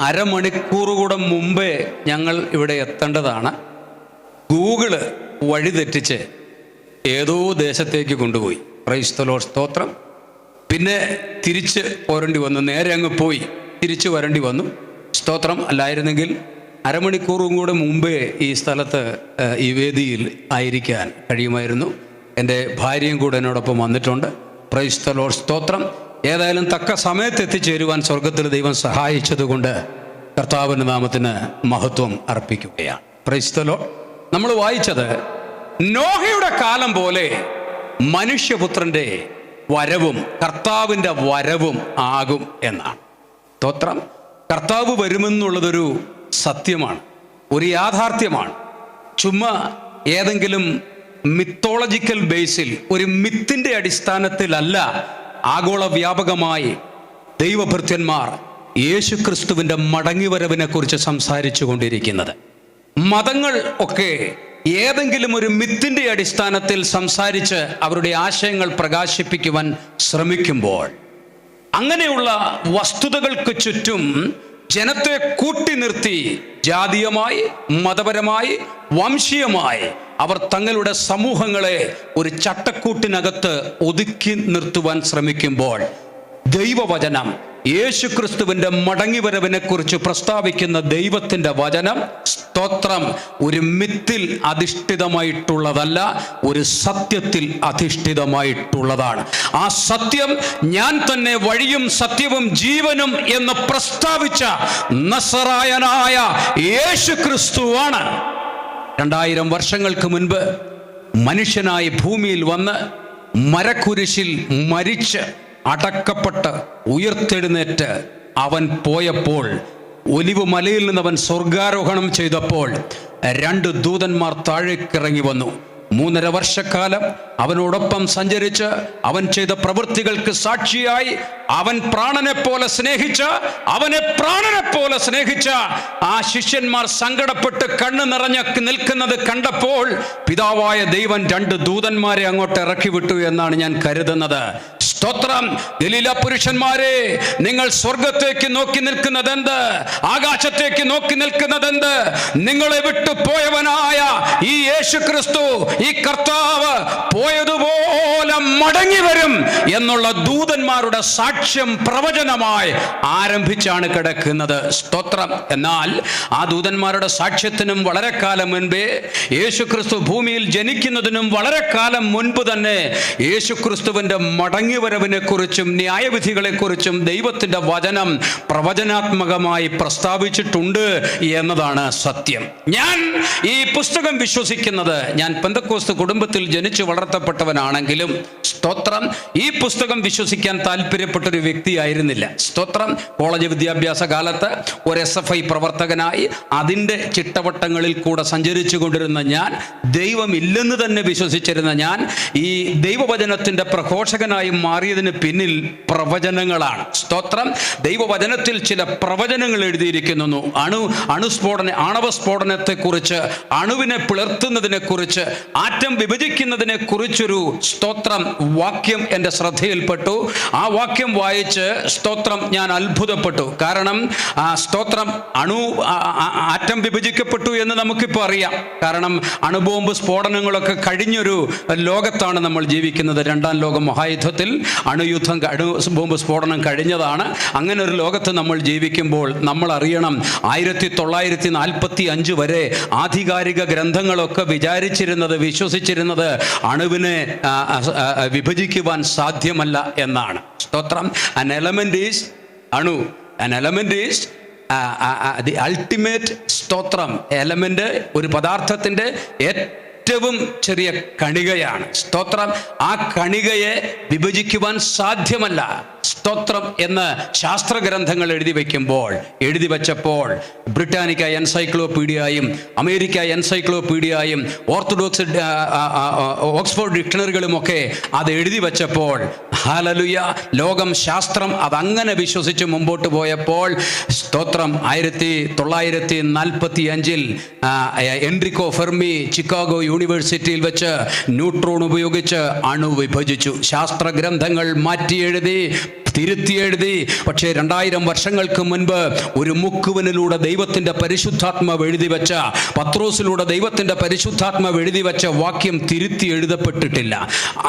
അരമണിക്കൂർ കൂടെ മുമ്പേ ഞങ്ങൾ ഇവിടെ എത്തേണ്ടതാണ്. ഗൂഗിള് വഴിതെറ്റിച്ച് ഏതോ ദേശത്തേക്ക് കൊണ്ടുപോയി. പ്രൈസ് ദി ലോർഡ്, സ്തോത്രം. പിന്നെ തിരിച്ച് പോരേണ്ടി വന്നു. നേരെ അങ്ങ് പോയി തിരിച്ചു വരേണ്ടി വന്നു. സ്തോത്രം. അല്ലായിരുന്നെങ്കിൽ അരമണിക്കൂറും കൂടെ മുമ്പേ ഈ സ്ഥലത്ത് ഈ വേദിയിൽ ആയിരിക്കാൻ കഴിയുമായിരുന്നു. എൻ്റെ ഭാര്യയും കൂടെ എന്നോടൊപ്പം വന്നിട്ടുണ്ട്. പ്രൈസ് ദി ലോർഡ്, സ്തോത്രം. ഏതായാലും തക്ക സമയത്ത് എത്തിച്ചേരുവാൻ സ്വർഗത്തിൽ ദൈവം സഹായിച്ചതുകൊണ്ട് കർത്താവിൻ്റെ നാമത്തിന് മഹത്വം അർപ്പിക്കുകയാണ്. Praise the Lord. നമ്മൾ വായിച്ചത് നോഹയുടെ കാലം പോലെ മനുഷ്യപുത്രൻ്റെ വരവും കർത്താവിൻ്റെ വരവും ആകും എന്നാണ്. സ്തോത്രം. കർത്താവ് വരുമെന്നുള്ളതൊരു സത്യമാണ്, ഒരു യാഥാർത്ഥ്യമാണ്. ചുമ്മാ ഏതെങ്കിലും മിത്തോളജിക്കൽ ബേസിൽ ഒരു മിത്തിൻ്റെ അടിസ്ഥാനത്തിലല്ല ആഗോള വ്യാപകമായി ദൈവഭൃത്യന്മാർ യേശുക്രിസ്തുവിൻ്റെ മടങ്ങിവരവിനെ കുറിച്ച് സംസാരിച്ചു കൊണ്ടിരിക്കുന്നത്. മതങ്ങൾ ഒക്കെ ഏതെങ്കിലും ഒരു മിത്തിൻ്റെ അടിസ്ഥാനത്തിൽ സംസാരിച്ച് അവരുടെ ആശയങ്ങൾ പ്രകാശിപ്പിക്കുവാൻ ശ്രമിക്കുമ്പോൾ അങ്ങനെയുള്ള വസ്തുതകൾക്ക് ചുറ്റും ജനത്തെ കൂട്ടി നിർത്തി ജാതീയമായി, മതപരമായി, വംശീയമായി അവർ തങ്ങളുടെ സമൂഹങ്ങളെ ഒരു ചട്ടക്കൂട്ടിനകത്ത് ഒതുക്കി നിർത്തുവാൻ ശ്രമിക്കുമ്പോൾ ദൈവവചനം യേശുക്രിസ്തുവിൻ്റെ മടങ്ങിവരവിനെ കുറിച്ച് പ്രസ്താവിക്കുന്ന ദൈവത്തിൻ്റെ വചനം, സ്തോത്രം, ഒരു മിത്തിൽ അധിഷ്ഠിതമായിട്ടുള്ളതല്ല, ഒരു സത്യത്തിൽ അധിഷ്ഠിതമായിട്ടുള്ളതാണ്. ആ സത്യം ഞാൻ തന്നെ വഴിയും സത്യവും ജീവനും എന്ന് പ്രസ്താവിച്ച നസറായനായ യേശുക്രിസ്തുവാണ്. 2000 വർഷങ്ങൾക്ക് മുൻപ് മനുഷ്യനായി ഭൂമിയിൽ വന്ന് മരക്കുരിശിൽ മരിച്ച് അടക്കപ്പെട്ട് ഉയർത്തെഴുന്നേറ്റ് അവൻ പോയപ്പോൾ, ഒലിവ് മലയിൽ നിന്ന് അവൻ സ്വർഗാരോഹണം ചെയ്തപ്പോൾ 2 ദൂതന്മാർ താഴേക്കിറങ്ങി വന്നു. 3.5 വർഷക്കാലം അവനോടൊപ്പം സഞ്ചരിച്ച് അവൻ ചെയ്ത പ്രവൃത്തികൾക്ക് സാക്ഷിയായി അവനെ പ്രാണനെ പോലെ സ്നേഹിച്ച ആ ശിഷ്യന്മാർ സങ്കടപ്പെട്ട് കണ്ണ് നിറഞ്ഞ് നിൽക്കുന്നത് കണ്ടപ്പോൾ പിതാവായ ദൈവം 2 ദൂതന്മാരെ അങ്ങോട്ട് ഇറക്കി വിട്ടു എന്നാണ് ഞാൻ കരുതുന്നത്. സ്തോത്രം. ഗലീല പുരുഷന്മാരെ, നിങ്ങൾ സ്വർഗത്തേക്ക് നോക്കി നിൽക്കുന്നതെന്ത്? ആകാശത്തേക്ക് നോക്കി നിൽക്കുന്നതെന്ത്? നിങ്ങളെ വിട്ടു പോയവനായ ഈ യേശുക്രിസ്തു, ഈ കർത്താവ് പോയതുപോലെ മടങ്ങി വരും എന്നുള്ള ദൂതന്മാരുടെ സാക്ഷ്യം പ്രവചനമായി ആരംഭിച്ചാണ് കിടക്കുന്നത്. സ്തോത്രം. എന്നാൽ ആ ദൂതന്മാരുടെ സാക്ഷ്യത്തിനും വളരെ കാലം മുൻപേ, യേശുക്രിസ്തു ഭൂമിയിൽ ജനിക്കുന്നതിനും വളരെ കാലം മുൻപ് തന്നെ യേശുക്രിസ്തുവിൻ്റെ മടങ്ങിവരവിനെ കുറിച്ചും ന്യായവിധികളെ കുറിച്ചും ദൈവത്തിൻ്റെ വചനം പ്രവചനാത്മകമായി പ്രസ്താവിച്ചിട്ടുണ്ട് എന്നതാണ് സത്യം. ഞാൻ ഈ പുസ്തകം വിശ്വസിക്കുന്നത്, ഞാൻ പെന്തക്കോസ്ത് കുടുംബത്തിൽ ജനിച്ചു വളർത്തപ്പെട്ടവനാണെങ്കിലും, സ്തോത്രം, ഈ പുസ്തകം വിശ്വസിക്കാൻ താല്പര്യപ്പെട്ടൊരു വ്യക്തിയായിരുന്നില്ല. സ്തോത്രം. കോളേജ് വിദ്യാഭ്യാസ കാലത്ത് ഒരു SFI പ്രവർത്തകനായി അതിൻ്റെ ചിട്ടവട്ടങ്ങളിൽ കൂടെ സഞ്ചരിച്ചു കൊണ്ടിരുന്ന ഞാൻ, ദൈവമില്ലെന്ന് തന്നെ വിശ്വസിച്ചിരുന്ന ഞാൻ, ഈ ദൈവവചനത്തിൻ്റെ പ്രഘോഷകനായി മാറിയതിന് പിന്നിൽ പ്രവചനങ്ങളാണ്. സ്തോത്രം. ദൈവവചനത്തിൽ ചില പ്രവചനങ്ങൾ എഴുതിയിരിക്കുന്നു. ആണവ സ്ഫോടനത്തെക്കുറിച്ച്, അണുവിനെ പിളർത്തുന്നതിനെ കുറിച്ച്, ആറ്റം വിഭജിക്കുന്നതിനെ കുറിച്ചൊരു സ്തോത്രം വാക്യം എൻ്റെ ശ്രദ്ധയിൽപ്പെട്ടു. ആ വാക്യം വായിച്ച് സ്തോത്രം ഞാൻ അത്ഭുതപ്പെട്ടു. കാരണം സ്തോത്രം, ആറ്റം വിഭജിക്കപ്പെട്ടു എന്ന് നമുക്കിപ്പോൾ അറിയാം. കാരണം അണുബോംബ് സ്ഫോടനങ്ങളൊക്കെ കഴിഞ്ഞൊരു ലോകത്താണ് നമ്മൾ ജീവിക്കുന്നത്. 2ാം ലോക മഹായുദ്ധത്തിൽ അണുബോംബ് സ്ഫോടനം കഴിഞ്ഞതാണ്. അങ്ങനെ ഒരു ലോകത്ത് നമ്മൾ ജീവിക്കുമ്പോൾ നമ്മൾ അറിയണം, 1945 വരെ ആധികാരിക ഗ്രന്ഥങ്ങളൊക്കെ വിശ്വസിച്ചിരുന്നത് അണുവിനെ വിഭജിക്കുവാൻ സാധ്യമല്ല എന്നാണ്. സ്തോത്രം. An element is അണു. An element is the ultimate, സ്തോത്രം, എലമെന്റ് ഒരു പദാർത്ഥത്തിൻ്റെ ഏറ്റവും ചെറിയ കണികയാണ്. സ്തോത്രം. ആ കണികയെ വിഭജിക്കുവാൻ സാധ്യമല്ല, സ്തോത്രം, എന്ന് ശാസ്ത്രഗ്രന്ഥങ്ങൾ എഴുതി വെച്ചപ്പോൾ ബ്രിട്ടാനിക്ക എൻസൈക്ലോപീഡിയയും അമേരിക്ക എൻസൈക്ലോപീഡിയയും ഓർത്തഡോക്സ് ഓക്സ്ഫോർഡ് ഡിക്ഷണറികളുമൊക്കെ അത് എഴുതി വെച്ചപ്പോൾ, ഹല്ലേലൂയ, ലോകം, ശാസ്ത്രം അതങ്ങനെ വിശ്വസിച്ച് മുമ്പോട്ട് പോയപ്പോൾ, സ്തോത്രം, 1945 എൻറിക്കോ ഫെർമി ചിക്കാഗോ യൂണിവേഴ്സിറ്റിയിൽ വെച്ച് ന്യൂട്രോൺ ഉപയോഗിച്ച് അണു വിഭജിച്ചു. ശാസ്ത്രഗ്രന്ഥങ്ങൾ മാറ്റി എഴുതി തിരുത്തി എഴുതി. പക്ഷേ 2000 വർഷങ്ങൾക്ക് മുൻപ് ഒരു മുക്കുവനിലൂടെ ദൈവത്തിൻ്റെ പരിശുദ്ധാത്മാവ് എഴുതി വെച്ച, പത്രോസിലൂടെ ദൈവത്തിൻ്റെ പരിശുദ്ധാത്മാവ് എഴുതി വെച്ച വാക്യം തിരുത്തി എഴുതപ്പെട്ടിട്ടില്ല.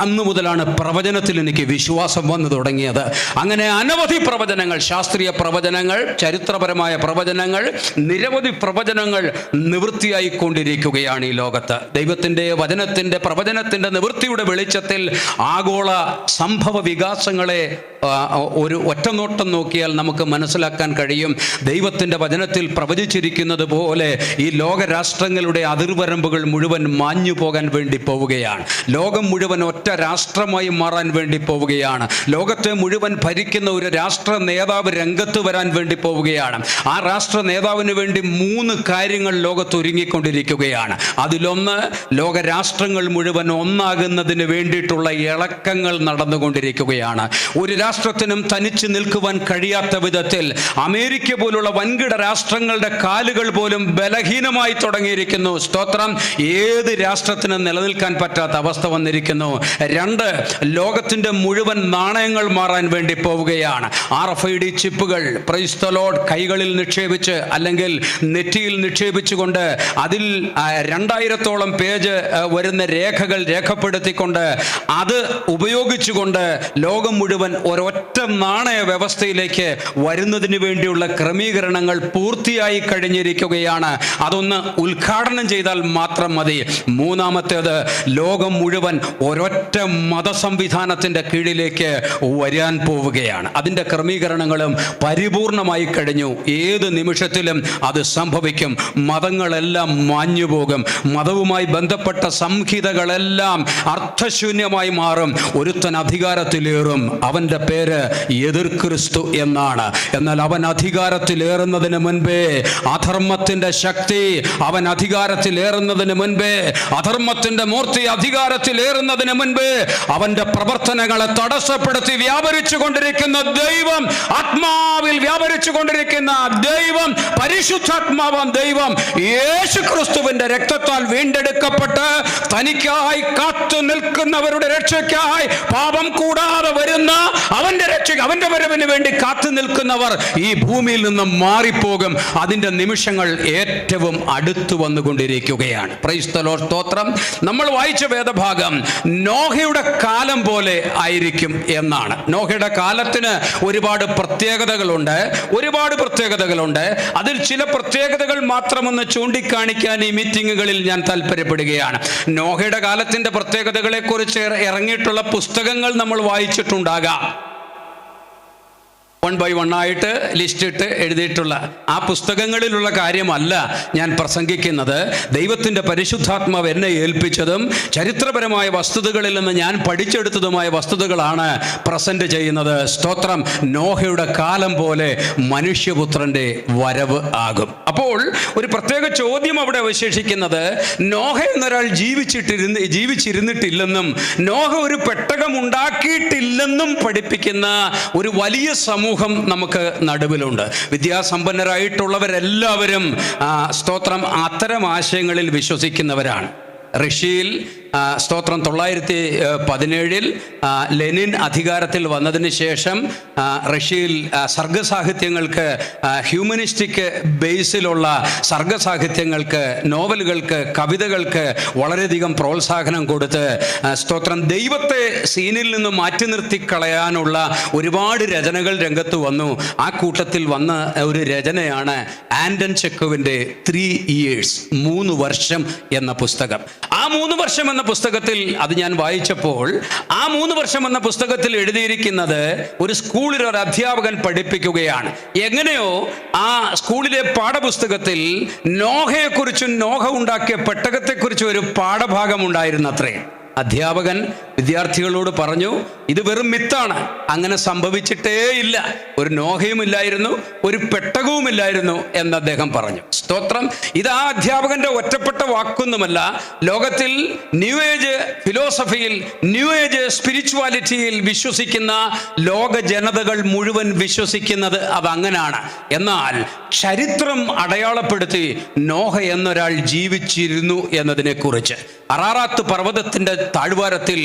അന്നു മുതലാണ് പ്രവചനത്തിൽ എനിക്ക് വിശ്വാസം വന്നു തുടങ്ങിയത്. അങ്ങനെ അനവധി പ്രവചനങ്ങൾ, ശാസ്ത്രീയ പ്രവചനങ്ങൾ, ചരിത്രപരമായ പ്രവചനങ്ങൾ, നിരവധി പ്രവചനങ്ങൾ നിവൃത്തിയായിക്കൊണ്ടിരിക്കുകയാണ് ഈ ലോകത്ത്. ദൈവത്തിൻ്റെ വചനത്തിൻ്റെ പ്രവചനത്തിൻ്റെ നിവൃത്തിയുടെ വെളിച്ചത്തിൽ ആഗോള സംഭവ വികാസങ്ങളെ ഒരു ഒറ്റനോട്ടം നോക്കിയാൽ നമുക്ക് മനസ്സിലാക്കാൻ കഴിയും. ദൈവത്തിൻ്റെ വചനത്തിൽ പ്രവചിച്ചിരിക്കുന്നത് പോലെ ഈ ലോകരാഷ്ട്രങ്ങളുടെ അതിർവരമ്പുകൾ മുഴുവൻ മാഞ്ഞു പോകാൻ വേണ്ടി പോവുകയാണ്. ലോകം മുഴുവൻ ഒറ്റ രാഷ്ട്രമായി മാറാൻ വേണ്ടി പോവുകയാണ്. ലോകത്തെ മുഴുവൻ ഭരിക്കുന്ന ഒരു രാഷ്ട്ര നേതാവ് രംഗത്ത് വരാൻ വേണ്ടി പോവുകയാണ്. ആ രാഷ്ട്ര നേതാവിന് വേണ്ടി 3 കാര്യങ്ങൾ ലോകത്ത് ഒരുങ്ങിക്കൊണ്ടിരിക്കുകയാണ്. അതിലൊന്ന്, ലോകരാഷ്ട്രങ്ങൾ മുഴുവൻ ഒന്നാകുന്നതിന് വേണ്ടിയിട്ടുള്ള ഇളക്കങ്ങൾ നടന്നുകൊണ്ടിരിക്കുകയാണ്. ഒരു രാഷ്ട്രത്തിനും തനിച്ച് നിൽക്കുവാൻ കഴിയാത്ത വിധത്തിൽ അമേരിക്ക പോലുള്ള വൻകിട രാഷ്ട്രങ്ങളുടെ കാലുകൾ പോലും ബലഹീനമായി തുടങ്ങിയിരിക്കുന്നു. സ്തോത്രം. ഏത് രാഷ്ട്രത്തിനും നിലനിൽക്കാൻ പറ്റാത്ത അവസ്ഥ വന്നിരിക്കുന്നു. 2, ലോകത്തിൻ്റെ മുഴുവൻ നാണയങ്ങൾ മാറാൻ വേണ്ടി പോവുകയാണ്. RFID ചിപ്പുകൾ, പ്രൈസ് ദി ലോർഡ്, കൈകളിൽ നിക്ഷേപിച്ച് അല്ലെങ്കിൽ നെറ്റിയിൽ നിക്ഷേപിച്ചുകൊണ്ട് അതിൽ 2000-ഓളം പേജ് വരുന്ന രേഖകൾ രേഖപ്പെടുത്തിക്കൊണ്ട് അത് ഉപയോഗിച്ചുകൊണ്ട് ലോകം മുഴുവൻ ഒരൊറ്റ നാണയ വ്യവസ്ഥയിലേക്ക് വരുന്നതിന് വേണ്ടിയുള്ള ക്രമീകരണങ്ങൾ പൂർത്തിയായി കഴിഞ്ഞിരിക്കുകയാണ്. അതൊന്ന് ഉദ്ഘാടനം ചെയ്താൽ മാത്രം മതി. 3-മത്തേത്, ലോകം മുഴുവൻ ഒരൊറ്റ മതസംവിധാനത്തിൻ്റെ കീഴിലേക്ക് വരാൻ പോവുകയാണ്. അതിൻ്റെ ക്രമീകരണങ്ങളും പരിപൂർണമായി കഴിഞ്ഞു. ഏത് നിമിഷത്തിലും അത് സംഭവിക്കും. മതങ്ങളെല്ലാം മാഞ്ഞു പോകും. മതവുമായി ബന്ധപ്പെട്ട സംഹിതകളെല്ലാം അർത്ഥശൂന്യമായി മാറും. ഒരുത്തൻ അധികാരത്തിലേറും. അവൻ്റെ പേര് എതിർ ക്രിസ്തു എന്നാണ്. എന്നാൽ അവൻ അധികാരത്തിലേറുന്നതിന് മുൻപേ അധർമ്മത്തിൻ്റെ ശക്തി, അവൻ അധികാരത്തിലേറുന്നതിന് മുൻപേ, അധർമ്മത്തിൻ്റെ മൂർത്തി അധികാരത്തിലേറുന്നതിന് മുൻപേ അവൻ്റെ പ്രവർത്തനങ്ങളെ തടസ്സപ്പെടുത്തി വ്യാപരിച്ചു കൊണ്ടിരിക്കുന്ന ദൈവം, ആത്മാവിൽ വ്യാപരിച്ചു കൊണ്ടിരിക്കുന്ന ദൈവം, പരിശുദ്ധാത്മാവാൻ ദൈവം, യേശു ക്രിസ്തുവിൻ്റെ രക്തത്താൽ വീണ്ടെടുക്കപ്പെട്ട് തനിക്കായി കാത്തു നിൽക്കുന്നവരുടെ രക്ഷയ്ക്കായി, പാപം കൂടാതെ വരുന്ന അവൻ്റെ രക്ഷയ്ക്ക്, അവൻ്റെ വരവിന് വേണ്ടി കാത്തു നിൽക്കുന്നവർ ഈ ഭൂമിയിൽ നിന്ന് മാറിപ്പോകും. അതിൻ്റെ നിമിഷങ്ങൾ ഏറ്റവും അടുത്തു വന്നുകൊണ്ടിരിക്കുകയാണ്. Price the Lord. സ്തോത്രം. നമ്മൾ വായിച്ച വേദഭാഗം നോഹയുടെ കാലം പോലെ ആയിരിക്കും എന്നാണ്. നോഹയുടെ കാലത്തിന് ഒരുപാട് പ്രത്യേകതകളുണ്ട്. അതിൽ ചില പ്രത്യേകതകൾ മാത്രമൊന്ന് ചൂണ്ടിക്കാണിക്കാൻ ഈ മീറ്റിങ്ങുകളിൽ ഞാൻ താല്പര്യപ്പെടുകയാണ്. നോഹയുടെ കാലത്തിൻ്റെ പ്രത്യേകതകളെ കുറിച്ച് ഇറങ്ങിയിട്ടുള്ള പുസ്തകങ്ങൾ നമ്മൾ വായിച്ചിട്ടുണ്ടാകാം. 1 by 1 ആയിട്ട് ലിസ്റ്റ് ഇട്ട് എഴുതിയിട്ടുള്ള ആ പുസ്തകങ്ങളിലുള്ള കാര്യമല്ല ഞാൻ പ്രസംഗിക്കുന്നത്. ദൈവത്തിൻ്റെ പരിശുദ്ധാത്മാവ് എന്നെ ഏൽപ്പിച്ചതും ചരിത്രപരമായ വസ്തുതകളിൽ നിന്ന് ഞാൻ പഠിച്ചെടുത്തതുമായ വസ്തുതകളാണ് പ്രസന്റ് ചെയ്യുന്നത്. സ്തോത്രം. നോഹയുടെ കാലം പോലെ മനുഷ്യപുത്രൻ്റെ വരവ് ആകും. അപ്പോൾ ഒരു പ്രത്യേക ചോദ്യം അവിടെ അവശേഷിക്കുന്നത്, നോഹ എന്നൊരാൾ ജീവിച്ചിരുന്നിട്ടില്ലെന്നും നോഹ ഒരു പെട്ടകം ഉണ്ടാക്കിയിട്ടില്ലെന്നും പഠിപ്പിക്കുന്ന ഒരു വലിയ സമൂഹം നമുക്ക് നടുവിലുണ്ട്. വിദ്യാസമ്പന്നരായിട്ടുള്ളവരെല്ലാവരും സ്തോത്രം അത്തരം ആശയങ്ങളിൽ വിശ്വസിക്കുന്നവരാണ്. റഷ്യയിൽ സ്തോത്രം 1917 ലെനിൻ അധികാരത്തിൽ വന്നതിന് ശേഷം റഷ്യയിൽ സർഗസാഹിത്യങ്ങൾക്ക്, ഹ്യൂമനിസ്റ്റിക് ബേസിലുള്ള സർഗസാഹിത്യങ്ങൾക്ക്, നോവലുകൾക്ക്, കവിതകൾക്ക് വളരെയധികം പ്രോത്സാഹനം കൊടുത്ത് സ്തോത്രം ദൈവത്തെ സീനിൽ നിന്ന് മാറ്റി നിർത്തി കളയാനുള്ള ഒരുപാട് രചനകൾ രംഗത്ത് വന്നു. ആ കൂട്ടത്തിൽ വന്ന ഒരു രചനയാണ് ആൻഡൻ ചെക്കോവിൻ്റെ 3 years 3 വർഷം എന്ന പുസ്തകം. ആ 3 വർഷം എന്ന പുസ്തകത്തിൽ അത് ഞാൻ വായിച്ചപ്പോൾ ആ 3 വർഷം എന്ന പുസ്തകത്തിൽ എഴുതിയിരിക്കുന്നത് ഒരു സ്കൂളിൽ ഒരു അധ്യാപകൻ പഠിപ്പിക്കുകയാണ്. എങ്ങനെയോ ആ സ്കൂളിലെ പാഠപുസ്തകത്തിൽ നോഹയെക്കുറിച്ചും നോഹ ഉണ്ടാക്കിയ പെട്ടകത്തെക്കുറിച്ചും ഒരു പാഠഭാഗം ഉണ്ടായിരുന്നത്രേ. അധ്യാപകൻ വിദ്യാർത്ഥികളോട് പറഞ്ഞു, ഇത് വെറും മിത്താണ്, അങ്ങനെ സംഭവിച്ചിട്ടേ ഇല്ല, ഒരു നോഹയും ഇല്ലായിരുന്നു, ഒരു പെട്ടകവും ഇല്ലായിരുന്നു എന്ന് അദ്ദേഹം പറഞ്ഞു. സ്തോത്രം. ഇത് ആ അധ്യാപകന്റെ ഒറ്റപ്പെട്ട വാക്കൊന്നുമല്ല. ലോകത്തിൽ ന്യൂ ഏജ് ഫിലോസഫിയിൽ, ന്യൂ ഏജ് സ്പിരിച്വാലിറ്റിയിൽ വിശ്വസിക്കുന്ന ലോക ജനതകൾ മുഴുവൻ വിശ്വസിക്കുന്നത് അതങ്ങനാണ്. എന്നാൽ ചരിത്രം അടയാളപ്പെടുത്തി നോഹ എന്നൊരാൾ ജീവിച്ചിരുന്നു എന്നതിനെ കുറിച്ച് അറാറാത്ത് പർവ്വതത്തിന്റെ താഴ്വാരത്തിൽ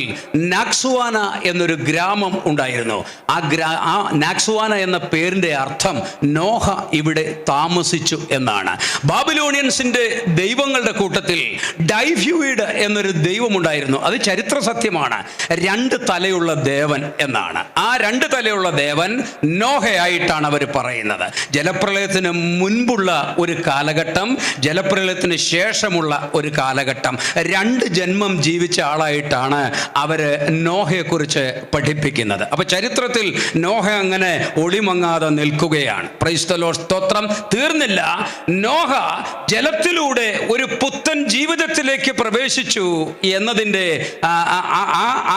നാക്സുവാന എന്നൊരു ഗ്രാമം ഉണ്ടായിരുന്നു. ആ നാക്സുവാന എന്ന പേരിൻ്റെ അർത്ഥം നോഹ ഇവിടെ താമസിച്ചു എന്നാണ്. ബാബിലോണിയൻസിൻ്റെ ദൈവങ്ങളുടെ കൂട്ടത്തിൽ ഡൈഫ്യൂയിഡ് എന്നൊരു ദൈവമുണ്ടായിരുന്നു. അത് ചരിത്ര സത്യമാണ്. 2 തലയുള്ള ദേവൻ എന്നാണ്. ആ 2 തലയുള്ള ദേവൻ നോഹയായിട്ടാണ് അവർ പറയുന്നത്. ജലപ്രളയത്തിന് മുൻപുള്ള ഒരു കാലഘട്ടം, ജലപ്രളയത്തിന് ശേഷമുള്ള ഒരു കാലഘട്ടം, 2 ജന്മം ജീവിച്ച ആളായിട്ടാണ് അവർ നോഹയെക്കുറിച്ച് പഠിപ്പിക്കുന്നത്. അപ്പൊ ചരിത്രത്തിൽ നോഹ അങ്ങനെ ഒളിമങ്ങാതെ നിൽക്കുകയാണ്. പ്രൈസ് ദി ലോർഡ്, സ്തോത്രം. തീർന്നില്ല. നോഹ ജലത്തിലൂടെ ഒരു പുത്തൻ ജീവിതത്തിലേക്ക് പ്രവേശിച്ചു എന്നതിൻ്റെ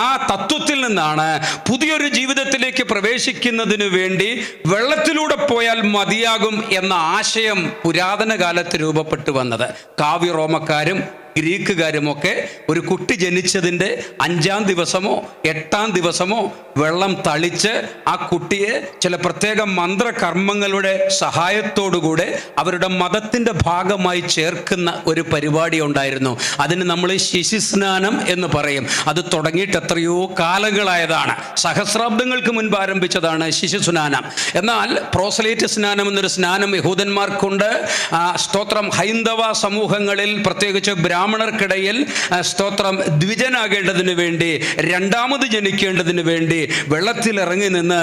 ആ തത്വത്തിൽ നിന്നാണ് പുതിയൊരു ജീവിതത്തിലേക്ക് പ്രവേശിക്കുന്നതിന് വേണ്ടി വെള്ളത്തിലൂടെ പോയാൽ മതിയാകും എന്ന ആശയം പുരാതന കാലത്ത് രൂപപ്പെട്ടു വന്നത്. കാവ്യ റോമക്കാരും ഗ്രീക്കുകാരുമൊക്കെ ഒരു കുട്ടി ജനിച്ചതിൻ്റെ 5-ാം ദിവസമോ 8-ാം ദിവസമോ വെള്ളം തളിച്ച് ആ കുട്ടിയെ ചില പ്രത്യേക മന്ത്രകർമ്മങ്ങളുടെ സഹായത്തോടുകൂടെ അവരുടെ മതത്തിൻ്റെ ഭാഗമായി ചേർക്കുന്ന ഒരു പരിപാടി ഉണ്ടായിരുന്നു. അതിന് നമ്മൾ ശിശുസ്നാനം എന്ന് പറയും. അത് തുടങ്ങിയിട്ട് എത്രയോ കാലങ്ങളായതാണ്. സഹസ്രാബ്ദങ്ങൾക്ക് മുൻപ് ആരംഭിച്ചതാണ് ശിശുസ്നാനം. എന്നാൽ പ്രോസലേറ്റ് സ്നാനം എന്നൊരു സ്നാനം യഹൂദന്മാർക്കുണ്ട്. സ്തോത്രം. ഹൈന്ദവ സമൂഹങ്ങളിൽ പ്രത്യേകിച്ച് ബ്രാഹ്മണർക്കിടയിൽ സ്തോത്രം ദ്വിജനാകേണ്ടതിന് വേണ്ടി, 2ാമത് ജനിക്കേണ്ടതിന് വേണ്ടി വെള്ളത്തിൽ ഇറങ്ങി നിന്ന്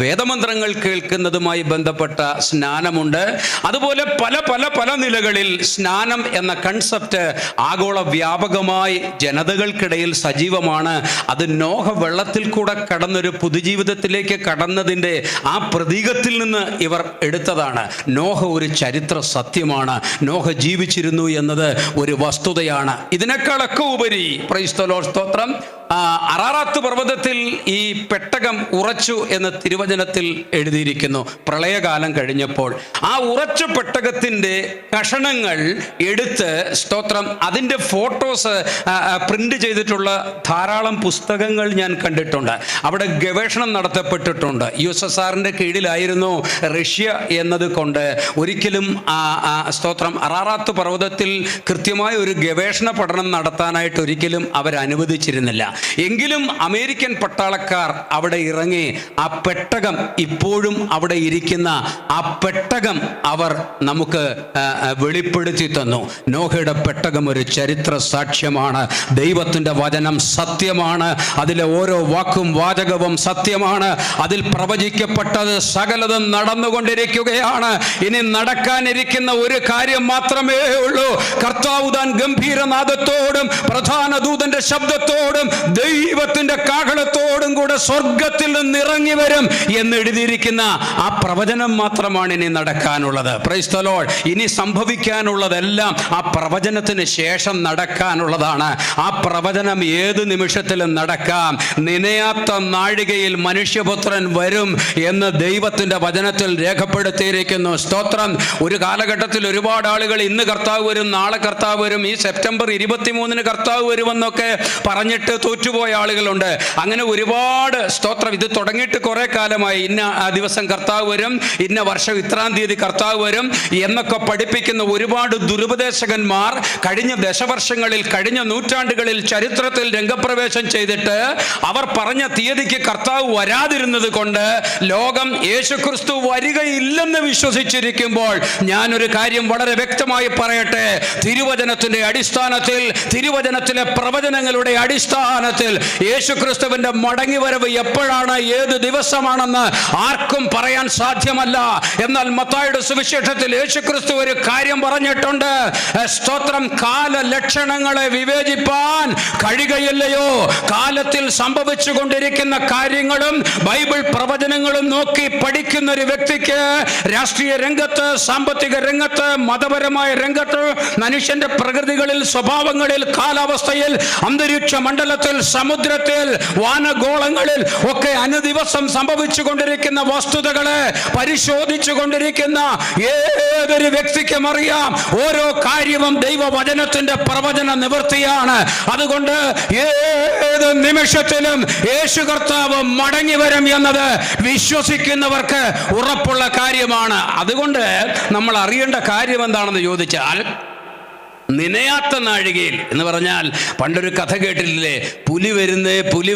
വേദമന്ത്രങ്ങൾ കേൾക്കുന്നതുമായി ബന്ധപ്പെട്ട സ്നാനമുണ്ട്. അതുപോലെ പല പല പല നിലകളിൽ സ്നാനം എന്ന കൺസെപ്റ്റ് ആഗോള വ്യാപകമായി ജനതകൾക്കിടയിൽ സജീവമാണ്. അത് നോഹ വെള്ളത്തിൽ കൂടെ കടന്നൊരു പുതുജീവിതത്തിലേക്ക് കടന്നതിൻ്റെ ആ പ്രതീകത്തിൽ നിന്ന് ഇവർ എടുത്തതാണ്. നോഹ ഒരു ചരിത്ര സത്യമാണ്. നോഹ ജീവിച്ചിരുന്നു എന്നത് ഒരു വസ്തുതയാണ്. ഇതിനേക്കാളൊക്കെ ഉപരി പ്രൈസ് ദി ലോർഡ്, സ്തോത്രം, അറാറാത്ത് പർവ്വതത്തിൽ ഈ പെട്ടകം ഉറച്ചു എന്ന് തിരുവചനത്തിൽ എഴുതിയിരിക്കുന്നു. പ്രളയകാലം കഴിഞ്ഞപ്പോൾ ആ ഉറച്ച പെട്ടകത്തിൻ്റെ കഷണങ്ങൾ എടുത്ത്, സ്തോത്രം, അതിൻ്റെ ഫോട്ടോസ് പ്രിന്റ് ചെയ്തിട്ടുള്ള ധാരാളം പുസ്തകങ്ങൾ ഞാൻ കണ്ടിട്ടുണ്ട്. അവിടെ ഗവേഷണം നടത്തപ്പെട്ടിട്ടുണ്ട്. USSRന്റെ കീഴിലായിരുന്നു റഷ്യ എന്നത് കൊണ്ട് ഒരിക്കലും സ്തോത്രം അറാറാത്ത് പർവ്വതത്തിൽ കൃത്യമായ ഒരു ഗവേഷണ പഠനം നടത്താനായിട്ട് ഒരിക്കലും അവർ അനുവദിച്ചിരുന്നില്ല. എങ്കിലും അമേരിക്കൻ പട്ടാളക്കാർ അവിടെ ഇറങ്ങി ആ പെട്ടകം, ഇപ്പോഴും അവിടെ ഇരിക്കുന്ന ആ പെട്ടകം അവർ നമുക്ക് വെളിപ്പെടുത്തി തന്നു. നോഹയുടെ പെട്ടകം ഒരു ചരിത്ര സാക്ഷ്യമാണ്. ദൈവത്തിൻ്റെ വചനം സത്യമാണ്. അതിലെ ഓരോ വാക്കും വാചകവും സത്യമാണ്. അതിൽ പ്രവചിക്കപ്പെട്ടത് സകലതും നടന്നുകൊണ്ടിരിക്കുകയാണ്. ഇനി നടക്കാനിരിക്കുന്ന ഒരു കാര്യം മാത്രമേ ഉള്ളൂ. കർത്താവ് താൻ ഗംഭീരനാദത്തോടും പ്രധാന ദൂതന്റെ ശബ്ദത്തോടും ദൈവത്തിന്റെ കാഹളത്തോടും കൂടെ സ്വർഗത്തിൽ നിന്ന് ഇറങ്ങി വരും എന്ന് എഴുതിയിരിക്കുന്ന ആ പ്രവചനം മാത്രമാണ് ഇനി നടക്കാനുള്ളത്. Price the Lord. ഇനി സംഭവിക്കാനുള്ളതെല്ലാം ആ പ്രവചനത്തിന് ശേഷം നടക്കാനുള്ളതാണ്. ആ പ്രവചനം ഏത് നിമിഷത്തിലും നടക്കാം. നനയാത്ത നാഴികയിൽ മനുഷ്യപുത്രൻ വരും എന്ന് ദൈവത്തിന്റെ വചനത്തിൽ രേഖപ്പെടുത്തിയിരിക്കുന്നു. സ്തോത്രം. ഒരു കാലഘട്ടത്തിൽ ഒരുപാട് ആളുകൾ ഇന്ന് കർത്താവ് വരും, നാളെ കർത്താവ് വരും, ഈ സെപ്റ്റംബർ 23-ന് കർത്താവ് വരുമെന്നൊക്കെ പറഞ്ഞിട്ട് തോറ്റുപോയ ആളുകളുണ്ട്. അങ്ങനെ ഒരുപാട്, സ്തോത്രം, ഇത് തുടങ്ങിയിട്ട് കുറെ കാലമായി. ഇന്ന ദിവസം കർത്താവ് വരും, ഇന്ന വർഷം ഇത്രാം തീയതി കർത്താവ് വരും എന്നൊക്കെ പഠിപ്പിക്കുന്ന ഒരുപാട് ദുരുപദേശകന്മാർ കഴിഞ്ഞ ദശവർഷങ്ങളിൽ, കഴിഞ്ഞ നൂറ്റാണ്ടുകളിൽ ചരിത്രത്തിൽ രംഗപ്രവേശം ചെയ്തിട്ട് അവർ പറഞ്ഞ തീയതിക്ക് കർത്താവ് വരാതിരുന്നത് കൊണ്ട് ലോകം യേശുക്രിസ്തു വരികയില്ലെന്ന് വിശ്വസിച്ചിരിക്കുമ്പോൾ ഞാനൊരു കാര്യം വളരെ വ്യക്തമായി പറയട്ടെ. തിരുവചനത്തിന്റെ അടിസ്ഥാനത്തിൽ, തിരുവചനത്തിലെ പ്രവചനങ്ങളുടെ അടിസ്ഥാനത്തിൽ യേശുക്രിസ്തുവിന്റെ മടങ്ങിവരവ് എപ്പോഴാണ്, ഏത് ദിവസമാണെന്ന് ആർക്കും പറയാൻ സാധ്യമല്ല. എന്നാൽ മത്തായിയുടെ സുവിശേഷത്തിൽ യേശുക്രിസ്തു ഒരു കാര്യം പറഞ്ഞിട്ടുണ്ട്. സ്തോത്രം. കാല ലക്ഷണങ്ങളെ വിവേചിപ്പാൻ കഴിയുകയില്ലയോ? കാലത്തിൽ സംഭവിച്ചു കൊണ്ടിരിക്കുന്ന കാര്യങ്ങളും ബൈബിൾ പ്രവചനങ്ങളും നോക്കി പഠിക്കുന്ന ഒരു വ്യക്തിക്ക് രാഷ്ട്രീയ രംഗത്ത്, സാമ്പത്തിക രംഗത്ത്, മതപരമായ രംഗത്ത്, മനുഷ്യന്റെ പ്രകൃതികളിൽ, സ്വഭാവങ്ങളിൽ, കാലാവസ്ഥയിൽ, അന്തരീക്ഷ മണ്ഡലത്തിൽ, സമുദ്രത്തിൽ, വാനഗോളങ്ങളിൽ ഒക്കെ അനുദിവസം സംഭവിച്ചു കൊണ്ടിരിക്കുന്ന വസ്തുതകളെ പരിശോധിച്ചു കൊണ്ടിരിക്കുന്ന ഏതൊരു വ്യക്തിക്കും അറിയാം ഓരോ കാര്യവും ദൈവവചനത്തിന്റെ പ്രവചന നിവൃത്തിയാണ്. അതുകൊണ്ട് ഏത് നിമിഷത്തിലും യേശു കർത്താവ് മടങ്ങി വരും എന്നത് വിശ്വസിക്കുന്നവർക്ക് ഉറപ്പുള്ള കാര്യമാണ്. അതുകൊണ്ട് നമ്മൾ അറിയേണ്ട കാര്യം എന്താണെന്ന് ചോദിച്ചാൽ, നനയാത്ത നാഴികയിൽ എന്ന് പറഞ്ഞാൽ പണ്ടൊരു കഥ കേട്ടിട്ടില്ലേ, പുലി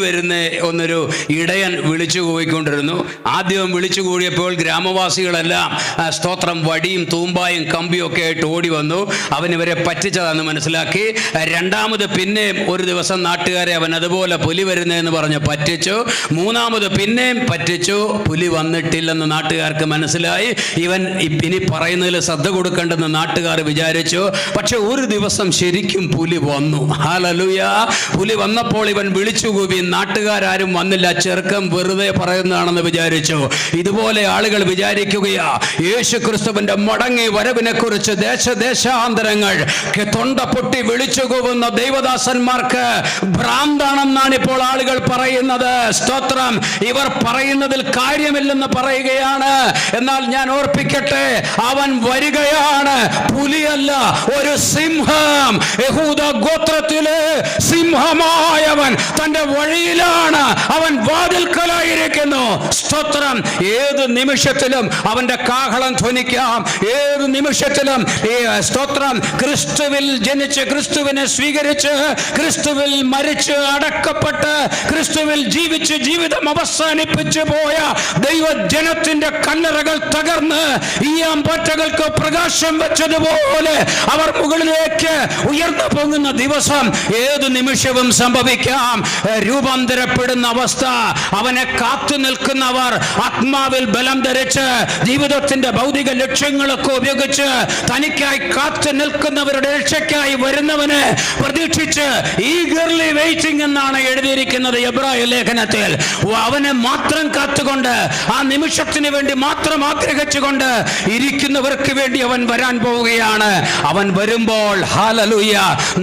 വരുന്നേ എന്നൊരു ഇടയൻ വിളിച്ചു പോയിക്കൊണ്ടിരുന്നു. ആദ്യം വിളിച്ചു കൂടിയപ്പോൾ ഗ്രാമവാസികളെല്ലാം സ്തോത്രം വടിയും തൂമ്പായും കമ്പിയും ഒക്കെ ആയിട്ട് ഓടി വന്നു. അവൻ ഇവരെ പറ്റിച്ചതാണെന്ന് മനസ്സിലാക്കി. രണ്ടാമത് പിന്നെയും ഒരു ദിവസം നാട്ടുകാരെ അവൻ അതുപോലെ പുലി വരുന്നതെന്ന് പറഞ്ഞ് പറ്റിച്ചു. മൂന്നാമത് പിന്നെയും പറ്റിച്ചു. പുലി വന്നിട്ടില്ലെന്ന് നാട്ടുകാർക്ക് മനസ്സിലായി. ഇവൻ ഇനി പറയുന്നതിൽ ശ്രദ്ധ കൊടുക്കേണ്ടെന്ന് നാട്ടുകാർ വിചാരിച്ചു. പക്ഷെ ഒരു ദിവസം ശരിക്കും പുലി വന്നു. ഹല്ലേലൂയ. പുലി വന്നപ്പോൾ ഇവൻ വിളിച്ചു കൂവി. നാട്ടുകാരും വന്നില്ല. ചെറുക്കം വെറുതെ പറയുന്നതാണെന്ന് വിചാരിച്ചു. ഇതുപോലെ ആളുകൾ വിചാരിക്കുകയാ, യേശു ക്രിസ്തുവിന്റെ മടങ്ങി വരവിനെ കുറിച്ച് ദേശാന്തരങ്ങൾ തൊണ്ട പൊട്ടി വിളിച്ചു കൂവുന്ന ദൈവദാസന്മാർക്ക് ഭ്രാന്താണെന്നാണ് ഇപ്പോൾ ആളുകൾ പറയുന്നത്. സ്തോത്രം. ഇവർ പറയുന്നതിൽ കാര്യമില്ലെന്ന് പറയുകയാണ്. എന്നാൽ ഞാൻ ഓർപ്പിക്കട്ടെ, അവൻ വരികയാണ്. പുലിയല്ല, ഒരു സിംഹം. യഹൂദ ഗോത്രത്തിലെ സിംഹമായവൻ തന്റെ വഴിയിലാണ്. അവൻ വാതിൽക്കലായിരിക്കുന്നു. സ്തോത്രം. ഏത് നിമിഷത്തിലും അവന്റെ കാഹളം ധ്വനിക്കാം. ഏത് നിമിഷത്തിലും സ്തോത്രം, ക്രിസ്തുവിൽ ജനിച്ച് ക്രിസ്തുവിനെ സ്വീകരിച്ച് ക്രിസ്തുവിൽ മരിച്ച് അടക്കപ്പെട്ട് ക്രിസ്തുവിൽ ജീവിച്ച് ജീവിതം അവസാനിപ്പിച്ചു പോയ ദൈവജനത്തിന്റെ കല്ലറകൾ തകർന്ന് ഈ അമ്പറ്റകൾക്ക് പ്രകാശം വെച്ചതുപോലെ അവർ മുകളിലേക്ക് ഉയർന്നു പോകുന്ന ദിവസം ഏത് നിമിഷവും സംഭവിക്കാം. രൂപാന്തരപ്പെടുന്ന അവസ്ഥ. അവനെ കാത്തു നിൽക്കുന്നവർ ആത്മാവിൽ ബലം ധരിച്ച് ജീവിതത്തിന്റെ ഭൗതിക ലക്ഷ്യങ്ങളൊക്കെ ഉപയോഗിച്ച് തനിക്കായി കാത്തു നിൽക്കുന്നവരുടെ രക്ഷയ്ക്കായി വരുന്നവനെ പ്രതീക്ഷിച്ച് ഈഗർലി വെയിറ്റിംഗ് എന്നാണ് എഴുതിയിരിക്കുന്നത് എബ്രായ ലേഖനത്തിൽ. അവനെ മാത്രം കാത്തുകൊണ്ട് ആ നിമിഷത്തിന് വേണ്ടി മാത്രം ആഗ്രഹിച്ചുകൊണ്ട് ഇരിക്കുന്നവർക്ക് വേണ്ടി അവൻ വരാൻ പോവുകയാണ്. അവൻ വരുമ്പോൾ ഹല്ലേലൂയ,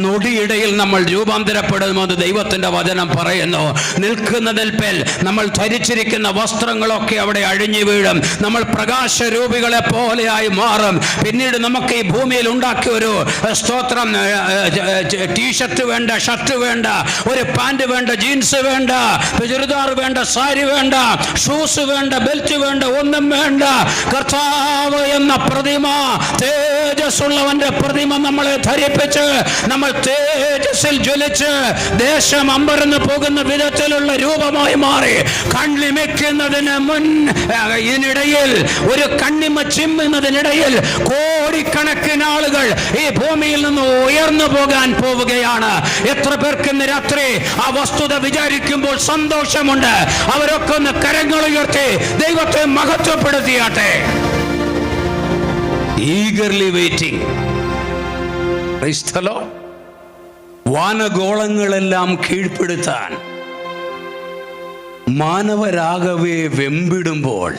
നൊടിയിടയിൽ നമ്മൾ രൂപാന്തരപ്പെടുമെന്ന് ദൈവത്തിന്റെ വചനം പറയുന്നു. നിൽക്കുന്ന നിൽപ്പിൽ നമ്മൾ ധരിച്ചിരിക്കുന്ന വസ്ത്രങ്ങളൊക്കെ അവിടെ അഴിഞ്ഞു വീഴും. നമ്മൾ പ്രകാശരൂപികളെ പോലെയായി മാറും. പിന്നീട് നമുക്ക് ഈ ഭൂമിയിൽ ഉണ്ടാക്കിയ ഒരു സ്തോത്രം, ടീഷർട്ട് വേണ്ട, ഷർട്ട് വേണ്ട, ഒരു പാന്റ് വേണ്ട, ജീൻസ് വേണ്ട, ചുരിദാർ വേണ്ട, സാരി വേണ്ട, ഷൂസ് വേണ്ട, ബെൽറ്റ് വേണ്ട, ഒന്നും വേണ്ട. കർത്താവ് എന്ന പ്രതിമ, തേജസ്സുള്ളവന്റെ പ്രതിമ നമ്മളെ ധരിപ്പിച്ച് നമ്മൾ തേജസ്സിൽ ജ്വലിച്ച് ദേശം അമ്പരന്ന് പോകുന്ന വിധത്തിലുള്ള രൂപമായി മാറി. കണ്ണിമയ്ക്കുന്നതിന് ഇതിനിടയിൽ, ഒരു കണ്ണിമ ചിമ്മുന്നതിനിടയിൽ കോടിക്കണക്കിന് ആളുകൾ ഈ ഭൂമിയിൽ നിന്ന് ഉയർന്നു പോകാൻ പോവുകയാണ്. എത്ര പേർക്ക് ഇന്ന് രാത്രി ആ വസ്തുത വിചാരിക്കുമ്പോൾ സന്തോഷമുണ്ട്. അവരൊക്കെ ഒന്ന് കരങ്ങൾ ഉയർത്തി ദൈവത്തെ മഹത്വപ്പെടുത്തിയാട്ടെ. Eagerly waiting. വാനഗോളങ്ങളെല്ലാം കീഴ്പ്പെടുത്താൻ മാനവരാകവേ വെമ്പിടുമ്പോൾ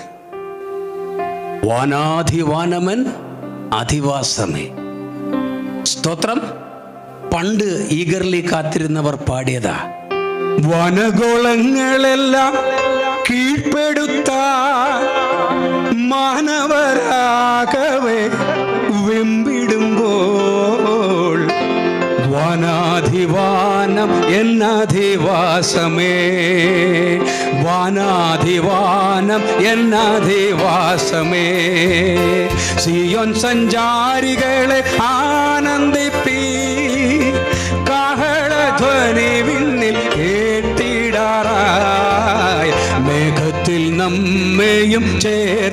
വാനാധിവാനമൻ അധിവാസമേ. സ്തോത്രം. പണ്ട് ഈഗർലി കാത്തിരുന്നവർ പാടിയതാ. വനഗോളങ്ങളെല്ലാം കീഴ്പ്പെടുത്താൻ മാനവരാകവേ വെമ്പിടുമ്പോൾ വാനാധിവാനം എന്നധിവാസമേ, വാനാധിവാനം എന്നധിവാസമേ. സിയോൻ സഞ്ചാരികളെ ആനന്ദിപ്പീ, കാഹളധ്വനി വിണ്ണിൽ കേട്ടിടാറായി, മേഘത്തിൽ നമ്മെയും ചേർത്തിടാറായി,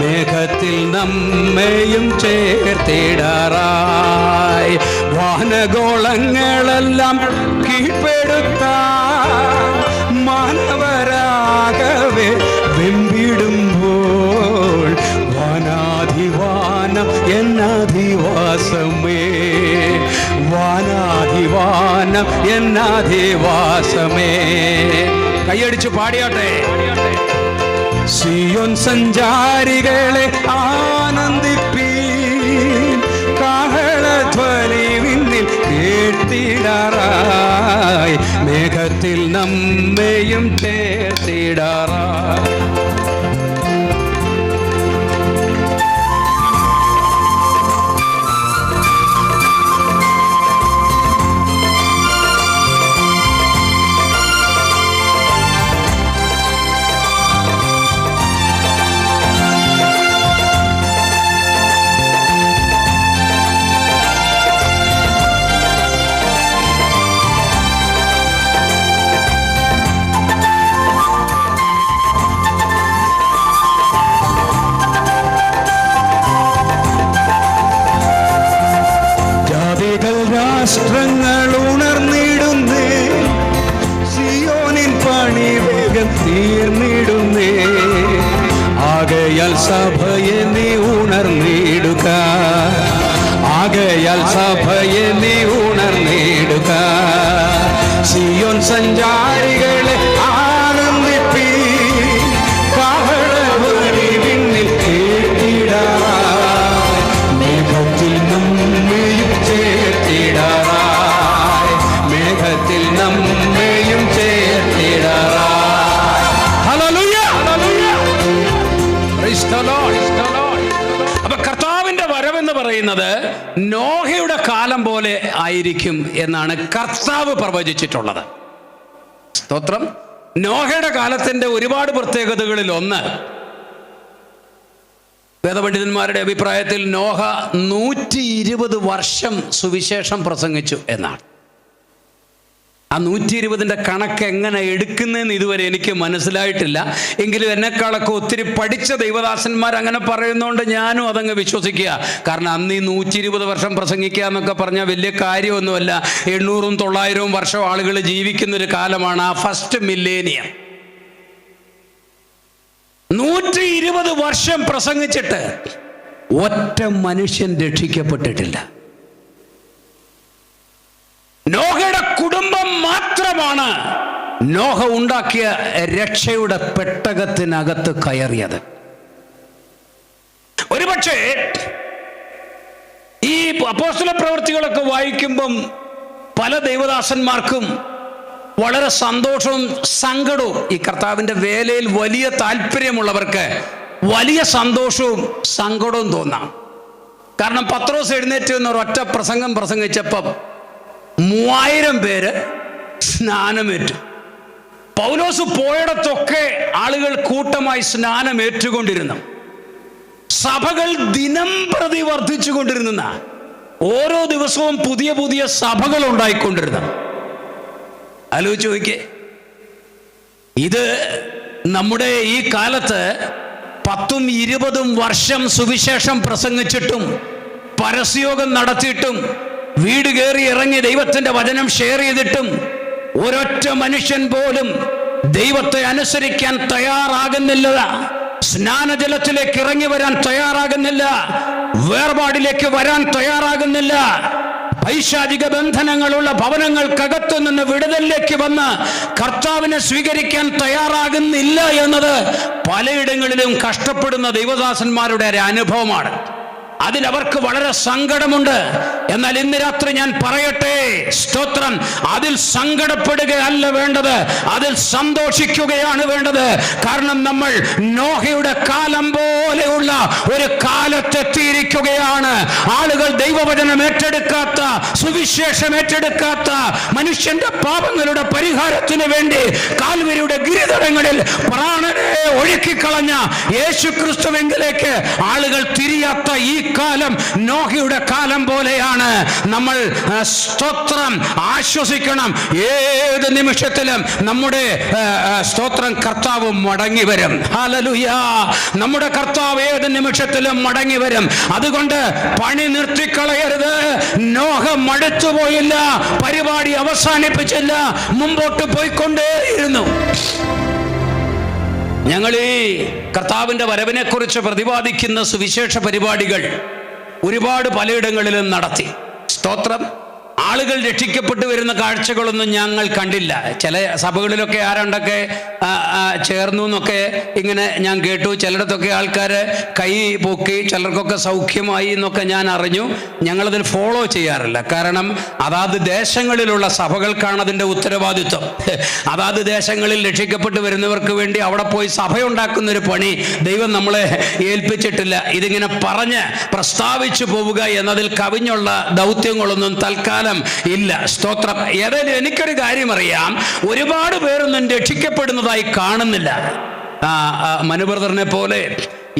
മേഘത്തിൽ നമ്മെയും ചേർത്തിടാറായി. വാനഗോളങ്ങളെല്ലാം കീഴ്പ്പെടുത്താൻ മാനവരാകവേ വെമ്പിടുമ്പോൾ വാനാധിവാനം എന്നധിവാസമേ, വാനാധിവാനം എന്നധിവാസമേ. കൈയടിച്ചു പാടിയാട്ടെ. സിയോൻ സഞ്ചാരികളെ ആനന്ദിപ്പീൻ, കാഹളധ്വനി വിണ്ണിൽ കേട്ടിടാറായി, മേഘത്തിൽ നമ്മെയും ചേർത്തിടാറായി. സഭയെ നീ ഉണർന്നിടുക, ആകയാൽ സഭയെ നീ ഉണർന്നിടുക. സിയോൻ സഞ്ചാരികളെ ആനന്ദിപ്പീ, കാഹളധ്വനി വിണ്ണിൽ കേട്ടിടാറായി, മേഘത്തിൽ നമ്മെയും ചേർത്തിടാറായി, മേഘത്തിൽ നമ്മെയും ചേർത്തിടാറായി. Hallelujah, hallelujah, praise the Lord. അപ്പൊ കർത്താവിന്റെ വരവെന്ന് പറയുന്നത് നോഹയുടെ കാലം പോലെ ആയിരിക്കും എന്നാണ് കർത്താവ് പ്രവചിച്ചിട്ടുള്ളത്. സ്തോത്രം. നോഹയുടെ കാലത്തിന്റെ ഒരുപാട് പ്രത്യേകതകളിൽ ഒന്ന്, വേദപണ്ഡിതന്മാരുടെ അഭിപ്രായത്തിൽ നോഹ 120 വർഷം സുവിശേഷം പ്രസംഗിച്ചു എന്നാണ്. ആ 120ന്റെ കണക്ക് എങ്ങനെ എടുക്കുന്നതെന്ന് ഇതുവരെ എനിക്ക് മനസ്സിലായിട്ടില്ല. എങ്കിലും എന്നെക്കാളൊക്കെ ഒത്തിരി പഠിച്ച ദൈവദാസന്മാർ അങ്ങനെ പറയുന്നതുകൊണ്ട് ഞാനും അതങ്ങ് വിശ്വസിക്കുക. കാരണം അന്ന് ഈ 120 വർഷം പ്രസംഗിക്കുക എന്നൊക്കെ പറഞ്ഞാൽ വലിയ കാര്യമൊന്നുമല്ല. 800 900 വർഷം ആളുകൾ ജീവിക്കുന്നൊരു കാലമാണ് ആ ഫസ്റ്റ് മില്ലേനിയം. 120 വർഷം പ്രസംഗിച്ചിട്ട് ഒറ്റ മനുഷ്യൻ രക്ഷിക്കപ്പെട്ടിട്ടില്ല. നോഹയുടെ കുടുംബം മാത്രമാണ് നോഹ ഉണ്ടാക്കിയ രക്ഷയുടെ പെട്ടകത്തിനകത്ത് കയറിയത്. ഒരുപക്ഷെ ഈ അപ്പോസ്തല പ്രവൃത്തികളൊക്കെ വായിക്കുമ്പം പല ദൈവദാസന്മാർക്കും വളരെ സന്തോഷവും സങ്കടവും, ഈ കർത്താവിന്റെ വേലയിൽ വലിയ താല്പര്യമുള്ളവർക്ക് വലിയ സന്തോഷവും സങ്കടവും തോന്നാം. കാരണം പത്രോസ് എഴുന്നേറ്റ് നിന്ന് ഒരൊറ്റ പ്രസംഗം പ്രസംഗിച്ചപ്പം 3000 പേര് സ്നാനമേറ്റു. പൗലോസ് പോയിടത്തൊക്കെ ആളുകൾ കൂട്ടമായി സ്നാനമേറ്റുകൊണ്ടിരുന്നു. സഭകൾ ദിനം പ്രതി വർദ്ധിച്ചുകൊണ്ടിരുന്ന, ഓരോ ദിവസവും പുതിയ പുതിയ സഭകൾ ഉണ്ടായിക്കൊണ്ടിരുന്നു. ആലോചിച്ച് നോക്കിയേ, ഇത് നമ്മുടെ ഈ കാലത്ത് 10ഉം 20ഉം വർഷം സുവിശേഷം പ്രസംഗിച്ചിട്ടും പരസ്യയോഗം നടത്തിയിട്ടും വീട് കയറി ഇറങ്ങി ദൈവത്തിന്റെ വചനം ഷെയർ ചെയ്തിട്ടും ഒരൊറ്റ മനുഷ്യൻ പോലും ദൈവത്തെ അനുസരിക്കാൻ തയ്യാറാകുന്നില്ല. സ്നാനജലത്തിലേക്ക് ഇറങ്ങി വരാൻ തയ്യാറാകുന്നില്ല. വേർപാടിലേക്ക് വരാൻ തയ്യാറാകുന്നില്ല. പൈശാചിക ബന്ധനങ്ങളുള്ള ഭവനങ്ങൾക്കകത്തു നിന്ന് വിടുതലിലേക്ക് വന്ന് കർത്താവിനെ സ്വീകരിക്കാൻ തയ്യാറാകുന്നില്ല എന്നത് പലയിടങ്ങളിലും കഷ്ടപ്പെടുന്ന ദൈവദാസന്മാരുടെ ഒരു അനുഭവമാണ്. അതിലവർക്ക് വളരെ സങ്കടമുണ്ട്. എന്നാൽ ഇന്ന് രാത്രി ഞാൻ പറയട്ടെ, സ്തോത്രം, അതിൽ സങ്കടപ്പെടുകയല്ല വേണ്ടത്, അതിൽ സന്തോഷിക്കുകയാണ് വേണ്ടത്. കാരണം നമ്മൾ നോഹയുടെ കാലം പോലെയുള്ള ഒരു കാലത്തെത്തിയിരിക്കുകയാണ്. ആളുകൾ ദൈവവചനം ഏറ്റെടുക്കാത്ത, സുവിശേഷം ഏറ്റെടുക്കാത്ത, മനുഷ്യന്റെ പാപങ്ങളുടെ പരിഹാരത്തിന് വേണ്ടി കാൽവരിയുടെ ഗിരിതടങ്ങളിൽ പ്രാണനെ ഒഴുക്കിക്കളഞ്ഞ യേശുക്രിസ്തുവിലേക്ക് ആളുകൾ തിരിയാത്ത ഈ കാലം നോഹയുടെ കാലം പോലെയാണ്. നമ്മൾ സ്തോത്രം ആശ്വസിക്കണം. ഏത് നിമിഷത്തിലും നമ്മുടെ സ്തോത്രം കർത്താവ് മടങ്ങി വരും. ഹല്ലേലൂയ. നമ്മുടെ കർത്താവ് ഏത് നിമിഷത്തിലും മടങ്ങി വരും. അതുകൊണ്ട് പണി നിർത്തിക്കളയരുത്. നോഹ മടുത്തുപോയില്ല, പരിപാടി അവസാനിപ്പിച്ചില്ല, മുമ്പോട്ട് പോയിക്കൊണ്ടേയിരുന്നു. ഞങ്ങൾ ഈ കർത്താവിന്റെ വരവിനെ കുറിച്ച് പ്രതിപാദിക്കുന്ന സുവിശേഷ പരിപാടികൾ ഒരുപാട് പലയിടങ്ങളിലും നടത്തി. സ്തോത്രം. ആളുകൾ രക്ഷിക്കപ്പെട്ടു വരുന്ന കാഴ്ചകളൊന്നും ഞങ്ങൾ കണ്ടില്ല. ചില സഭകളിലൊക്കെ ആരാണ്ടൊക്കെ ചേർന്നു എന്നൊക്കെ ഇങ്ങനെ ഞാൻ കേട്ടു. ചിലയിടത്തൊക്കെ ആൾക്കാർ കൈ പൊക്കി, ചിലർക്കൊക്കെ സൗഖ്യമായി എന്നൊക്കെ ഞാൻ അറിഞ്ഞു. ഞങ്ങളതിൽ ഫോളോ ചെയ്യാറില്ല. കാരണം അതാത് ദേശങ്ങളിലുള്ള സഭകൾക്കാണ് അതിൻ്റെ ഉത്തരവാദിത്വം. അതാത് ദേശങ്ങളിൽ രക്ഷിക്കപ്പെട്ടു വരുന്നവർക്ക് വേണ്ടി അവിടെ പോയി സഭയുണ്ടാക്കുന്നൊരു പണി ദൈവം നമ്മളെ ഏൽപ്പിച്ചിട്ടില്ല. ഇതിങ്ങനെ പറഞ്ഞ് പ്രസ്താവിച്ചു പോവുക എന്നതിൽ കവിഞ്ഞുള്ള ദൗത്യങ്ങളൊന്നും തൽക്കാലം ഇല്ല. സ്തോത്രം. ഏതായാലും എനിക്കൊരു കാര്യം അറിയാം, ഒരുപാട് പേരൊന്നും രക്ഷിക്കപ്പെടുന്നതായി കാണുന്നില്ല. മനുബ്രദറിനെ പോലെ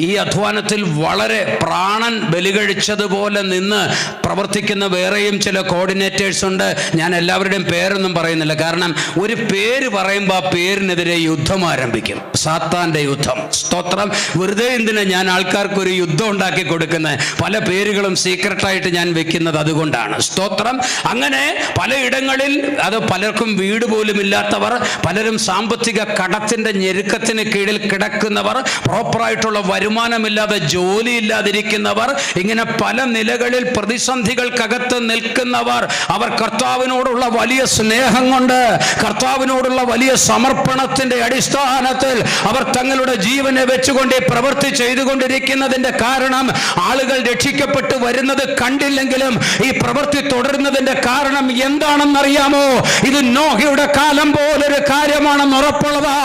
ഈ അധ്വാനത്തിൽ വളരെ പ്രാണൻ ബലികഴിച്ചതുപോലെ നിന്ന് പ്രവർത്തിക്കുന്ന വേറെയും ചില കോർഡിനേറ്റേഴ്സ് ഉണ്ട്. ഞാൻ എല്ലാവരുടെയും പേരൊന്നും പറയുന്നില്ല. കാരണം ഒരു പേര് പറയുമ്പോൾ ആ പേരിനെതിരെ യുദ്ധം ആരംഭിക്കും, സാത്താന്റെ യുദ്ധം. സ്തോത്രം. വെറുതെ എന്തിനാ ഞാൻ ആൾക്കാർക്കൊരു യുദ്ധം ഉണ്ടാക്കി കൊടുക്കുന്നത്? പല പേരുകളും സീക്രട്ടായിട്ട് ഞാൻ വെക്കുന്നത് അതുകൊണ്ടാണ്. സ്തോത്രം. അങ്ങനെ പലയിടങ്ങളിൽ അത് പലർക്കും വീട് പോലും ഇല്ലാത്തവർ, പലരും സാമ്പത്തിക കടത്തിന്റെ ഞെരുക്കത്തിന് കീഴിൽ കിടക്കുന്നവർ, പ്രോപ്പറായിട്ടുള്ള വരുമാനം വരുമാനമില്ലാതെ ജോലിയില്ലാതിരിക്കുന്നവർ, ഇങ്ങനെ പല നിലകളിൽ പ്രതിസന്ധികൾക്കകത്ത് നിൽക്കുന്നവർ, അവർ കർത്താവിനോടുള്ള വലിയ സ്നേഹം കൊണ്ട്, കർത്താവിനോടുള്ള വലിയ സമർപ്പണത്തിന്റെ അടിസ്ഥാനത്തിൽ അവർ തങ്ങളുടെ ജീവനെ വെച്ചുകൊണ്ട് ഈ പ്രവൃത്തി ചെയ്തുകൊണ്ടിരിക്കുന്നതിന്റെ കാരണം, ആളുകൾ രക്ഷിക്കപ്പെട്ടു വരുന്നത് കണ്ടില്ലെങ്കിലും ഈ പ്രവൃത്തി തുടരുന്നതിന്റെ കാരണം എന്താണെന്നറിയാമോ? ഇത് നോഹയുടെ കാലം പോലൊരു കാര്യമാണെന്ന് ഉറപ്പുള്ളതാ.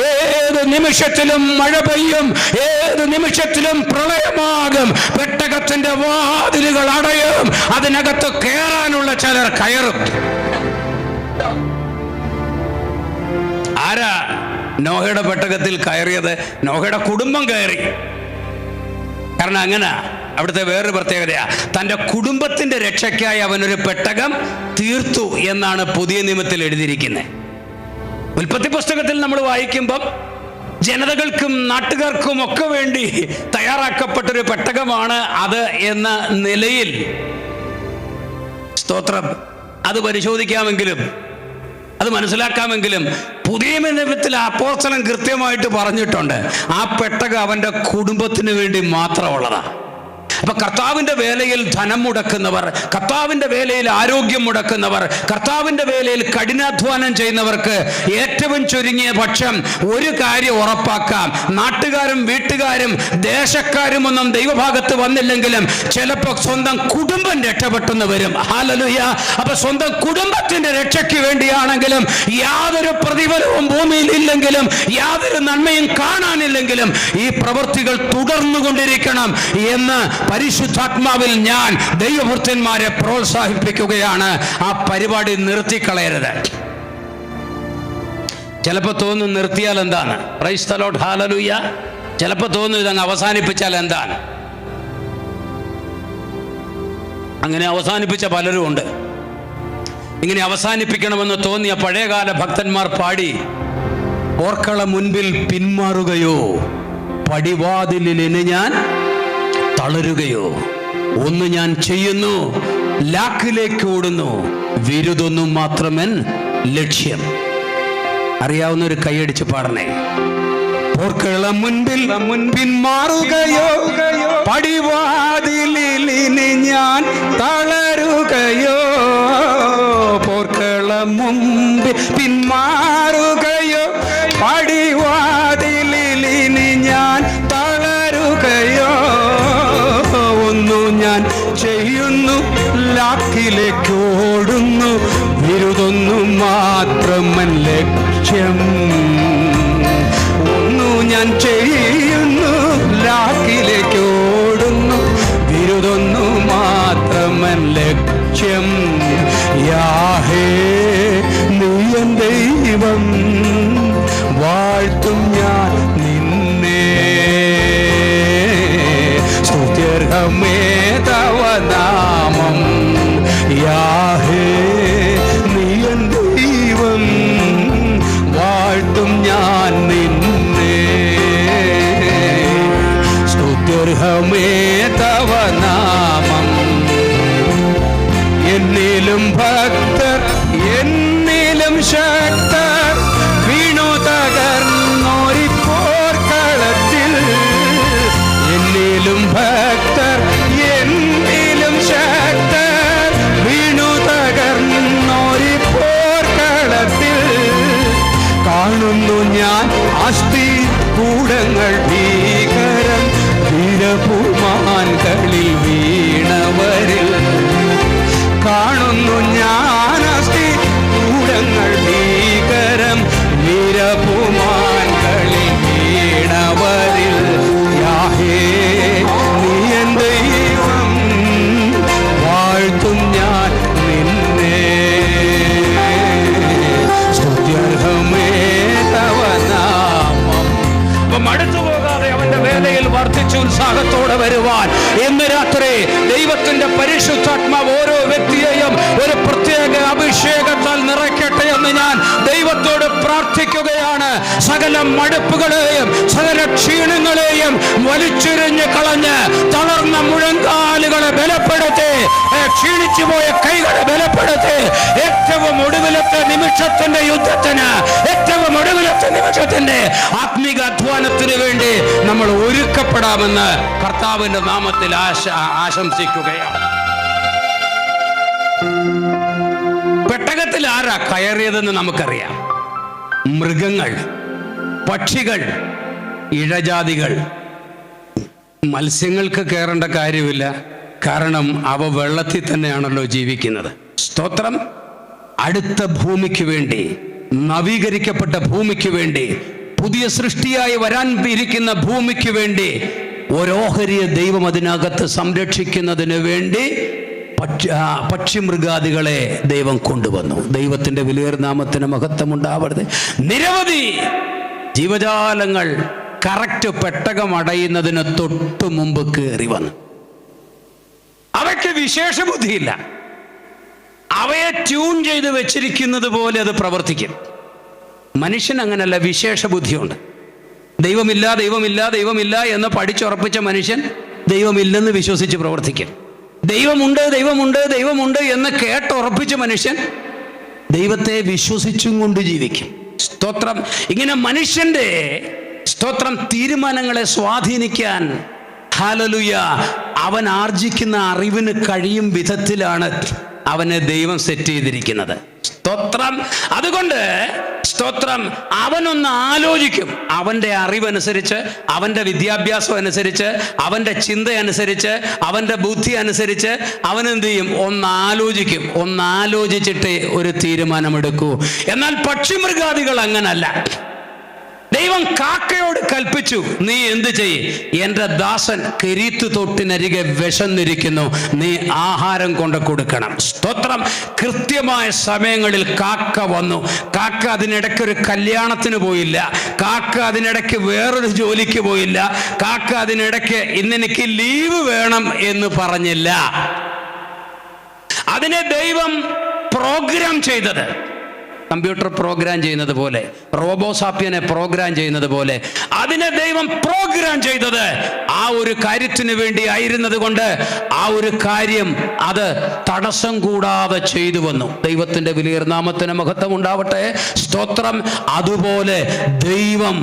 ഏത് നിമിഷത്തിലും മഴ പെയ്യും, ഏത് നിമിഷത്തിലും പ്രളയമാകും, പെട്ടകത്തിന്റെ വാതിലുകൾ അടയും, അതിനകത്ത് കയറാനുള്ള ചിലർ കയറും. ആരാ നോഹയുടെ പെട്ടകത്തിൽ കയറിയത്? നോഹയുടെ കുടുംബം കയറി. കാരണം അങ്ങനെ അവിടുത്തെ വേറൊരു പ്രത്യേകതയാ, തൻ്റെ കുടുംബത്തിന്റെ രക്ഷയ്ക്കായി അവനൊരു പെട്ടകം തീർത്തു എന്നാണ് പുതിയ നിയമത്തിൽ എഴുതിയിരിക്കുന്നത്. ഉൽപ്പത്തി പുസ്തകത്തിൽ നമ്മൾ വായിക്കുമ്പം ജനതകൾക്കും നാട്ടുകാർക്കും ഒക്കെ വേണ്ടി തയ്യാറാക്കപ്പെട്ടൊരു പെട്ടകമാണ് അത് എന്ന നിലയിൽ, സ്തോത്രം, അത് പരിശോധിക്കാമെങ്കിലും അത് മനസ്സിലാക്കാമെങ്കിലും പുതിയ നിയമത്തിൽ അപ്പോസ്തലൻ കൃത്യമായിട്ട് പറഞ്ഞിട്ടുണ്ട്, ആ പെട്ടകം അവൻ്റെ കുടുംബത്തിന് വേണ്ടി മാത്രമുള്ളതാണ്. അപ്പൊ കർത്താവിന്റെ വേലയിൽ ധനം മുടക്കുന്നവർ, കർത്താവിന്റെ വേലയിൽ ആരോഗ്യം മുടക്കുന്നവർ, കർത്താവിന്റെ വേലയിൽ കഠിനാധ്വാനം ചെയ്യുന്നവർക്ക് ഏറ്റവും ചുരുങ്ങിയ പക്ഷം ഒരു കാര്യം ഉറപ്പാക്കാം: നാട്ടുകാരും വീട്ടുകാരും ദേശക്കാരും ഒന്നും ദൈവഭാഗത്ത് വന്നില്ലെങ്കിലും ചിലപ്പോൾ സ്വന്തം കുടുംബം രക്ഷപ്പെട്ടെന്ന് വരും. ഹല്ലേലൂയ. അപ്പൊ സ്വന്തം കുടുംബത്തിന്റെ രക്ഷയ്ക്ക് വേണ്ടിയാണെങ്കിലും, യാതൊരു പ്രതിഫലവും ഭൂമിയിൽ ഇല്ലെങ്കിലും, യാതൊരു നന്മയും കാണാനില്ലെങ്കിലും ഈ പ്രവൃത്തികൾ തുടർന്നുകൊണ്ടിരിക്കണം എന്ന് പരിശുദ്ധാത്മാവിൽ ഞാൻ ദൈവഭൃത്യന്മാരെ പ്രോത്സാഹിപ്പിക്കുകയാണ്. ആ പരിപാടി നിർത്തിക്കളയരുത്. ചിലപ്പോൾ തോന്നും നിർത്തിയാൽ എന്താണ്, പ്രൈസ് ദി ലോർഡ്, ഹല്ലേലൂയ. ചിലപ്പോൾ തോന്നും ഇതങ്ങ് അവസാനിപ്പിച്ചാൽ എന്താണ്. അങ്ങനെ അവസാനിപ്പിച്ച പലരും ഉണ്ട്. ഇങ്ങനെ അവസാനിപ്പിക്കണമെന്ന് തോന്നിയ പഴയകാല ഭക്തന്മാർ പാടി: ഓർക്കള മുൻപിൽ പിന്മാറുകയോ, പടിവാതിലിന് ഞാൻ തളരുകയോ, ഒന്ന് ഞാൻ ചെയ്യുന്നു, ലാക്കിലേക്ക് ഓടുന്നു, വിരുദൊന്നും മാത്രമൻ ലക്ഷ്യം. അറിയാവുന്ന ഒരു കൈയടിച്ച് പാടണേ. പോർക്കള മുൻപിൽ പിന്മാറുകയോ, പടിവാതിലിന് ഞാൻ തളരുകയോ, പോർക്കള മുൻപിൽ പിന്മാറുകയോ, പടിവാതിലിന് ഞാൻ തളരുകയോ, ഒന്നു ഞാൻ ചെയ്യുന്നു, ലാക്കിലേക്ക് ഓടുന്നു, വിരുദൊന്നു മാത്രമൻ ലക്ഷ്യം. ഒന്നു ഞാൻ ചെയ്യുന്നു, ലാക്കിലേക്ക് ഓടുന്നു, വിരുദൊന്നു മാത്രമൻ ലക്ഷ്യം. യാഹേ നീ എൻ ദൈവം, വാഴ്ത്തും ഞാൻ നിന്നെ, സ്തുത്യർഹമേ തവ നാമം. യാഹേ നീ എൻ ദൈവം, വാഴ്ത്തും ഞാൻ നിന്നെ, സ്തുത്യർഹമേ തവ നാമം. എന്നിലും ഭക്തർ, എന്നിലും ശക്തർ, വീണു തകർന്നോരിപ്പോർക്കളത്തിൽ. എന്നിലും ഭക്തർ, എന്നിലും ശക്തർ, വീണു തകർന്നോരിപ്പോർക്കളത്തിൽ. കാണുന്നു ഞാൻ അസ്ഥി കൂടങ്ങൾ ഭീകരം, വീരപുമാൻകളിൽ വീണവരിൽ. കാണുന്നു ഞാൻ അസ്ഥി കൂടങ്ങൾ ഭീകരം, വീരപുമാൻകളിൽ വീണവരിൽ. യാഹേ നീ എൻ ദൈവം, വാഴ്ത്തും ഞാൻ നിന്നെ, സ്തുത്യർഹമേ തവ നാമം. മടുത്തു പോകാതെ അവന്റെ വേലയിൽ വർദ്ധിച്ചു ഉത്സാഹത്തോടെ വരുവാൻ ഇന്ന് രാത്രി ദൈവത്തിന്റെ പരിശുദ്ധാത്മാവ് ഓരോ വ്യക്തിയെയും ഒരു പ്രത്യേക അഭിഷേകത്താൽ നിറയ്ക്കട്ടെ എന്ന് ഞാൻ ദൈവത്തോട് പ്രാർത്ഥിക്കുകയാണ്. സകല മടുപ്പുകളെയും സകല ക്ഷീണങ്ങളെയും വലിച്ചെറിഞ്ഞ് കളഞ്ഞ് തളർന്ന മുഴങ്കാലുകളെ ബലപ്പെടുത്തി, ക്ഷീണിച്ചു പോയ കൈകളെ ബലപ്പെടുത്തി, ഏറ്റവും ഒടുവിലത്തെ നിമിഷത്തിന്റെ യുദ്ധത്തിന്, ഏറ്റവും ഏറ്റവും ഒടുവിലത്തെ നിമിഷത്തിന്റെ ആത്മീക അധ്വാനത്തിന് വേണ്ടി നമ്മൾ ഒരുക്കപ്പെടാമെന്ന് കർത്താവിന്റെ നാമത്തിൽ ആശംസിക്കുകയാണ്. പെട്ടകത്തിൽ ആരാ കയറിയതെന്ന് നമുക്കറിയാം. മൃഗങ്ങൾ, പക്ഷികൾ, ഇഴജാതികൾ. മത്സ്യങ്ങൾക്ക് കയറേണ്ട കാര്യമില്ല, കാരണം അവ വെള്ളത്തിൽ തന്നെയാണല്ലോ ജീവിക്കുന്നത്. സ്തോത്രം. അടുത്ത ഭൂമിക്ക് വേണ്ടി, നവീകരിക്കപ്പെട്ട ഭൂമിക്ക് വേണ്ടി, പുതിയ സൃഷ്ടിയായി വരാൻ ഇരിക്കുന്ന ഭൂമിക്ക് വേണ്ടി ഓരോഹരിയെ ദൈവം അതിനകത്ത് സംരക്ഷിക്കുന്നതിന് വേണ്ടി പക്ഷിമൃഗാദികളെ ദൈവം കൊണ്ടുവന്നു. ദൈവത്തിന്റെ വിലയേറിയ നാമത്തിന് മഹത്വം ഉണ്ടാവരുത്. നിരവധി ജീവജാലങ്ങൾ കറക്റ്റ് പെട്ടകം അടയുന്നതിന് തൊട്ടു മുമ്പ് കയറി വന്നു. അവയ്ക്ക് വിശേഷ ബുദ്ധിയില്ല. അവയെ ട്യൂൺ ചെയ്ത് വെച്ചിരിക്കുന്നത് പോലെ അത് പ്രവർത്തിക്കും. മനുഷ്യൻ അങ്ങനല്ല, വിശേഷ ബുദ്ധിയുണ്ട്. ദൈവമില്ല ദൈവമില്ല ദൈവമില്ല എന്ന് പഠിച്ചുറപ്പിച്ച മനുഷ്യൻ ദൈവമില്ലെന്ന് വിശ്വസിച്ച് പ്രവർത്തിക്കും. ദൈവമുണ്ട് ദൈവമുണ്ട് ദൈവമുണ്ട് എന്ന് കേട്ടുറപ്പിച്ച മനുഷ്യൻ ദൈവത്തെ വിശ്വസിച്ചും കൊണ്ട് ജീവിക്കും. സ്തോത്രം. ഇങ്ങനെ മനുഷ്യന്റെ സ്തോത്രം തീരുമാനങ്ങളെ സ്വാധീനിക്കാൻ ഹല്ലേലൂയ അവൻ ആർജിക്കുന്ന അറിവിന് കഴിയും വിധത്തിലാണ് അവനെ ദൈവം സെറ്റ് ചെയ്തിരിക്കുന്നത്. സ്തോത്രം. അതുകൊണ്ട് സ്തോത്രം, അവനൊന്ന് ആലോചിക്കും. അവൻ്റെ അറിവനുസരിച്ച്, അവൻ്റെ വിദ്യാഭ്യാസം അനുസരിച്ച്, അവൻ്റെ ചിന്ത അനുസരിച്ച്, അവൻ്റെ ബുദ്ധി അനുസരിച്ച് അവനെന്ത് ചെയ്യും? ഒന്നാലോചിക്കും. ഒന്നാലോചിച്ചിട്ട് ഒരു തീരുമാനമെടുക്കൂ. എന്നാൽ പക്ഷിമൃഗാദികൾ അങ്ങനല്ല. ദൈവം കാക്കയോട് കൽപ്പിച്ചു, നീ എന്ത് ചെയ്യ്? എൻ്റെ ദാസൻ കെരീത്ത് തൊട്ടിനരികെ വിശന്നിരിക്കുന്നു, നീ ആഹാരം കൊണ്ട് കൊടുക്കണം. സ്തോത്രം. കൃത്യമായ സമയങ്ങളിൽ കാക്ക വന്നു. കാക്ക അതിനിടയ്ക്ക് ഒരു കല്യാണത്തിന് പോയില്ല. കാക്ക അതിനിടയ്ക്ക് വേറൊരു ജോലിക്ക് പോയില്ല. കാക്ക അതിനിടയ്ക്ക് ഇന്നെനിക്ക് ലീവ് വേണം എന്ന് പറഞ്ഞില്ല. അതിനെ ദൈവം പ്രോഗ്രാം ചെയ്തത്, കമ്പ്യൂട്ടർ പ്രോഗ്രാം ചെയ്യുന്നത് പോലെ, റോബോസാപ്പിയനെ പ്രോഗ്രാം ചെയ്യുന്നത് പോലെ അതിനെ ദൈവം പ്രോഗ്രാം ചെയ്തത് ആ ഒരു കാര്യത്തിന് വേണ്ടി ആയിരുന്നത് കൊണ്ട് ആ ഒരു കാര്യം അത് തടസ്സം കൂടാതെ ചെയ്തു വന്നു. ദൈവത്തിന്റെ വിലയേറിയ നാമത്തിന് മഹത്വം ഉണ്ടാവട്ടെ. സ്തോത്രം. അതുപോലെ ദൈവം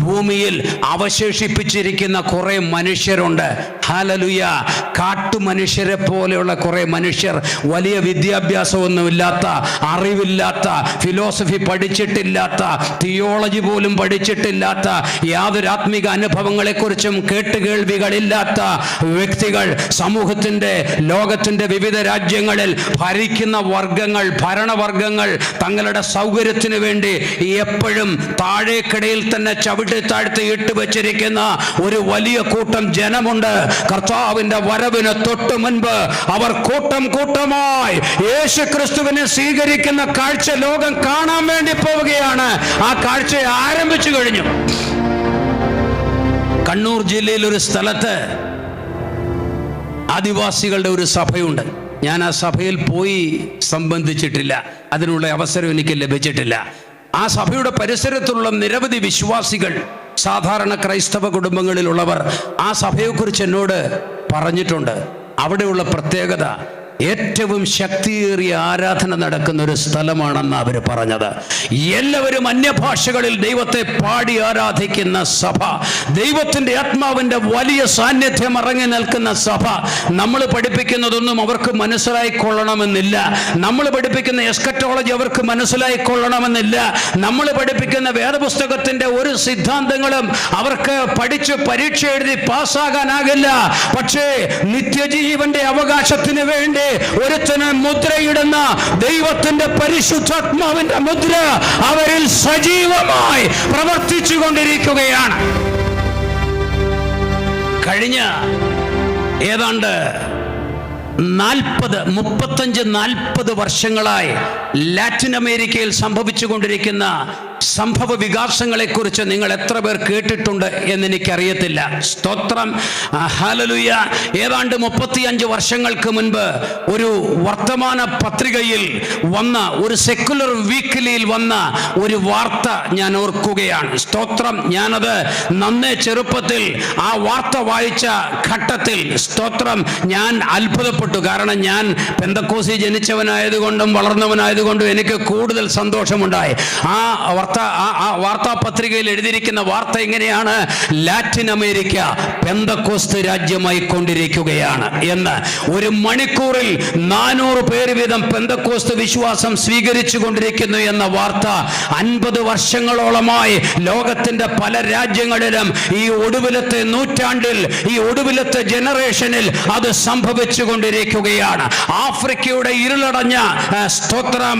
ഭൂമിയിൽ അവശേഷിപ്പിച്ചിരിക്കുന്ന കുറെ മനുഷ്യരുണ്ട്. ഹല്ലേലൂയ. കാട്ടുമനുഷ്യരെ പോലെയുള്ള കുറെ മനുഷ്യർ, വലിയ വിദ്യാഭ്യാസമൊന്നുമില്ലാത്ത, അറിവില്ലാത്ത, ഫിലോസഫി പഠിച്ചിട്ടില്ലാത്ത, തിയോളജി പോലും പഠിച്ചിട്ടില്ലാത്ത, യാതൊരു ആത്മീക അനുഭവങ്ങളെക്കുറിച്ചും കേട്ടുകേൾവികളില്ലാത്ത വ്യക്തികൾ സമൂഹത്തിൻ്റെ, ലോകത്തിൻ്റെ വിവിധ രാജ്യങ്ങളിൽ ഭരിക്കുന്ന വർഗങ്ങൾ, ഭരണവർഗങ്ങൾ തങ്ങളുടെ സൗകര്യത്തിന് വേണ്ടി എപ്പോഴും താഴേക്കിടയിൽ തന്നെ ചവിട്ടി താഴ്ത്തി ഇട്ട് വെച്ചിരിക്കുന്ന ഒരു വലിയ കൂട്ടം ജനമുണ്ട്. കർത്താവിന്റെ വരവിന് തൊട്ട് മുൻപ് അവർ കൂട്ടം കൂട്ടമായി യേശു ക്രിസ്തുവിനെ സ്വീകരിക്കുന്ന കാഴ്ച ലോകം കാണാൻ വേണ്ടി പോവുകയാണ്. ആ കാഴ്ച ആരംഭിച്ചു കഴിഞ്ഞു. കണ്ണൂർ ജില്ലയിൽ ഒരു സ്ഥലത്ത് ആദിവാസികളുടെ ഒരു സഭയുണ്ട്. ഞാൻ ആ സഭയിൽ പോയി സംബന്ധിച്ചിട്ടില്ല, അതിനുള്ള അവസരം എനിക്ക് ലഭിച്ചിട്ടില്ല. ആ സഭയുടെ പരിസരത്തുള്ള നിരവധി വിശ്വാസികൾ, സാധാരണ ക്രൈസ്തവ കുടുംബങ്ങളിലുള്ളവർ ആ സഭയെക്കുറിച്ച് എന്നോട് പറഞ്ഞിട്ടുണ്ട്. അവിടെയുള്ള പ്രത്യേകത, ഏറ്റവും ശക്തിയേറിയ ആരാധന നടക്കുന്ന ഒരു സ്ഥലമാണെന്ന് അവർ പറഞ്ഞത്. എല്ലാവരും അന്യഭാഷകളിൽ ദൈവത്തെ പാടി ആരാധിക്കുന്ന സഭ, ദൈവത്തിൻ്റെ ആത്മാവിൻ്റെ വലിയ സാന്നിധ്യം ഇറങ്ങി നിൽക്കുന്ന സഭ. നമ്മൾ പഠിപ്പിക്കുന്നതൊന്നും അവർക്ക് മനസ്സിലായിക്കൊള്ളണമെന്നില്ല. നമ്മൾ പഠിപ്പിക്കുന്ന എസ്കറ്റോളജി അവർക്ക് മനസ്സിലായിക്കൊള്ളണമെന്നില്ല. നമ്മൾ പഠിപ്പിക്കുന്ന വേദപുസ്തകത്തിൻ്റെ ഒരു സിദ്ധാന്തങ്ങളും അവർക്ക് പഠിച്ച് പരീക്ഷ എഴുതി പാസ്സാകാനാകില്ല. പക്ഷേ നിത്യജീവന്റെ അവകാശത്തിന് വേണ്ടി ഒരുത്തന് മുദ്രയിടുന്ന ദൈവത്തിന്റെ പരിശുദ്ധാത്മാവിന്റെ മുദ്ര അവരിൽ സജീവമായി പ്രവർത്തിച്ചു കൊണ്ടിരിക്കുകയാണ്. കഴിഞ്ഞ ഏതാണ്ട് 35-40 വർഷങ്ങളായി ലാറ്റിൻ അമേരിക്കയിൽ സംഭവിച്ചു കൊണ്ടിരിക്കുന്ന സംഭവ വികാസങ്ങളെക്കുറിച്ച് നിങ്ങൾ എത്ര പേർ കേട്ടിട്ടുണ്ട് എന്നെനിക്കറിയത്തില്ല. സ്തോത്രം. ഹല്ലേലൂയ. ഏതാണ്ട് 35 വർഷങ്ങൾക്ക് മുൻപ് ഒരു വർത്തമാന പത്രികയിൽ വന്ന, ഒരു സെക്കുലർ വീക്കിലിയിൽ വന്ന ഒരു വാർത്ത ഞാൻ ഓർക്കുകയാണ്. സ്തോത്രം. ഞാനത് നന്നേ ചെറുപ്പത്തിൽ ആ വാർത്ത വായിച്ച ഘട്ടത്തിൽ സ്തോത്രം ഞാൻ അത്ഭുതപ്പെട്ടു. കാരണം ഞാൻ പെന്തക്കോസ്തി ജനിച്ചവനായതുകൊണ്ടും വളർന്നവനായതുകൊണ്ടും എനിക്ക് കൂടുതൽ സന്തോഷമുണ്ടായി. ആ വാർത്താപത്രികയിൽ എഴുതിയിരിക്കുന്ന വാർത്ത ഇങ്ങനെയാണ്: ലാറ്റിൻ അമേരിക്ക പെന്തക്കോസ്ത് രാജ്യമായി കൊണ്ടിരിക്കുകയാണ് എന്ന്. ഒരു മണിക്കൂറിൽ 400 പേര് വീതം പെന്തക്കോസ്ത് വിശ്വാസം സ്വീകരിച്ചു കൊണ്ടിരിക്കുന്നു എന്ന വാർത്ത 50 വർഷങ്ങളോളമായി ലോകത്തിന്റെ പല രാജ്യങ്ങളിലും ഈ ഒടുവിലത്തെ നൂറ്റാണ്ടിൽ, ഈ ഒടുവിലത്തെ ജനറേഷനിൽ അത് സംഭവിച്ചു കൊണ്ടിരിക്കുകയാണ്. ആഫ്രിക്കയുടെ ഇരുളടഞ്ഞ സ്തോത്രം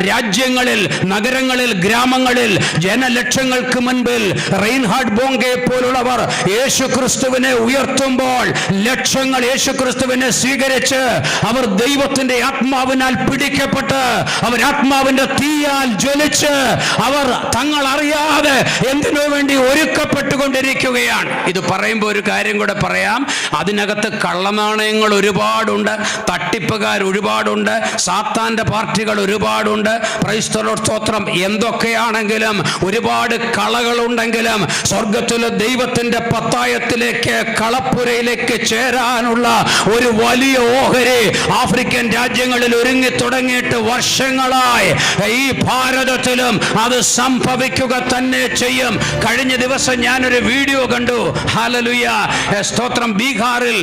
രാജ്യങ്ങളിൽ, നഗരങ്ങളിൽ, ഗ്രാമങ്ങളിൽ ജനലക്ഷങ്ങൾക്ക് മുൻപിൽ റെയിൻഹാർഡ് ബോങ്കയെ പോലുള്ളവർ യേശുക്രിസ്തുവിനെ ഉയർത്തുമ്പോൾ ലക്ഷങ്ങൾ യേശുക്രിസ്തുവിനെ സ്വീകരിച്ച് അവർ ദൈവത്തിന്റെ ആത്മാവിനാൽ പിടിക്കപ്പെട്ട് അവർ ആത്മാവിന്റെ തീയാൽ ജ്വലിച്ച് അവർ തങ്ങൾ അറിയാതെ എന്തിനു വേണ്ടി ഒരുക്കപ്പെട്ടുകൊണ്ടിരിക്കുകയാണ്. ഇത് പറയുമ്പോൾ ഒരു കാര്യം കൂടെ പറയാം. അതിനകത്ത് കള്ളനാണയങ്ങൾ ഒരുപാടുണ്ട്, തട്ടിപ്പുകാർ ഒരുപാടുണ്ട്, സാത്താന്റെ പാർട്ടികൾ ഒരുപാടുണ്ട്. പ്രൈസ് ദി ലോർഡ്, സ്തോത്രം. എന്തൊക്കെയാണെങ്കിലും, ഒരുപാട് കളകളുണ്ടെങ്കിലും സ്വർഗത്തിലെ ദൈവത്തിന്റെ പത്തായത്തിലേക്ക്, കളപ്പുരയിലേക്ക് ചേരാനുള്ള ഒരു വലിയ ഓഹരി ആഫ്രിക്കൻ രാജ്യങ്ങളിൽ ഒരുങ്ങി തുടങ്ങിയിട്ട് വർഷങ്ങളായി ഈ ഭാരതത്തിലും അത് സംഭവിക്കുക തന്നെ ചെയ്യും. കഴിഞ്ഞ ദിവസം ഞാനൊരു വീഡിയോ കണ്ടു. ഹല്ലേലൂയ, സ്തോത്രം. ബീഹാറിൽ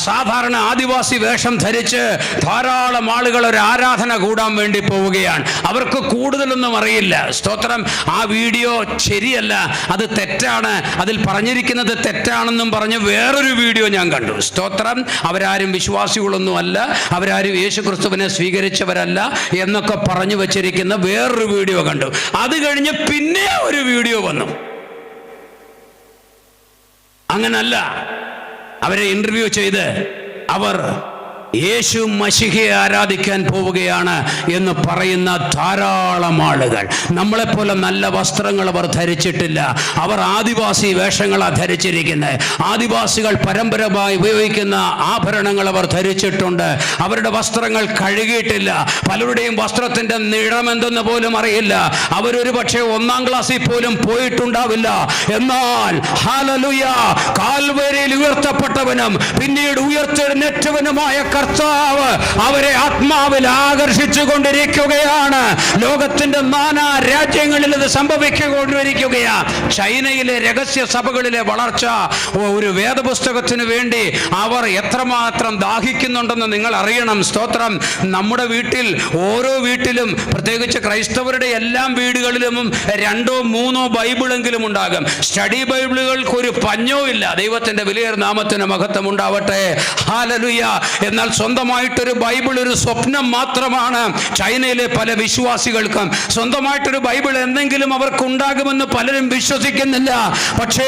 സാധാരണ ആദിവാസി വേഷം ധരിച്ച് ധാരാളം ആളുകൾ ഒരു ആരാധന കൂടാൻ വേണ്ടി പോവുകയാണ്. അവർക്ക് കൂടുതലൊന്നും അറിയില്ല. സ്തോത്രം. ആ വീഡിയോ ശരിയല്ല, അത് തെറ്റാണ്, അതിൽ പറഞ്ഞിരിക്കുന്നത് തെറ്റാണെന്നും പറഞ്ഞ് വേറൊരു വീഡിയോ ഞാൻ കണ്ടു. സ്തോത്രം. അവരാരും വിശ്വാസികളൊന്നും അല്ല, അവരാരും യേശുക്രിസ്തുവിനെ സ്വീകരിച്ചവരല്ല എന്നൊക്കെ പറഞ്ഞു വച്ചിരിക്കുന്ന വേറൊരു വീഡിയോ കണ്ടു. അത് കഴിഞ്ഞ് പിന്നെ ഒരു വീഡിയോ വന്നു. അങ്ങനല്ല, അവരെ ഇന്റർവ്യൂ ചെയ്ത് അവർ യേശു മശിഹയെ ആരാധിക്കാൻ പോവുകയാണ് എന്ന് പറയുന്ന ധാരാളം ആളുകൾ. നമ്മളെപ്പോലെ നല്ല വസ്ത്രങ്ങൾ അവർ ധരിച്ചിട്ടില്ല. അവർ ആദിവാസി വേഷങ്ങളാണ് ധരിച്ചിരിക്കുന്നത്. ആദിവാസികൾ പരമ്പരമായി ഉപയോഗിക്കുന്ന ആഭരണങ്ങൾ അവർ ധരിച്ചിട്ടുണ്ട്. അവരുടെ വസ്ത്രങ്ങൾ കഴുകിയിട്ടില്ല. പലരുടെയും വസ്ത്രത്തിന്റെ നിറമെന്തെന്ന് പോലും അറിയില്ല. അവരൊരു പക്ഷേ 1ാം ക്ലാസ്സിൽ പോലും പോയിട്ടുണ്ടാവില്ല. എന്നാൽ ഹല്ലേലൂയ, കാൽവരിയിൽ ഉയർത്തപ്പെട്ടവനും പിന്നീട് ഉയർത്തെഴുന്നേറ്റവനുമായ കർത്താവ് അവരെ ആത്മാവിൽ ആകർഷിച്ചു കൊണ്ടിരിക്കുകയാണ്. ലോകത്തിന്റെ നാനാ രാജ്യങ്ങളിൽ ഇത് സംഭവിച്ചുകൊണ്ടിരിക്കുകയാണ്. ചൈനയിലെ രഹസ്യ സഭകളിലെ വളർച്ച, ഒരു വേദപുസ്തകത്തിന് വേണ്ടി അവർ എത്രമാത്രം ദാഹിക്കുന്നുണ്ടെന്ന് നിങ്ങൾ അറിയണം. സ്തോത്രം. നമ്മുടെ വീട്ടിൽ, ഓരോ വീട്ടിലും, പ്രത്യേകിച്ച് ക്രൈസ്തവരുടെ എല്ലാം വീടുകളിലും 2ഓ 3ഓ ബൈബിളെങ്കിലും ഉണ്ടാകും. സ്റ്റഡി ബൈബിളുകൾക്ക് ഒരു പഞ്ഞോ ഇല്ല. ദൈവത്തിന്റെ വലിയ നാമത്തിന് മഹത്വം ഉണ്ടാവട്ടെ. ഹല്ലേലൂയ. എന്നാൽ സ്വന്തമായിട്ടൊരു ബൈബിൾ ഒരു സ്വപ്നം മാത്രമാണ് ചൈനയിലെ പല വിശ്വാസികൾക്കും. സ്വന്തമായിട്ടൊരു ബൈബിൾ എന്തെങ്കിലും അവർക്ക് ഉണ്ടാകുമെന്ന് പലരും വിശ്വസിക്കുന്നില്ല. പക്ഷേ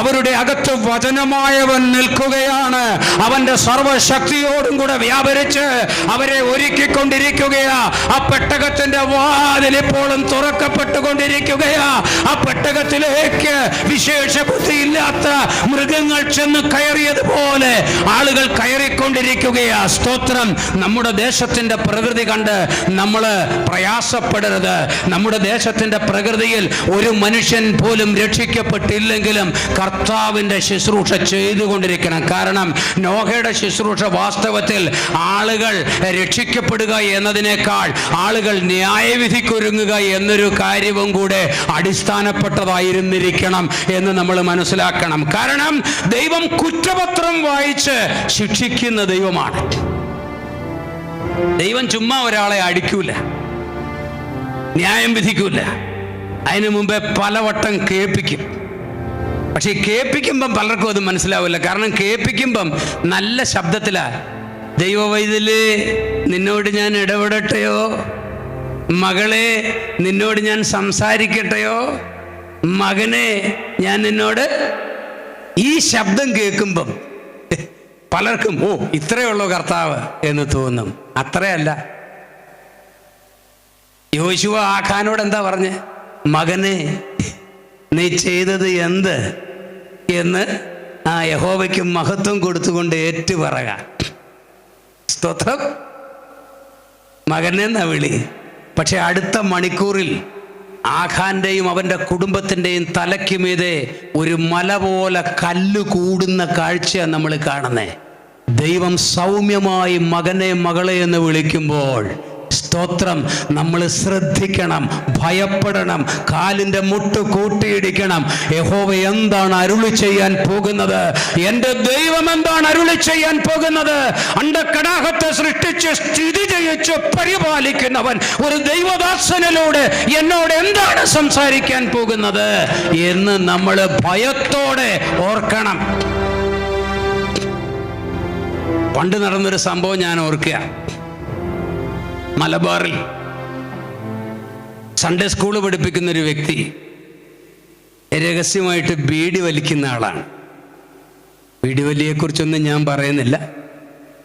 അവരുടെ അകത്ത് വചനമായവൻ നിൽക്കുകയാണ്. അവന്റെ സർവശക്തിയോടും കൂടെ വ്യാപരിച്ച് അവരെ ഒരുക്കിക്കൊണ്ടിരിക്കുകയാ. ആ പെട്ടകത്തിന്റെ വാതിൽ ഇപ്പോഴും തുറക്കപ്പെട്ടുകൊണ്ടിരിക്കുകയാ. ആ പെട്ടകത്തിലേക്ക് വിശേഷ ബുദ്ധിയില്ലാത്ത മൃഗങ്ങൾ ചെന്ന് കയറിയതുപോലെ ആളുകൾ കയറിക്കൊണ്ടിരിക്കുകയാ. സ്തോത്രം. നമ്മുടെ ദേശത്തിന്റെ പ്രകൃതി കണ്ട് നമ്മൾ പ്രയാസപ്പെടരുത്. നമ്മുടെ ദേശത്തിന്റെ പ്രകൃതിയിൽ ഒരു മനുഷ്യൻ പോലും രക്ഷിക്കപ്പെട്ടില്ലെങ്കിലും കർത്താവിന്റെ ശുശ്രൂഷ ചെയ്തുകൊണ്ടിരിക്കണം. കാരണം നോഹയുടെ ശുശ്രൂഷ വാസ്തവത്തിൽ ആളുകൾ രക്ഷിക്കപ്പെടുക എന്നതിനേക്കാൾ ആളുകൾ ന്യായവിധിക്കൊരുങ്ങുക എന്നൊരു കാര്യവും കൂടെ അടിസ്ഥാനപ്പെട്ടതായിരുന്നിരിക്കണം എന്ന് നമ്മൾ മനസ്സിലാക്കണം. കാരണം ദൈവം കുറ്റപത്രം വായിച്ച് ശിക്ഷിക്കുന്ന ദൈവമാണ്. ദൈവം ചുമ്മാ ഒരാളെ അടിക്കൂല, ന്യായം വിധിക്കൂല. അതിനു മുമ്പേ പലവട്ടം കേൾപ്പിക്കും. പക്ഷെ കേൾപ്പിക്കുമ്പം പലർക്കും അത് മനസ്സിലാവില്ല. കാരണം കേൾപ്പിക്കുമ്പം നല്ല ശബ്ദത്തിലാ, ദൈവവൈതലേ നിന്നോട് ഞാൻ ഇടപെടട്ടെയോ, മകളെ നിന്നോട് ഞാൻ സംസാരിക്കട്ടെയോ, മകനെ ഞാൻ നിന്നോട്, ഈ ശബ്ദം കേൾക്കുമ്പം പലർക്കും ഓ ഇത്രയുള്ളൂ കർത്താവ് എന്ന് തോന്നും. അത്രയല്ല. യോശുവ ആഖാനോട് എന്താ പറഞ്ഞ്? മകനെ നീ ചെയ്തത് എന്ത് എന്ന് ആ യഹോവയ്ക്ക് മഹത്വം കൊടുത്തുകൊണ്ട് ഏറ്റുപറക. സ്തോത്രം. മകനെന്നാ വിളി. പക്ഷെ അടുത്ത മണിക്കൂറിൽ ആഖാന്റെയും അവന്റെ കുടുംബത്തിൻ്റെയും തലയ്ക്ക് മീതെ ഒരു മല പോലെ കല്ല് കൂടുന്ന കാഴ്ചയാണ് നമ്മൾ കാണുന്നത്. ദൈവം സൗമ്യമായി മകനെ മകളെ എന്ന് വിളിക്കുമ്പോൾ സ്തോത്രം. നമ്മൾ ശ്രദ്ധിക്കണം, ഭയപ്പെടണം, കാലിൻ്റെ മുട്ട് കൂട്ടിയിടിക്കണം. യഹോവ എന്താണ് അരുളി ചെയ്യാൻ പോകുന്നത്? എൻ്റെ ദൈവം എന്താണ് അരുളി ചെയ്യാൻ പോകുന്നത്? അണ്ഡകടാഹത്തെ സൃഷ്ടിച്ച് സ്ഥിതി ചെയ്യിച്ച് പരിപാലിക്കുന്നവൻ ഒരു ദൈവദാസനിലൂടെ എന്നോട് എന്താണ് സംസാരിക്കാൻ പോകുന്നത് എന്ന് നമ്മൾ ഭയത്തോടെ ഓർക്കണം. പണ്ട് നടന്നൊരു സംഭവം ഞാൻ ഓർക്കുക. മലബാറിൽ സൺഡേ സ്കൂള് പഠിപ്പിക്കുന്നൊരു വ്യക്തി രഹസ്യമായിട്ട് ബീഡി വലിക്കുന്ന ആളാണ്. ബീഡി വലിയെക്കുറിച്ചൊന്നും ഞാൻ പറയുന്നില്ല.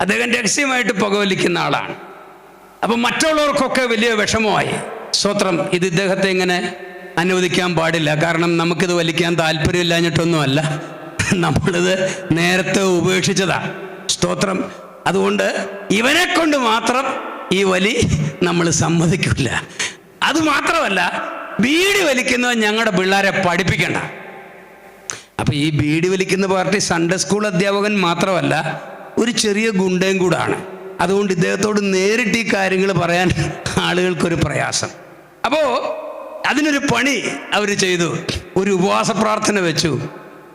അദ്ദേഹം രഹസ്യമായിട്ട് പുകവലിക്കുന്ന ആളാണ്. അപ്പം മറ്റുള്ളവർക്കൊക്കെ വലിയ വിഷമമായി. സ്തോത്രം. ഇത് ഇദ്ദേഹത്തെ ഇങ്ങനെ അനുവദിക്കാൻ പാടില്ല. കാരണം നമുക്കിത് വലിക്കാൻ താല്പര്യമില്ലാഞ്ഞിട്ടൊന്നുമല്ല, നമ്മളിത് നേരത്തെ ഉപേക്ഷിച്ചതാണ്. സ്തോത്രം. അതുകൊണ്ട് ഇവനെ കൊണ്ട് മാത്രം ഈ വലി നമ്മൾ സമ്മതിക്കില്ല. അതുമാത്രമല്ല, ബീഡി വലിക്കുന്നത് ഞങ്ങളുടെ പിള്ളേരെ പഠിപ്പിക്കണ്ട. അപ്പം ഈ ബീഡി വലിക്കുന്ന പാർട്ടി സൺഡേ സ്കൂൾ അധ്യാപകൻ മാത്രമല്ല, ഒരു ചെറിയ ഗുണ്ടയും കൂടാണ്. അതുകൊണ്ട് ഇദ്ദേഹത്തോട് നേരിട്ട് ഈ കാര്യങ്ങൾ പറയാൻ ആളുകൾക്കൊരു പ്രയാസം. അപ്പോൾ അതിനൊരു പണി അവർ ചെയ്തു. ഒരു ഉപവാസ പ്രാർത്ഥന വെച്ചു,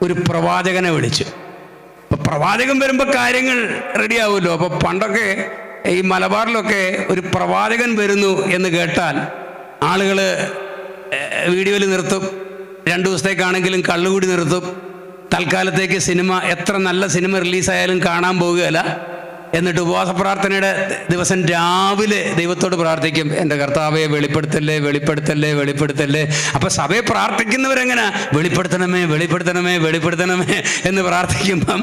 ഒരു പ്രവാചകനെ വിളിച്ചു. അപ്പോൾ പ്രവാചകൻ വരുമ്പോൾ കാര്യങ്ങൾ റെഡിയാവുമല്ലോ. അപ്പോൾ പണ്ടൊക്കെ ഈ മലബാറിലൊക്കെ ഒരു പ്രവാചകൻ വരുന്നു എന്ന് കേട്ടാൽ ആളുകൾ വീഡിയോയിൽ നിർത്തും. 2 ദിവസത്തേക്കാണെങ്കിലും കള്ളുകൂടി നിർത്തും. തൽക്കാലത്തേക്ക് സിനിമ, എത്ര നല്ല സിനിമ റിലീസായാലും കാണാൻ പോകുകയില്ല. എന്നിട്ട് ഉപവാസ പ്രാർത്ഥനയുടെ ദിവസം രാവിലെ ദൈവത്തോട് പ്രാർത്ഥിക്കും, എൻ്റെ കർത്താവെ വെളിപ്പെടുത്തല്ലേ, വെളിപ്പെടുത്തല്ലേ, വെളിപ്പെടുത്തല്ലേ. അപ്പം സഭയെ പ്രാർത്ഥിക്കുന്നവരെങ്ങനെ വെളിപ്പെടുത്തണമേ, വെളിപ്പെടുത്തണമേ, വെളിപ്പെടുത്തണമേ എന്ന് പ്രാർത്ഥിക്കുമ്പം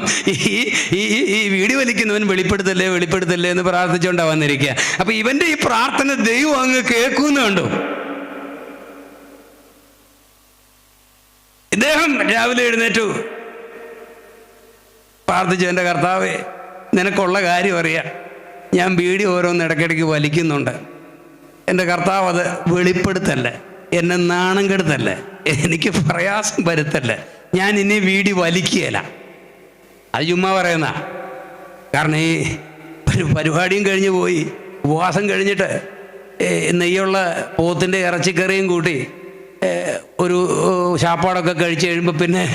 ഈ വീഡിയോ വലിക്കുന്നവൻ വെളിപ്പെടുത്തല്ലേ, വെളിപ്പെടുത്തല്ലേ എന്ന് പ്രാർത്ഥിച്ചുകൊണ്ടാണ് വന്നിരിക്കുക. അപ്പം ഇവൻ്റെ ഈ പ്രാർത്ഥന ദൈവം അങ്ങ് കേൾക്കുമെന്ന് കണ്ടു. ഇദ്ദേഹം രാവിലെ എഴുന്നേറ്റു, പ്രാർത്ഥിച്ചു, എൻ്റെ കർത്താവേ നിനക്കുള്ള കാര്യം അറിയാം, ഞാൻ ബീഡി ഓരോന്ന് ഇടയ്ക്കിടയ്ക്ക് വലിക്കുന്നുണ്ട്. എൻ്റെ കർത്താവ് അത് വെളിപ്പെടുത്തല്ലേ, എന്നെ നാണം കെടുത്തല്ലേ, എനിക്ക് പ്രയാസം വരുത്തല്ലേ, ഞാൻ ഇനി ബീഡി വലിക്കുകയില്ല. അത് ചുമ്മാ പറയുന്ന. കാരണം ഈ പരിപാടിയും കഴിഞ്ഞ് പോയി, ഉപവാസം കഴിഞ്ഞിട്ട് നെയ്യുള്ള പോത്തിൻ്റെ ഇറച്ചിക്കറിയും കൂട്ടി ഒരു ശാപ്പാടൊക്കെ കഴിച്ച് കഴിയുമ്പോൾ പിന്നെ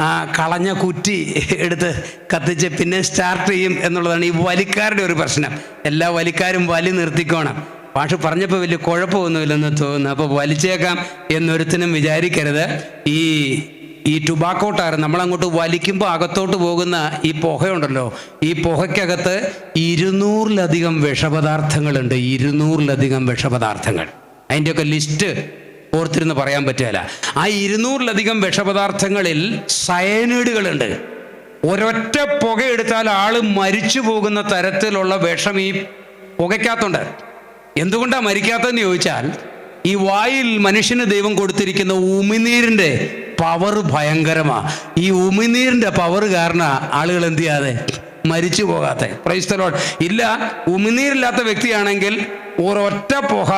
ആ കളഞ്ഞ കുറ്റി എടുത്ത് കത്തിച്ച് പിന്നെ സ്റ്റാർട്ട് ചെയ്യും എന്നുള്ളതാണ് ഈ വലിക്കാരുടെ ഒരു പ്രശ്നം. എല്ലാ വലിക്കാരും വലി നിർത്തിക്കോണം. പാഷ് പറഞ്ഞപ്പോൾ വലിയ കുഴപ്പമൊന്നുമില്ലെന്ന് തോന്നുന്നു. അപ്പോൾ വലിച്ചേക്കാം എന്നൊരുത്തിനും വിചാരിക്കരുത്. ഈ ടുബാക്കോ ടയർ നമ്മളങ്ങോട്ട് വലിക്കുമ്പോൾ അകത്തോട്ട് പോകുന്ന ഈ പുകയുണ്ടല്ലോ, ഈ പുകയ്ക്കകത്ത് 200-ലധികം വിഷപദാർത്ഥങ്ങളുണ്ട്. 200-ലധികം വിഷപദാർത്ഥങ്ങൾ. അതിൻ്റെയൊക്കെ ലിസ്റ്റ് ഓർത്തിരുന്ന് പറയാൻ പറ്റുകയില്ല. ആ 200-ലധികം വിഷപദാർത്ഥങ്ങളിൽ സയനൈഡുകളുണ്ട്. ഒരൊറ്റ പുകയെടുത്താൽ ആൾ മരിച്ചു പോകുന്ന തരത്തിലുള്ള വിഷം ഈ പുകയ്ക്കകത്തുണ്ട്. എന്തുകൊണ്ടാണ് മരിക്കാത്തതെന്ന് ചോദിച്ചാൽ, ഈ വായിൽ മനുഷ്യന് ദൈവം കൊടുത്തിരിക്കുന്ന ഉമിനീരിൻ്റെ പവർ ഭയങ്കരമാണ്. ഈ ഉമിനീരിൻ്റെ പവർ കാരണം ആളുകൾ എന്ത് ചെയ്യാതെ മരിച്ചു പോകാത്ത. Price the Lord. ഇല്ല, ഉമിനീരില്ലാത്ത വ്യക്തിയാണെങ്കിൽ ഒരൊറ്റ പുക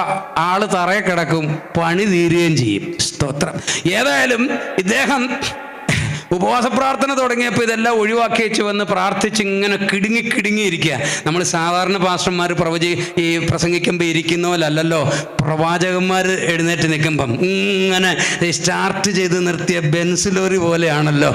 ആള് തറയെ കിടക്കും, പണി തീരുകയും ചെയ്യും. സ്തോത്രം. ഏതായാലും ഇദ്ദേഹം ഉപവാസ പ്രാർത്ഥന തുടങ്ങിയപ്പോൾ ഇതെല്ലാം ഒഴിവാക്കി വെച്ച് വന്ന് പ്രാർത്ഥിച്ച് ഇങ്ങനെ കിടുങ്ങിയിരിക്കുക. നമ്മൾ സാധാരണ പാസ്റ്റർമാർ പ്രസംഗിക്കുമ്പോൾ ഇരിക്കുന്ന പോലല്ലോ, പ്രവാചകന്മാർ എഴുന്നേറ്റ് നിൽക്കുമ്പം ഇങ്ങനെ സ്റ്റാർട്ട് ചെയ്ത് നിർത്തിയ ബെൻസ് ലോറി പോലെയാണല്ലോ.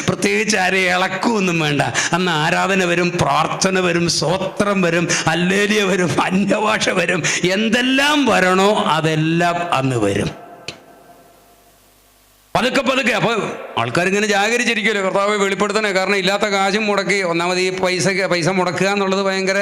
പ്രത്യേകിച്ച് ആരെ ഇളക്കുമൊന്നും വേണ്ട. അന്ന് ആരാധന വരും, പ്രാർത്ഥന വരും, സ്തോത്രം വരും, ഹല്ലേലൂയ വരും, അന്യഭാഷ വരും, എന്തെല്ലാം വരണോ അതെല്ലാം അന്ന് വരും. പതുക്കെ. അപ്പോൾ ആൾക്കാരിങ്ങനെ ജാഗരിച്ചിരിക്കുമല്ലോ, കർത്താവെ വെളിപ്പെടുത്തണേ. കാരണം ഇല്ലാത്ത കാശും മുടക്കി, ഒന്നാമത് ഈ പൈസ മുടക്കുക എന്നുള്ളത് ഭയങ്കര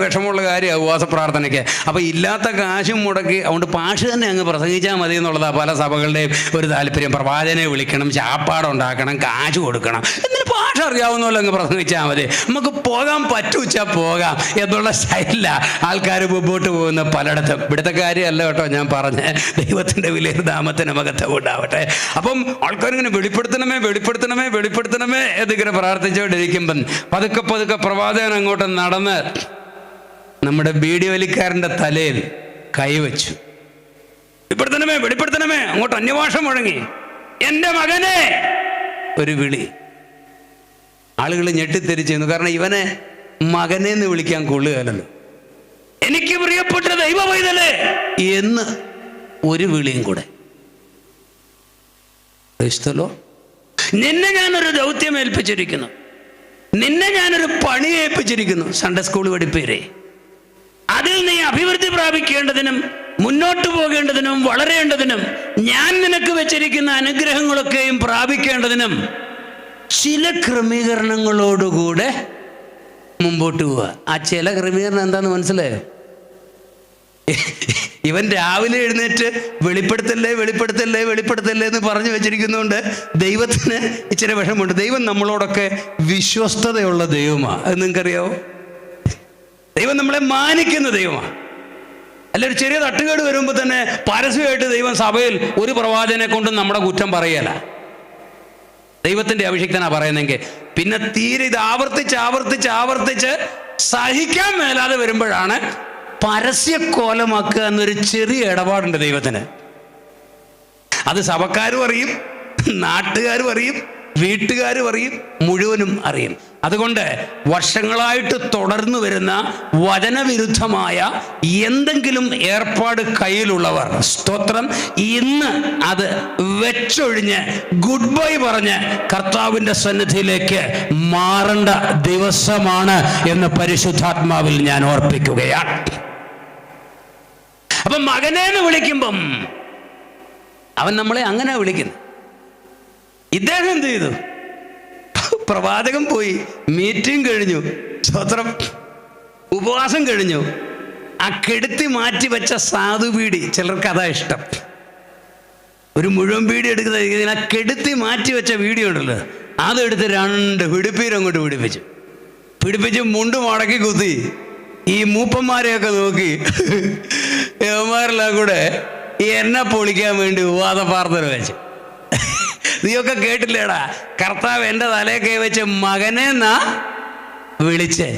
വിഷമമുള്ള കാര്യമാണ് ഉപവാസ പ്രാർത്ഥനയ്ക്ക്. അപ്പോൾ ഇല്ലാത്ത കാശും മുടക്കി, അതുകൊണ്ട് പാഷ് തന്നെ അങ്ങ് പ്രസംഗിച്ചാൽ മതി എന്നുള്ളതാണ് പല സഭകളുടെയും ഒരു താല്പര്യം. പ്രവാചകനെ വിളിക്കണം, ചാപ്പാടുണ്ടാക്കണം, കാശ് കൊടുക്കണം, എന്നിട്ട് പാഷ അറിയാവുന്ന പോലെ അങ്ങ് പ്രസംഗിച്ചാൽ മതി, നമുക്ക് പോകാൻ പറ്റുവെച്ചാൽ പോകാം എന്നുള്ള സ്റ്റൈലിലാണ് ആൾക്കാർ മുമ്പോട്ട് പോകുന്ന പലയിടത്തും. ഇവിടുത്തെ കാര്യമല്ല കേട്ടോ ഞാൻ പറഞ്ഞ. ദൈവത്തിൻ്റെ വലിയ നാമത്തിന് മഹത്വം ഉണ്ടാവട്ടെ. അപ്പം ആൾക്കാരിങ്ങനെ വെളിപ്പെടുത്തണമേ എന്നിങ്ങനെ പ്രാർത്ഥിച്ചുകൊണ്ടിരിക്കുമ്പം പതുക്കെ പ്രവാചകൻ അങ്ങോട്ട് നടന്ന് നമ്മുടെ ബീഡി വലിക്കാരൻ്റെ തലയിൽ കൈവച്ചു. വെളിപ്പെടുത്തണമേ. അങ്ങോട്ട് അന്യഭാഷ മുഴങ്ങി, എൻ്റെ മകനെ ഒരു വിളി. ആളുകൾ ഞെട്ടിത്തെരിച്ചിരുന്നു. കാരണം ഇവനെ മകനെ എന്ന് വിളിക്കാൻ കൊള്ളുകയല്ലോ. എനിക്ക് പ്രിയപ്പെട്ട ദൈവ പൈതലേ എന്ന് ഒരു വിളിയും കൂടെ. ക്രിസ്തുവോ, നിന്നെ ഞാനൊരു ദൗത്യം ഏൽപ്പിച്ചിരിക്കുന്നു, നിന്നെ ഞാനൊരു പണി ഏൽപ്പിച്ചിരിക്കുന്നു. സൺഡേ സ്കൂൾ പഠിപ്പേരെ, അതിൽ നീ അഭിവൃദ്ധി പ്രാപിക്കേണ്ടതിനും മുന്നോട്ട് പോകേണ്ടതിനും വളരേണ്ടതിനും ഞാൻ നിനക്ക് വെച്ചിരിക്കുന്ന അനുഗ്രഹങ്ങളൊക്കെയും പ്രാപിക്കേണ്ടതിനും ചില ക്രമീകരണങ്ങളോടുകൂടെ മുമ്പോട്ട് പോവുക. ആ ചില ക്രമീകരണം എന്താന്ന് മനസ്സിലായോ? ഇവൻ രാവിലെ എഴുന്നേറ്റ് വെളിപ്പെടുത്തല്ലേ വെളിപ്പെടുത്തല്ലേ വെളിപ്പെടുത്തല്ലേ എന്ന് പറഞ്ഞു വെച്ചിരിക്കുന്നതുകൊണ്ട് ദൈവത്തിന് ഇച്ചിരി വിഷമമുണ്ട്. ദൈവം നമ്മളോടൊക്കെ വിശ്വസ്തതയുള്ള ദൈവമാണ്. അത് നിങ്ങൾക്കറിയാവോ? ദൈവം നമ്മളെ മാനിക്കുന്ന ദൈവമാണ്. അല്ല, ഒരു ചെറിയ തട്ടുകേട് വരുമ്പോൾ തന്നെ പരസ്യമായിട്ട് ദൈവം സഭയിൽ ഒരു പ്രവാചകനെ കൊണ്ടും നമ്മുടെ കുറ്റം പറയല. ദൈവത്തിന്റെ അഭിഷിക്തനാ പറയുന്നെങ്കിൽ പിന്നെ തീരെ ഇത് ആവർത്തിച്ച് ആവർത്തിച്ച് ആവർത്തിച്ച് സഹിക്കാൻ മേലാതെ വരുമ്പോഴാണ് പരസ്യക്കോലമാക്കുക എന്നൊരു ചെറിയ ഇടപാടുണ്ട് ദൈവത്തിന്. അത് സഭക്കാരും അറിയും, നാട്ടുകാരും അറിയും, വീട്ടുകാരും അറിയും, മുഴുവനും അറിയും. അതുകൊണ്ട് വർഷങ്ങളായിട്ട് തുടർന്നു വരുന്ന വചനവിരുദ്ധമായ എന്തെങ്കിലും ഏർപ്പാട് കയ്യിലുള്ളവർ, സ്തോത്രം, ഇന്ന് അത് വെച്ചൊഴിഞ്ഞ് ഗുഡ് ബൈ പറഞ്ഞ് കർത്താവിൻ്റെ സന്നിധിയിലേക്ക് മാറേണ്ട ദിവസമാണ് എന്ന് പരിശുദ്ധാത്മാവിൽ ഞാൻ ഓർപ്പിക്കുകയാണ്. അപ്പൊ മകനേന്ന് വിളിക്കുമ്പം അവൻ നമ്മളെ അങ്ങനെ വിളിക്കുന്നു. ഇദ്ദേഹം എന്ത് ചെയ്തു? പ്രവാചകൻ പോയി, മീറ്റിംഗ് കഴിഞ്ഞു, സ്തോത്രം, ഉപവാസം കഴിഞ്ഞു, ആ കെടുത്തി മാറ്റി വെച്ച സാധു ബീഡി, ചിലർക്ക് അതാ ഇഷ്ടം, ഒരു മുഴുവൻ ബീഡി എടുക്കുന്ന ആ കെടുത്തി മാറ്റി വെച്ച വീഡിയോ ഉണ്ടല്ലോ, അതെടുത്ത് 2 പിടിപ്പീരങ്ങോട്ട് പിടിപ്പിച്ച് മുണ്ട് മടക്കി കുത്തി ഈ മൂപ്പന്മാരെയൊക്കെ നോക്കി യവന്മാരെല്ലാം കൂടെ എന്നെ പൊളിക്കാൻ വേണ്ടി വാദപ്രാർത്ഥന വെച്ച്. നീയൊക്കെ കേട്ടില്ലേടാ, കർത്താവ് എൻ്റെ തലയെ കൈ വെച്ച് മകനെന്നാ വിളിച്ചേ.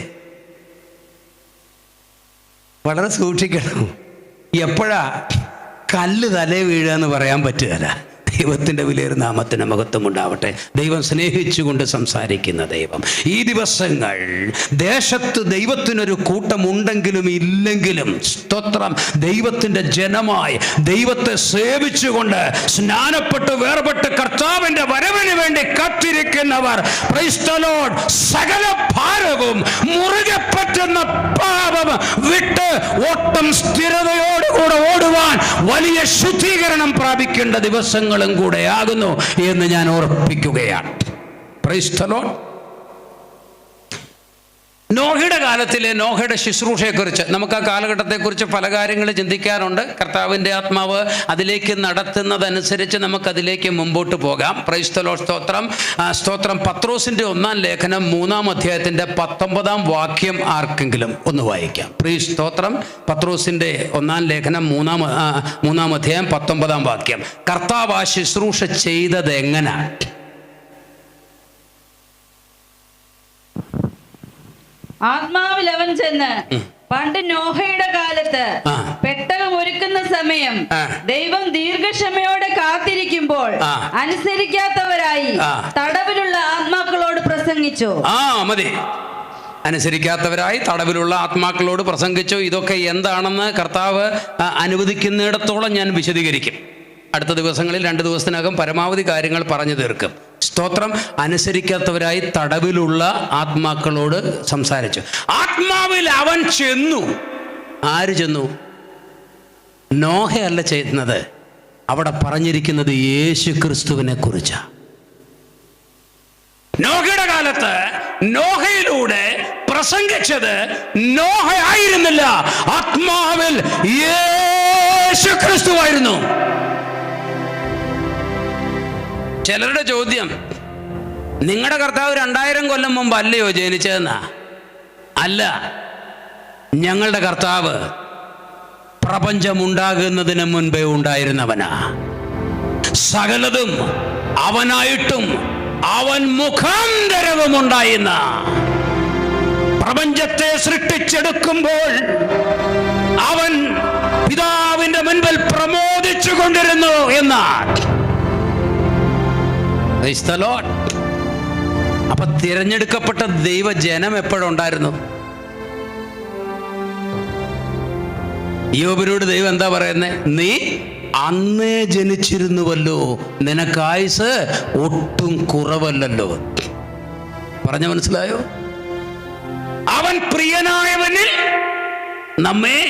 വളരെ സൂക്ഷിക്കണം. എപ്പോഴാ കല്ല് തലേ വീഴുക എന്ന് പറയാൻ പറ്റുകയില്ല. ദൈവത്തിൻ്റെ വിലയേറിയ നാമത്തിന് മഹത്വം ഉണ്ടാവട്ടെ. ദൈവം സ്നേഹിച്ചുകൊണ്ട് സംസാരിക്കുന്ന ദൈവം. ഈ ദിവസങ്ങൾ ദേശത്ത് ദൈവത്തിനൊരു കൂട്ടമുണ്ടെങ്കിലും ഇല്ലെങ്കിലും, സ്തോത്രം, ദൈവത്തിൻ്റെ ജനമായി ദൈവത്തെ സേവിച്ചുകൊണ്ട് സ്നാനപ്പെട്ട് വേർപെട്ട് കർത്താവിൻ്റെ വരവിന് വേണ്ടി കാത്തിരിക്കുന്നവർ, പ്രൈസ് ദി ലോർഡ്, സകല ഭാരവും മുറുകെ പറ്റുന്ന പാപം വിട്ട് ഓട്ടം സ്ഥിരതയോടുകൂടെ ഓടുവാൻ വലിയ ശുദ്ധീകരണം പ്രാപിക്കേണ്ട ദിവസങ്ങൾ കൂടെ ആകുന്നു എന്ന് ഞാൻ ഓർപ്പിക്കുകയാണ്. Price the Lord. നോഹയുടെ കാലത്തിലെ നോഹയുടെ ശുശ്രൂഷയെക്കുറിച്ച് നമുക്ക് ആ കാലഘട്ടത്തെക്കുറിച്ച് പല കാര്യങ്ങൾ ചിന്തിക്കാറുണ്ട്. കർത്താവിൻ്റെ ആത്മാവ് അതിലേക്ക് നടത്തുന്നതനുസരിച്ച് നമുക്കതിലേക്ക് മുമ്പോട്ട് പോകാം. Price the Lord. സ്തോത്രം, സ്തോത്രം. പത്രോസിൻ്റെ 1-ാം ലേഖനം 3-ാം അധ്യായത്തിൻ്റെ 19-ാം വാക്യം ആർക്കെങ്കിലും ഒന്ന് വായിക്കാം. പ്രൈസ് സ്തോത്രം. പത്രോസിൻ്റെ 1-ാം ലേഖനം 3-ാം അധ്യായം 19-ാം വാക്യം. കർത്താവ് ആ ശുശ്രൂഷ ചെയ്തത് എങ്ങനെ? ആത്മാവിൽ അവൻ ചെന്ന് പണ്ട് നോഹയുടെ കാലത്ത് പെട്ടകം ഒരുക്കുന്ന സമയം ദൈവം ദീർഘക്ഷമയോടെ കാത്തിരിക്കുമ്പോൾ അനുസരിക്കാത്തവരായി തടവിലുള്ള ആത്മാക്കളോട് പ്രസംഗിച്ചു. മതി. അനുസരിക്കാത്തവരായി തടവിലുള്ള ആത്മാക്കളോട് പ്രസംഗിച്ചു. ഇതൊക്കെ എന്താണെന്ന് കർത്താവ് അനുവദിക്കുന്നിടത്തോളം ഞാൻ വിശദീകരിക്കും. അടുത്ത ദിവസങ്ങളിൽ 2 ദിവസത്തിനകം പരമാവധി കാര്യങ്ങൾ പറഞ്ഞു തീർക്കും. സ്തോത്രം. അനുസരിക്കാത്തവരായി തടവിലുള്ള ആത്മാക്കളോട് സംസാരിച്ചു. ആത്മാവിൽ അവൻ ചെന്നു. ആര് ചെന്നു? നോഹയല്ല ചെയ്യുന്നത്. അവിടെ പറഞ്ഞിരിക്കുന്നത് യേശു ക്രിസ്തുവിനെ കുറിച്ചാണ്. നോഹയുടെ കാലത്ത് നോഹയിലൂടെ പ്രസംഗിച്ചത് നോഹ ആയിരുന്നില്ല, ആത്മാവിൽ യേശു ക്രിസ്തുവായിരുന്നു. ചിലരുടെ ചോദ്യം, നിങ്ങളുടെ കർത്താവ് 2000 കൊല്ലം മുമ്പ് അല്ലയോ ജനിച്ചതെന്നാ? അല്ല, ഞങ്ങളുടെ കർത്താവ് പ്രപഞ്ചമുണ്ടാകുന്നതിന് മുൻപേ ഉണ്ടായിരുന്നവനാ. സകലതും അവനായിട്ടും അവൻ മുഖാന്തരവും ഉണ്ടായിരുന്ന, പ്രപഞ്ചത്തെ സൃഷ്ടിച്ചെടുക്കുമ്പോൾ അവൻ പിതാവിന്റെ മുൻപിൽ പ്രമോദിച്ചു കൊണ്ടിരുന്നു എന്നാണ്. അപ്പൊ തിരഞ്ഞെടുക്കപ്പെട്ട ദൈവജനം എപ്പോഴുണ്ടായിരുന്നു? യോബിനോട് ദൈവം എന്താ പറയുന്നത്? നീ അന്നേ ജനിച്ചിരുന്നുവല്ലോ, നിനക്കായുസ് ഒട്ടും കുറവല്ലല്ലോ. പറഞ്ഞ മനസ്സിലായോ? അവൻ പ്രിയനായവനിൽ നമ്മെ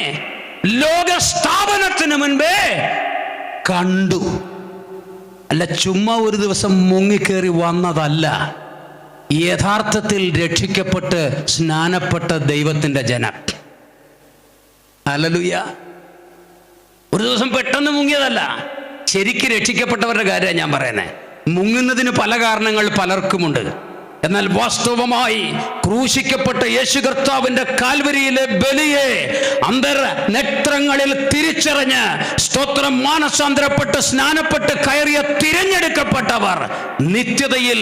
ലോകസ്ഥാപനത്തിന് മുൻപേ കണ്ടു. അല്ല, ചുമ്മാ ഒരു ദിവസം മുങ്ങിക്കേറി വന്നതല്ല. യഥാർത്ഥത്തിൽ രക്ഷിക്കപ്പെട്ട് സ്നാനപ്പെട്ട ദൈവത്തിൻ്റെ ജനം. ഹല്ലേലൂയ. ഒരു ദിവസം പെട്ടെന്ന് മുങ്ങിയതല്ല. ശരിക്ക് രക്ഷിക്കപ്പെട്ടവരുടെ കാര്യമാണ് ഞാൻ പറയുന്നത്. മുങ്ങുന്നതിന് പല കാരണങ്ങൾ പലർക്കുമുണ്ട്. എന്നാൽ വാസ്തവമായി ക്രൂശിക്കപ്പെട്ട യേശു കർത്താവിന്റെ കാൽവരിയിലെ ബലിയെ അന്തർനേത്രങ്ങളിൽ തിരിച്ചറിഞ്ഞ് സ്തോത്രം മാനസാന്തരപ്പെട്ട് സ്നാനപ്പെട്ട് കയറിയ തിരഞ്ഞെടുക്കപ്പെട്ടവർ നിത്യതയിൽ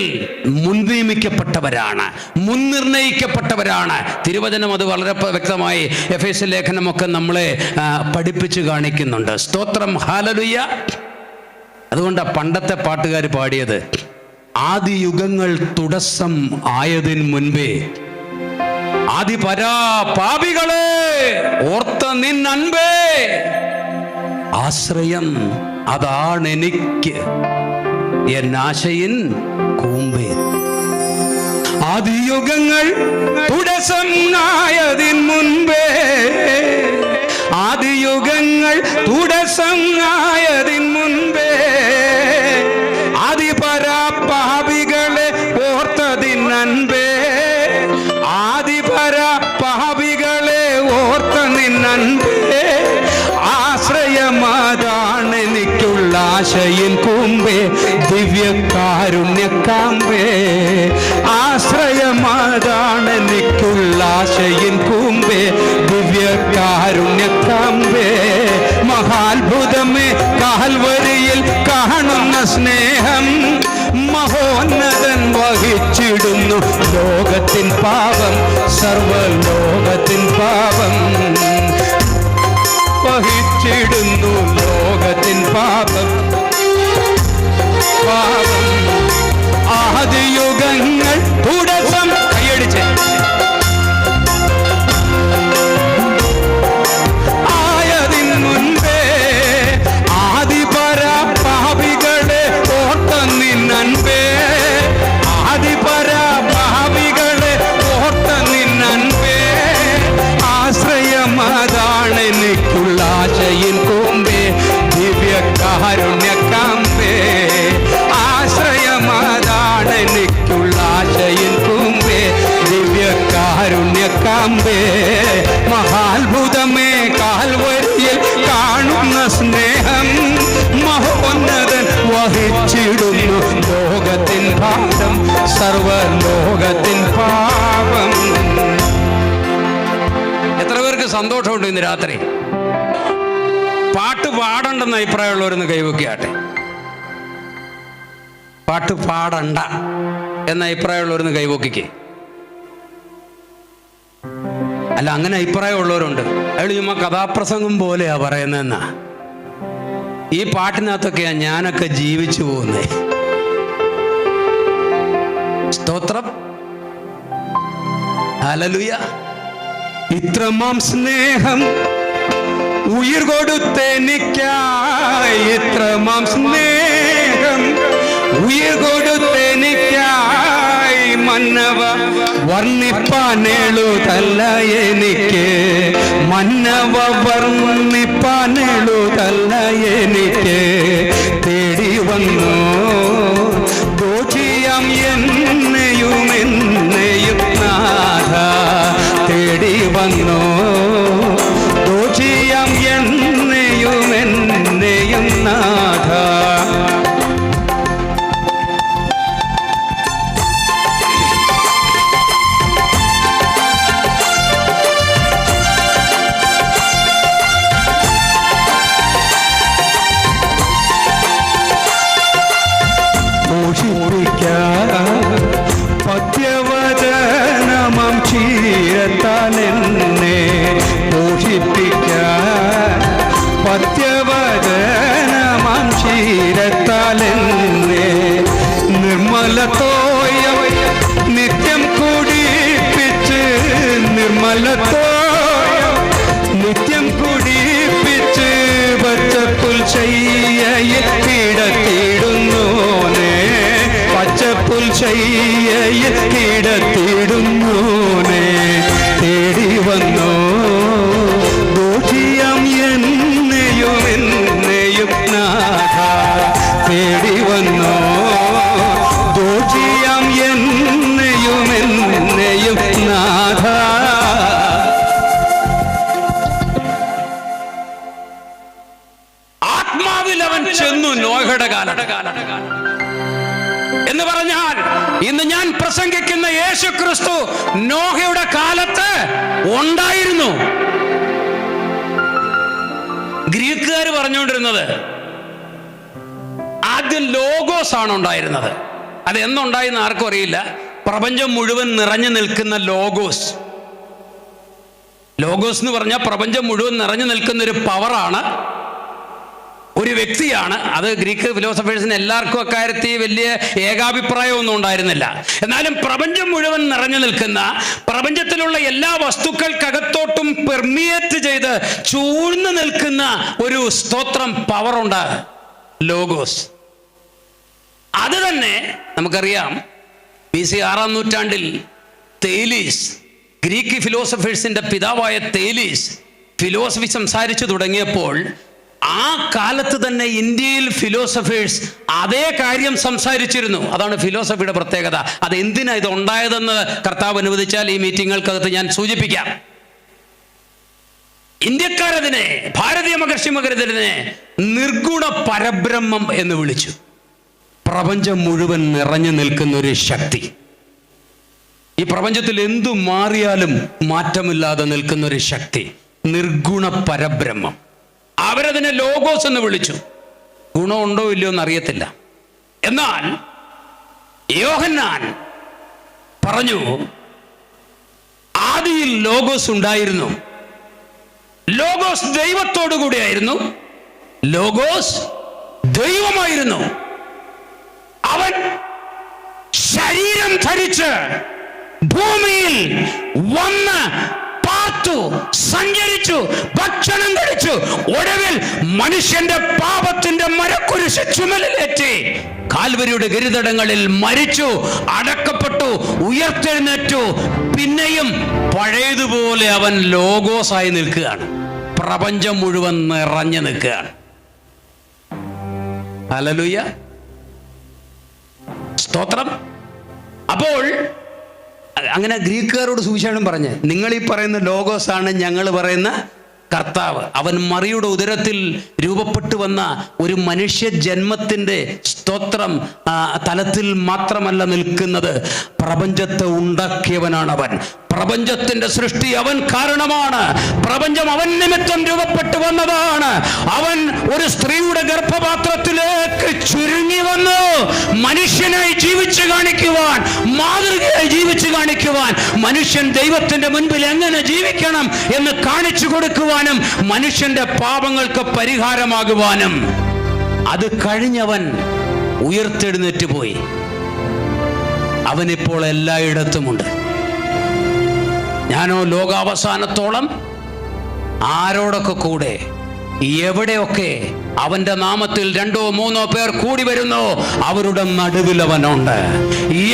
മുൻനിയമിക്കപ്പെട്ടവരാണ്, മുൻനിർണയിക്കപ്പെട്ടവരാണ്. തിരുവചനം അത് വളരെ വ്യക്തമായി എഫേസ്യ ലേഖനമൊക്കെ നമ്മളെ പഠിപ്പിച്ചു കാണിക്കുന്നുണ്ട്. സ്തോത്രം, ഹല്ലേലൂയ. അതുകൊണ്ട് പണ്ടത്തെ പാട്ടുകാർ പാടിയത്, ആദിയുഗങ്ങൾ തുടക്കം ആയതിന് മുൻപേ ആദിപരാപാപികളെ ഓർത്ത നിന്നൻപേ ആശ്രയം അതാണെനിക്ക് എന്നാശയിൻ കൂമ്പേ. ആദിയുഗങ്ങൾ തുടക്കം ആയതിന് മുൻപേ, ആദിയുഗങ്ങൾ തുടക്കം ആയതിന് മുൻപേ ആദിപരാപാപികളെ ഓർത്തതിന്നൻപേ, ആദിപരാപാപികളെ ഓർത്ത നിന്നൻപേ ആശ്രയമാതാണെനിക്കുള്ള ആശയിൻ കൂമ്പേ ദിവ്യകാരുണ്യക്കാമ്പേ. ആശ്രയമാതാണെനിക്കുള്ള ആശയിൻ കൂമ്പേ ദിവ്യകാരുണ്യക്കാമ്പേ. മഹാത്ഭുതമേ കാൽവരിയിൽ കാണുന്ന സ്നേഹം മഹോന്നതൻ വഹിച്ചിടുന്നു ലോകത്തിൻ പാപം, സർവലോകത്തിൻ പാപം വഹിച്ചിടുന്നു ലോകത്തിൻ പാപം. പാപം ആദിയുഗങ്ങൾ തുടക്കം കൈയടിച്ച് ആയതിന് മുൻപേ ആദിപരാപാപികളെ ഓർത്ത നിന്നൻപേ, ആദിപരാപാപികളെ ഓർത്ത നിന്നൻപേ ആശ്രയമതാണെനിക്കുള്ള ആശയിൻ കൂമ്പേ ദിവ്യകാരുണ്യക്കാമ്പേ. ആശ്രയമതാണെനിക്കുള്ള ആശയിൻ കൂമ്പേ ദിവ്യകാരുണ്യക്കാമ്പേ. മഹാത്ഭുതമേ കാൽവരിയിൽ കാണുന്ന സ്നേഹം മഹോന്നതൻ വഹിച്ചിടുന്നു ലോകത്തിൻ ഭാരം, സർവലോകത്തിൻ പാപം. എത്ര പേർക്ക് സന്തോഷമുണ്ട് ഇന്ന് രാത്രി? പാട്ട് പാടണ്ടെന്ന് അഭിപ്രായമുള്ളവരൊന്ന് കൈവയ്ക്കാട്ടെ. പാട്ട് പാടണ്ട എന്ന അഭിപ്രായമുള്ളവരൊന്ന് കൈവക്കിക്കേ. അല്ല, അങ്ങനെ അഭിപ്രായമുള്ളവരുണ്ട്. അയാൾ ചുമ്മാ കഥാപ്രസംഗം പോലെയാ പറയുന്നതെന്നാ. ഈ പാട്ടിനകത്തൊക്കെയാ ഞാനൊക്കെ ജീവിച്ചു പോകുന്നേ. സ്തോത്രം, ഹല്ലേലൂയ. ഇത്രമാം സ്നേഹം ഉയിർ കൊടുത്തെനിക്കായി, ഇത്രമാം സ്നേഹം ഉയിർ കൊടുത്തെനിക്കായി മന്നവ വർണ്ണിപ്പാനെഴുതല്ല എനിക്ക്, മന്നവ വർണ്ണിപ്പാനെഴുതല്ല എനിക്ക്. തേടി വന്നു ദോഷിയാം എന്നെയും എന്നെയും നാഥ, തേടി വന്നു ദോഷിയാം എന്നെയും എന്നെയും നാഥ. പത്യവദനമം ക്ഷീരത്താലെന്നെ പോഷിപ്പിക്കാൻ, പത്യവദനമം ക്ഷീരത്താലെന്നെ നിർമ്മലത്തോയം നിത്യം കുടിപ്പിച്ച്, നിർമ്മലത്തോയം നിത്യം കുടിപ്പിച്ച് ശയ്യയിൽ കിടത്തിയിടുന്നോനെ, പച്ചപ്പുൽ ശയ്യയിൽ കിടത്തിയിടുന്നോനെ, തേടി വന്നോ ദോഷിയാം എന്നെയും എന്നെയും നാഥ, തേടി വന്നോ ദോഷിയാം എന്നെയും എന്നെയും നാഥ. ആത്മാവിൽ അവൻ ചെന്നു നോഹയുടെ കാലത്ത്. എന്ന് പറഞ്ഞാൽ ഇന്ന് ഞാൻ പ്രസംഗിക്കുന്ന യേശു ക്രിസ്തു നോഹയുടെ കാലത്ത് ഉണ്ടായിരുന്നു. ഗ്രീക്കുകാർ പറഞ്ഞുകൊണ്ടിരുന്നത് ആദ്യം ലോഗോസ് ആണ് ഉണ്ടായിരുന്നത്. അത് എന്നുണ്ടായെന്ന് ആർക്കും അറിയില്ല. പ്രപഞ്ചം മുഴുവൻ നിറഞ്ഞു നിൽക്കുന്ന ലോഗോസ്. ലോഗോസ് എന്ന് പറഞ്ഞാൽ പ്രപഞ്ചം മുഴുവൻ നിറഞ്ഞു നിൽക്കുന്ന ഒരു പവറാണ്, ഒരു വ്യക്തിയാണ്. അത് ഗ്രീക്ക് ഫിലോസഫേഴ്സിന് എല്ലാവർക്കും അക്കാര്യത്തിൽ വലിയ ഏകാഭിപ്രായമൊന്നും ഉണ്ടായിരുന്നില്ല. എന്നാലും പ്രപഞ്ചം മുഴുവൻ നിറഞ്ഞു നിൽക്കുന്ന, പ്രപഞ്ചത്തിലുള്ള എല്ലാ വസ്തുക്കൾക്കകത്തോട്ടും പെർമിയേറ്റ് ചെയ്ത് ചൂഴ്ന്നു നിൽക്കുന്ന ഒരു സ്തോത്രം, പവറുണ്ട്, ലോഗോസ്. അത് തന്നെ നമുക്കറിയാം. BC 6-ാം നൂറ്റാണ്ടിൽ തേലീസ്, ഗ്രീക്ക് ഫിലോസഫേഴ്സിന്റെ പിതാവായ തേലീസ് ഫിലോസഫി സംസാരിച്ചു തുടങ്ങിയപ്പോൾ ആ കാലത്ത് തന്നെ ഇന്ത്യയിൽ ഫിലോസഫേഴ്സ് അതേ കാര്യം സംസാരിച്ചിരുന്നു. അതാണ് ഫിലോസഫിയുടെ പ്രത്യേകത. അത് എന്തിനാ ഇത് ഉണ്ടായതെന്ന് കർത്താവ് അനുവദിച്ചാൽ ഈ മീറ്റിങ്ങുകൾക്കകത്ത് ഞാൻ സൂചിപ്പിക്കാം. ഇന്ത്യക്കാരതിനെ, ഭാരതീയ മഹർഷി മകരതിനെ നിർഗുണ പരബ്രഹ്മം എന്ന് വിളിച്ചു. പ്രപഞ്ചം മുഴുവൻ നിറഞ്ഞു നിൽക്കുന്ന ഒരു ശക്തി, ഈ പ്രപഞ്ചത്തിൽ എന്തു മാറിയാലും മാറ്റമില്ലാതെ നിൽക്കുന്ന ഒരു ശക്തി, നിർഗുണ പരബ്രഹ്മം. അവരതിനെ ലോഗോസ് എന്ന് വിളിച്ചു. ഗുണമുണ്ടോ ഇല്ലയോ എന്ന് അറിയത്തില്ല. എന്നാൽ യോഹന്നാൻ പറഞ്ഞു, ആദിയിൽ ലോഗോസ് ഉണ്ടായിരുന്നു. ലോഗോസ് ദൈവത്തോടു കൂടിയായിരുന്നു. ലോഗോസ് ദൈവമായിരുന്നു. അവൻ ശരീരം ധരിച്ച് ഭൂമിയിൽ വന്ന് പാർത്തു, സഞ്ചരിച്ചു, ഭക്ഷണം കഴിച്ചു. ഒടുവിൽ മനുഷ്യന്റെ പാപത്തിന്റെ മരക്കുരിശ് ചുമലിലേറ്റി കാൽവരിയുടെ ഗിരിതടങ്ങളിൽ മരിച്ചു, അടക്കപ്പെട്ടു, ഉയർത്തെഴുന്നേറ്റു. പിന്നെയും പഴയതുപോലെ അവൻ ലോഗോസായി നിൽക്കുകയാണ്. പ്രപഞ്ചം മുഴുവൻ നിറഞ്ഞു നിൽക്കുകയാണ്. ഹല്ലേലൂയ, സ്തോത്രം. അപ്പോൾ അങ്ങനെ ഗ്രീക്കുകാരോട് സുവിശേഷം പറഞ്ഞ്, നിങ്ങൾ ഈ പറയുന്ന ലോഗോസാണ് ഞങ്ങൾ പറയുന്ന കർത്താവ്. അവൻ മറിയുടെ ഉദരത്തിൽ രൂപപ്പെട്ടു വന്ന ഒരു മനുഷ്യ ജന്മത്തിൻ്റെ സ്തോത്രം തലത്തിൽ മാത്രമല്ല നിൽക്കുന്നത്, പ്രപഞ്ചത്തെ ഉണ്ടാക്കിയവനാണ് അവൻ. പ്രപഞ്ചത്തിന്റെ സൃഷ്ടി അവൻ കാരണമാണ്. പ്രപഞ്ചം അവൻ നിമിത്തം രൂപപ്പെട്ടു വന്നതാണ്. അവൻ ഒരു സ്ത്രീയുടെ ഗർഭപാത്രത്തിലേക്ക് ചുരുങ്ങി വന്നു മനുഷ്യനായി ജീവിച്ചു കാണിക്കുവാൻ, മാതൃകയായി ജീവിച്ചു കാണിക്കുവാൻ, മനുഷ്യൻ ദൈവത്തിന്റെ മുൻപിൽ എങ്ങനെ ജീവിക്കണം എന്ന് കാണിച്ചു കൊടുക്കുവാനും, മനുഷ്യന്റെ പാപങ്ങൾക്ക് പരിഹാരമാകുവാനും. അത് കഴിഞ്ഞവൻ ഉയർത്തെഴുന്നേറ്റ് പോയി. അവനിപ്പോൾ എല്ലായിടത്തുമുണ്ട്. ഞാനോ ലോകാവസാനത്തോളം ആരോടൊക്കെ കൂടെ എവിടെയൊക്കെ അവന്റെ നാമത്തിൽ 2 or 3 പേർ കൂടി വരുന്നോ അവരുടെ നടുവിൽ അവനുണ്ട്.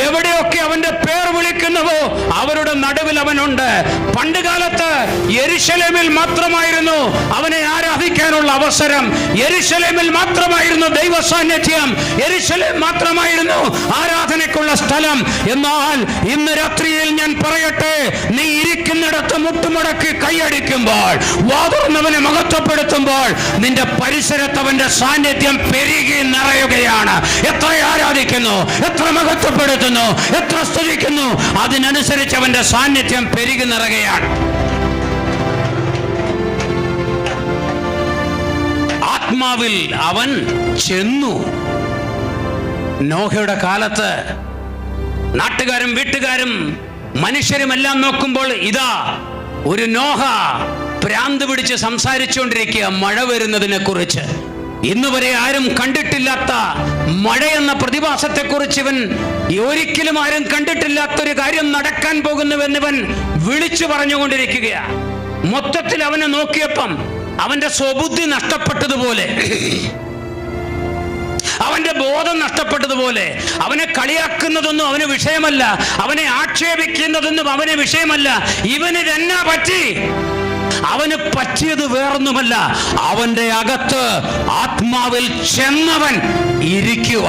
എവിടെയൊക്കെ അവന്റെ പേർ വിളിക്കുന്നുവോ അവരുടെ നടുവിൽ അവനുണ്ട്. പണ്ട് കാലത്ത് യെരുശലേമിൽ മാത്രമായിരുന്നു അവനെ ആരാധിക്കാനുള്ള അവസരം. യെരുശലേമിൽ മാത്രമായിരുന്നു ദൈവ സാന്നിധ്യം. യെരുശലേം മാത്രമായിരുന്നു ആരാധനയ്ക്കുള്ള സ്ഥലം. എന്നാൽ ഇന്ന് രാത്രിയിൽ ഞാൻ പറയട്ടെ, നീ ഇരിക്കുന്നിടത്ത് മുട്ടുമടക്കി കൈയടിക്കുമ്പോൾ, വാതുറന്നവനെ മഹത്വപ്പെടുത്തുമ്പോൾ, നിന്റെ പരിസരത്തവന്റെ സാന്നിധ്യം പെരുകി നിറയുകയാണ്. എത്ര ആരാധിക്കുന്നു, എത്ര മഹത്വപ്പെടുത്തുന്നു, എത്ര സ്തുതിക്കുന്നു, അതിനനുസരിച്ച് അവന്റെ സാന്നിധ്യം പെരുകി നിറയുകയാണ്. ആത്മാവിൽ അവൻ ചെന്നു. നോഹയുടെ കാലത്ത് നാട്ടുകാരും വീട്ടുകാരും മനുഷ്യരുമെല്ലാം നോക്കുമ്പോൾ ഇതാ ഒരു നോഹ ഭ്രാന്ത് പിടിച്ച് സംസാരിച്ചുകൊണ്ടിരിക്കുക മഴ വരുന്നതിനെ കുറിച്ച്. ഇന്നുവരെ ആരും കണ്ടിട്ടില്ലാത്ത മഴയെന്ന പ്രതിഭാസത്തെക്കുറിച്ച് ഇവൻ ഒരിക്കലും ആരും കണ്ടിട്ടില്ലാത്തൊരു കാര്യം നടക്കാൻ പോകുന്നുവെന്നിവൻ വിളിച്ചു പറഞ്ഞുകൊണ്ടിരിക്കുകയാണ്. മൊത്തത്തിൽ അവനെ നോക്കിയപ്പം അവന്റെ സ്വബുദ്ധി നഷ്ടപ്പെട്ടതുപോലെ, അവന്റെ ബോധം നഷ്ടപ്പെട്ടതുപോലെ, അവനെ കളിയാക്കുന്നതൊന്നും അവന് വിഷയമല്ല, അവനെ ആക്ഷേപിക്കുന്നതൊന്നും അവന് വിഷയമല്ല. ഇവന് എന്നാ പറ്റി? അവന് പറ്റിയത് വേറൊന്നുമല്ല, അവന്റെ അകത്ത് ആത്മാവിൽ ചെന്നവൻ ഇരിക്കുക.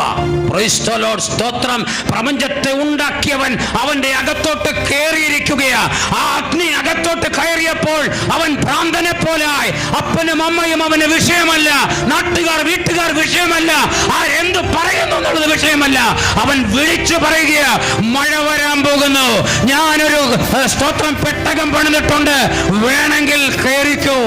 പ്രൈസ് ദി ലോർഡ്, സ്തോത്രം. പ്രപഞ്ചത്തെ ഉണ്ടാക്കിയവൻ അവന്റെ അകത്തോട്ട് കയറിയിരിക്കുകയാ. ആ അഗ്നി അകത്തോട്ട് കയറിയപ്പോൾ അവൻ ഭ്രാന്തനെ പോലായി. അപ്പനും അമ്മയും അവന് വിഷയമല്ല, നാട്ടുകാർ വീട്ടുകാർ വിഷയമല്ല, ആരെന്ത് പറയുന്നു എന്നുള്ളത് വിഷയമല്ല. അവൻ വിളിച്ചു പറയുക, മഴ വരാൻ പോകുന്നു, ഞാനൊരു സ്തോത്രം പെട്ടകം പണിതിട്ടുണ്ട്, വേണമെങ്കിൽ കയറിക്കോ.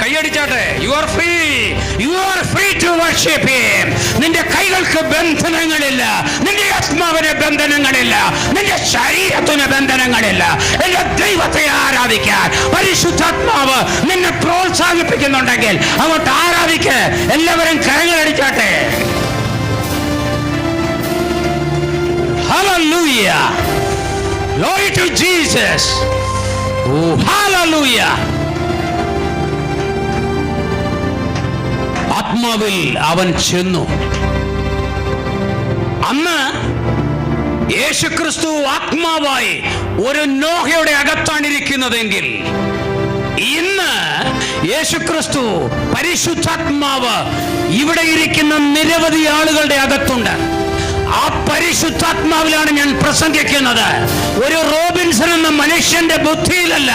കൈയടിച്ചാട്ടെ. You are free to worship him. നിന്റെ കൈകൾക്ക് ബന്ധനങ്ങളില്ല, നിന്റെ ആത്മാവിന് ബന്ധനങ്ങളില്ല, നിന്റെ ശരീരത്തിന് ബന്ധനങ്ങളില്ല. എന്റെ ദൈവത്തെ ആരാധിക്കാൻ പരിശുദ്ധാത്മാവ് നിന്നെ പ്രോത്സാഹിപ്പിക്കുന്നുണ്ടെങ്കിൽ അങ്ങോട്ട് ആരാധിക്ക്. എല്ലാവരും കരങ്ങളടിച്ചാട്ടെ. Hallelujah. Glory to Jesus. Oh, hallelujah. ആത്മാവിൽ അവൻ ചെന്നു. അന്ന് യേശുക്രിസ്തു ആത്മാവായി ഒരു നോഹയുടെ അകത്താണ് ഇരിക്കുന്നതെങ്കിൽ, ഇന്ന് യേശുക്രിസ്തു പരിശുദ്ധാത്മാവ് ഇവിടെ ഇരിക്കുന്ന നിരവധി ആളുകളുടെ അകത്തുണ്ട്. ആ പരിശുദ്ധാത്മാവിലാണ് ഞാൻ പ്രസംഗിക്കുന്നത്. ഒരു റോബിൻസൺ എന്ന മനുഷ്യന്റെ ബുദ്ധിയിലല്ല,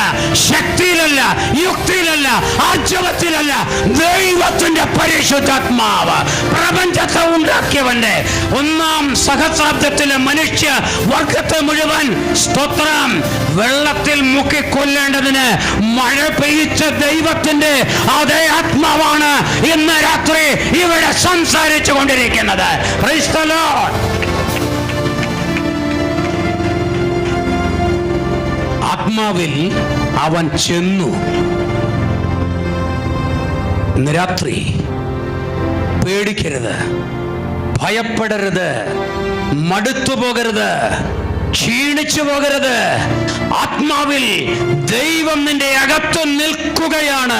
ശക്തിയിലല്ല, യുക്തിയിലല്ല, ആർജവത്തിലല്ല. ദൈവത്തിന്റെ പരിശുദ്ധാത്മാവ്, പ്രപഞ്ചത്തെ ഉണ്ടാക്കിയവന്റെ ഒന്നാം സഹസ്രാബ്ദത്തിലെ മനുഷ്യ വർഗത്തെ മുഴുവൻ സ്തോത്രം വെള്ളത്തിൽ മുക്കിക്കൊല്ലേണ്ടതിന് മഴ പെയ്ച്ച ദൈവത്തിന്റെ അതേ ആത്മാവാണ് ഇന്ന് രാത്രി ഇവിടെ സംസാരിച്ചു കൊണ്ടിരിക്കുന്നത്. Price the Lord. ആത്മാവിൽ അവൻ ചെന്നു. ഇന്ന് രാത്രി പേടിക്കരുത്, ഭയപ്പെടരുത്, മടുത്തു പോകരുത്, ക്ഷീണിച്ചു പോകരുത്. ആത്മാവിൽ ദൈവം നിന്റെ അകത്ത് നിൽക്കുകയാണ്.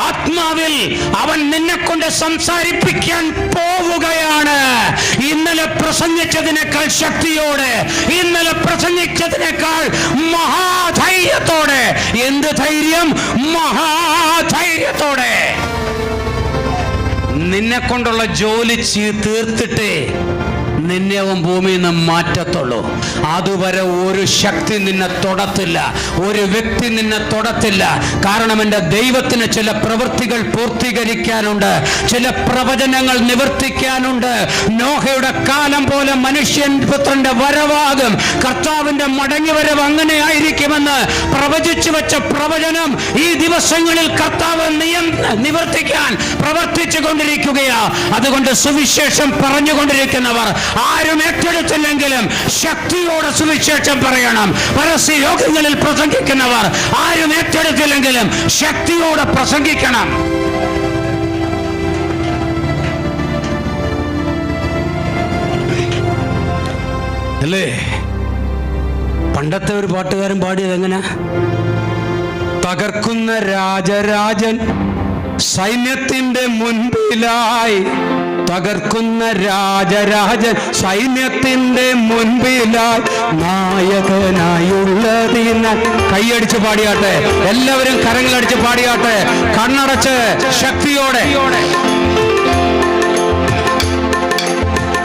ആത്മാവിൽ അവൻ നിന്നെ കൊണ്ട് സംസാരിപ്പിക്കാൻ പോവുകയാണ്. ഇന്നലെ പ്രസംഗിച്ചതിനേക്കാൾ ശക്തിയോടെ, ഇന്നലെ പ്രസംഗിച്ചതിനേക്കാൾ മഹാധൈര്യത്തോടെ. എന്ത് ധൈര്യം? മഹാധൈര്യത്തോടെ. നിന്നെ കൊണ്ടുള്ള ജോലി തീർത്തിട്ടേ നിന്നെ അവൻ ഭൂമിയിൽ നിന്ന് മാറ്റത്തുള്ളൂ. അതുവരെ ഒരു ശക്തി നിന്നെ തൊടത്തില്ല, ഒരു വ്യക്തി നിന്നെ തൊടത്തില്ല. കാരണം എൻ്റെ ദൈവത്തിന് ചില പ്രവൃത്തികൾ പൂർത്തീകരിക്കാനുണ്ട്, ചില പ്രവചനങ്ങൾ നിവർത്തിക്കാനുണ്ട്. നോഹയുടെ കാലം പോലെ മനുഷ്യൻ പുത്രന്റെ വരവാകും, കർത്താവിന്റെ മടങ്ങിവരവ് അങ്ങനെ ആയിരിക്കുമെന്ന് പ്രവചിച്ചു വെച്ച പ്രവചനം ഈ ദിവസങ്ങളിൽ കർത്താവ് നിവർത്തിക്കാൻ പ്രവർത്തിച്ചു കൊണ്ടിരിക്കുകയാ. അതുകൊണ്ട് സുവിശേഷം പറഞ്ഞുകൊണ്ടിരിക്കുന്നവർ ആരും ഏറ്റെടുത്തില്ലെങ്കിലും ശക്തിയോടെ സുവിശേഷം പറയണം. പരസ്യ യോഗങ്ങളിൽ പ്രസംഗിക്കുന്നവർ ആരും ഏറ്റെടുത്തില്ലെങ്കിലും ശക്തിയോടെ പ്രസംഗിക്കണം. അല്ലേ? പണ്ടത്തെ ഒരു പാട്ടുകാരൻ പാടിയത് എങ്ങനെ? തകർക്കുന്ന രാജരാജൻ സൈന്യത്തിന്റെ മുൻപിലായി, തകർക്കുന്ന രാജരാജൻ സൈന്യത്തിന്റെ മുൻപിലായി, നായകനായുള്ളതിനാൽ. കൈയടിച്ച് പാടിയാട്ടെ, എല്ലാവരും കരങ്ങളടിച്ച് പാടിയാട്ടെ, കണ്ണടച്ച് ശക്തിയോടെ.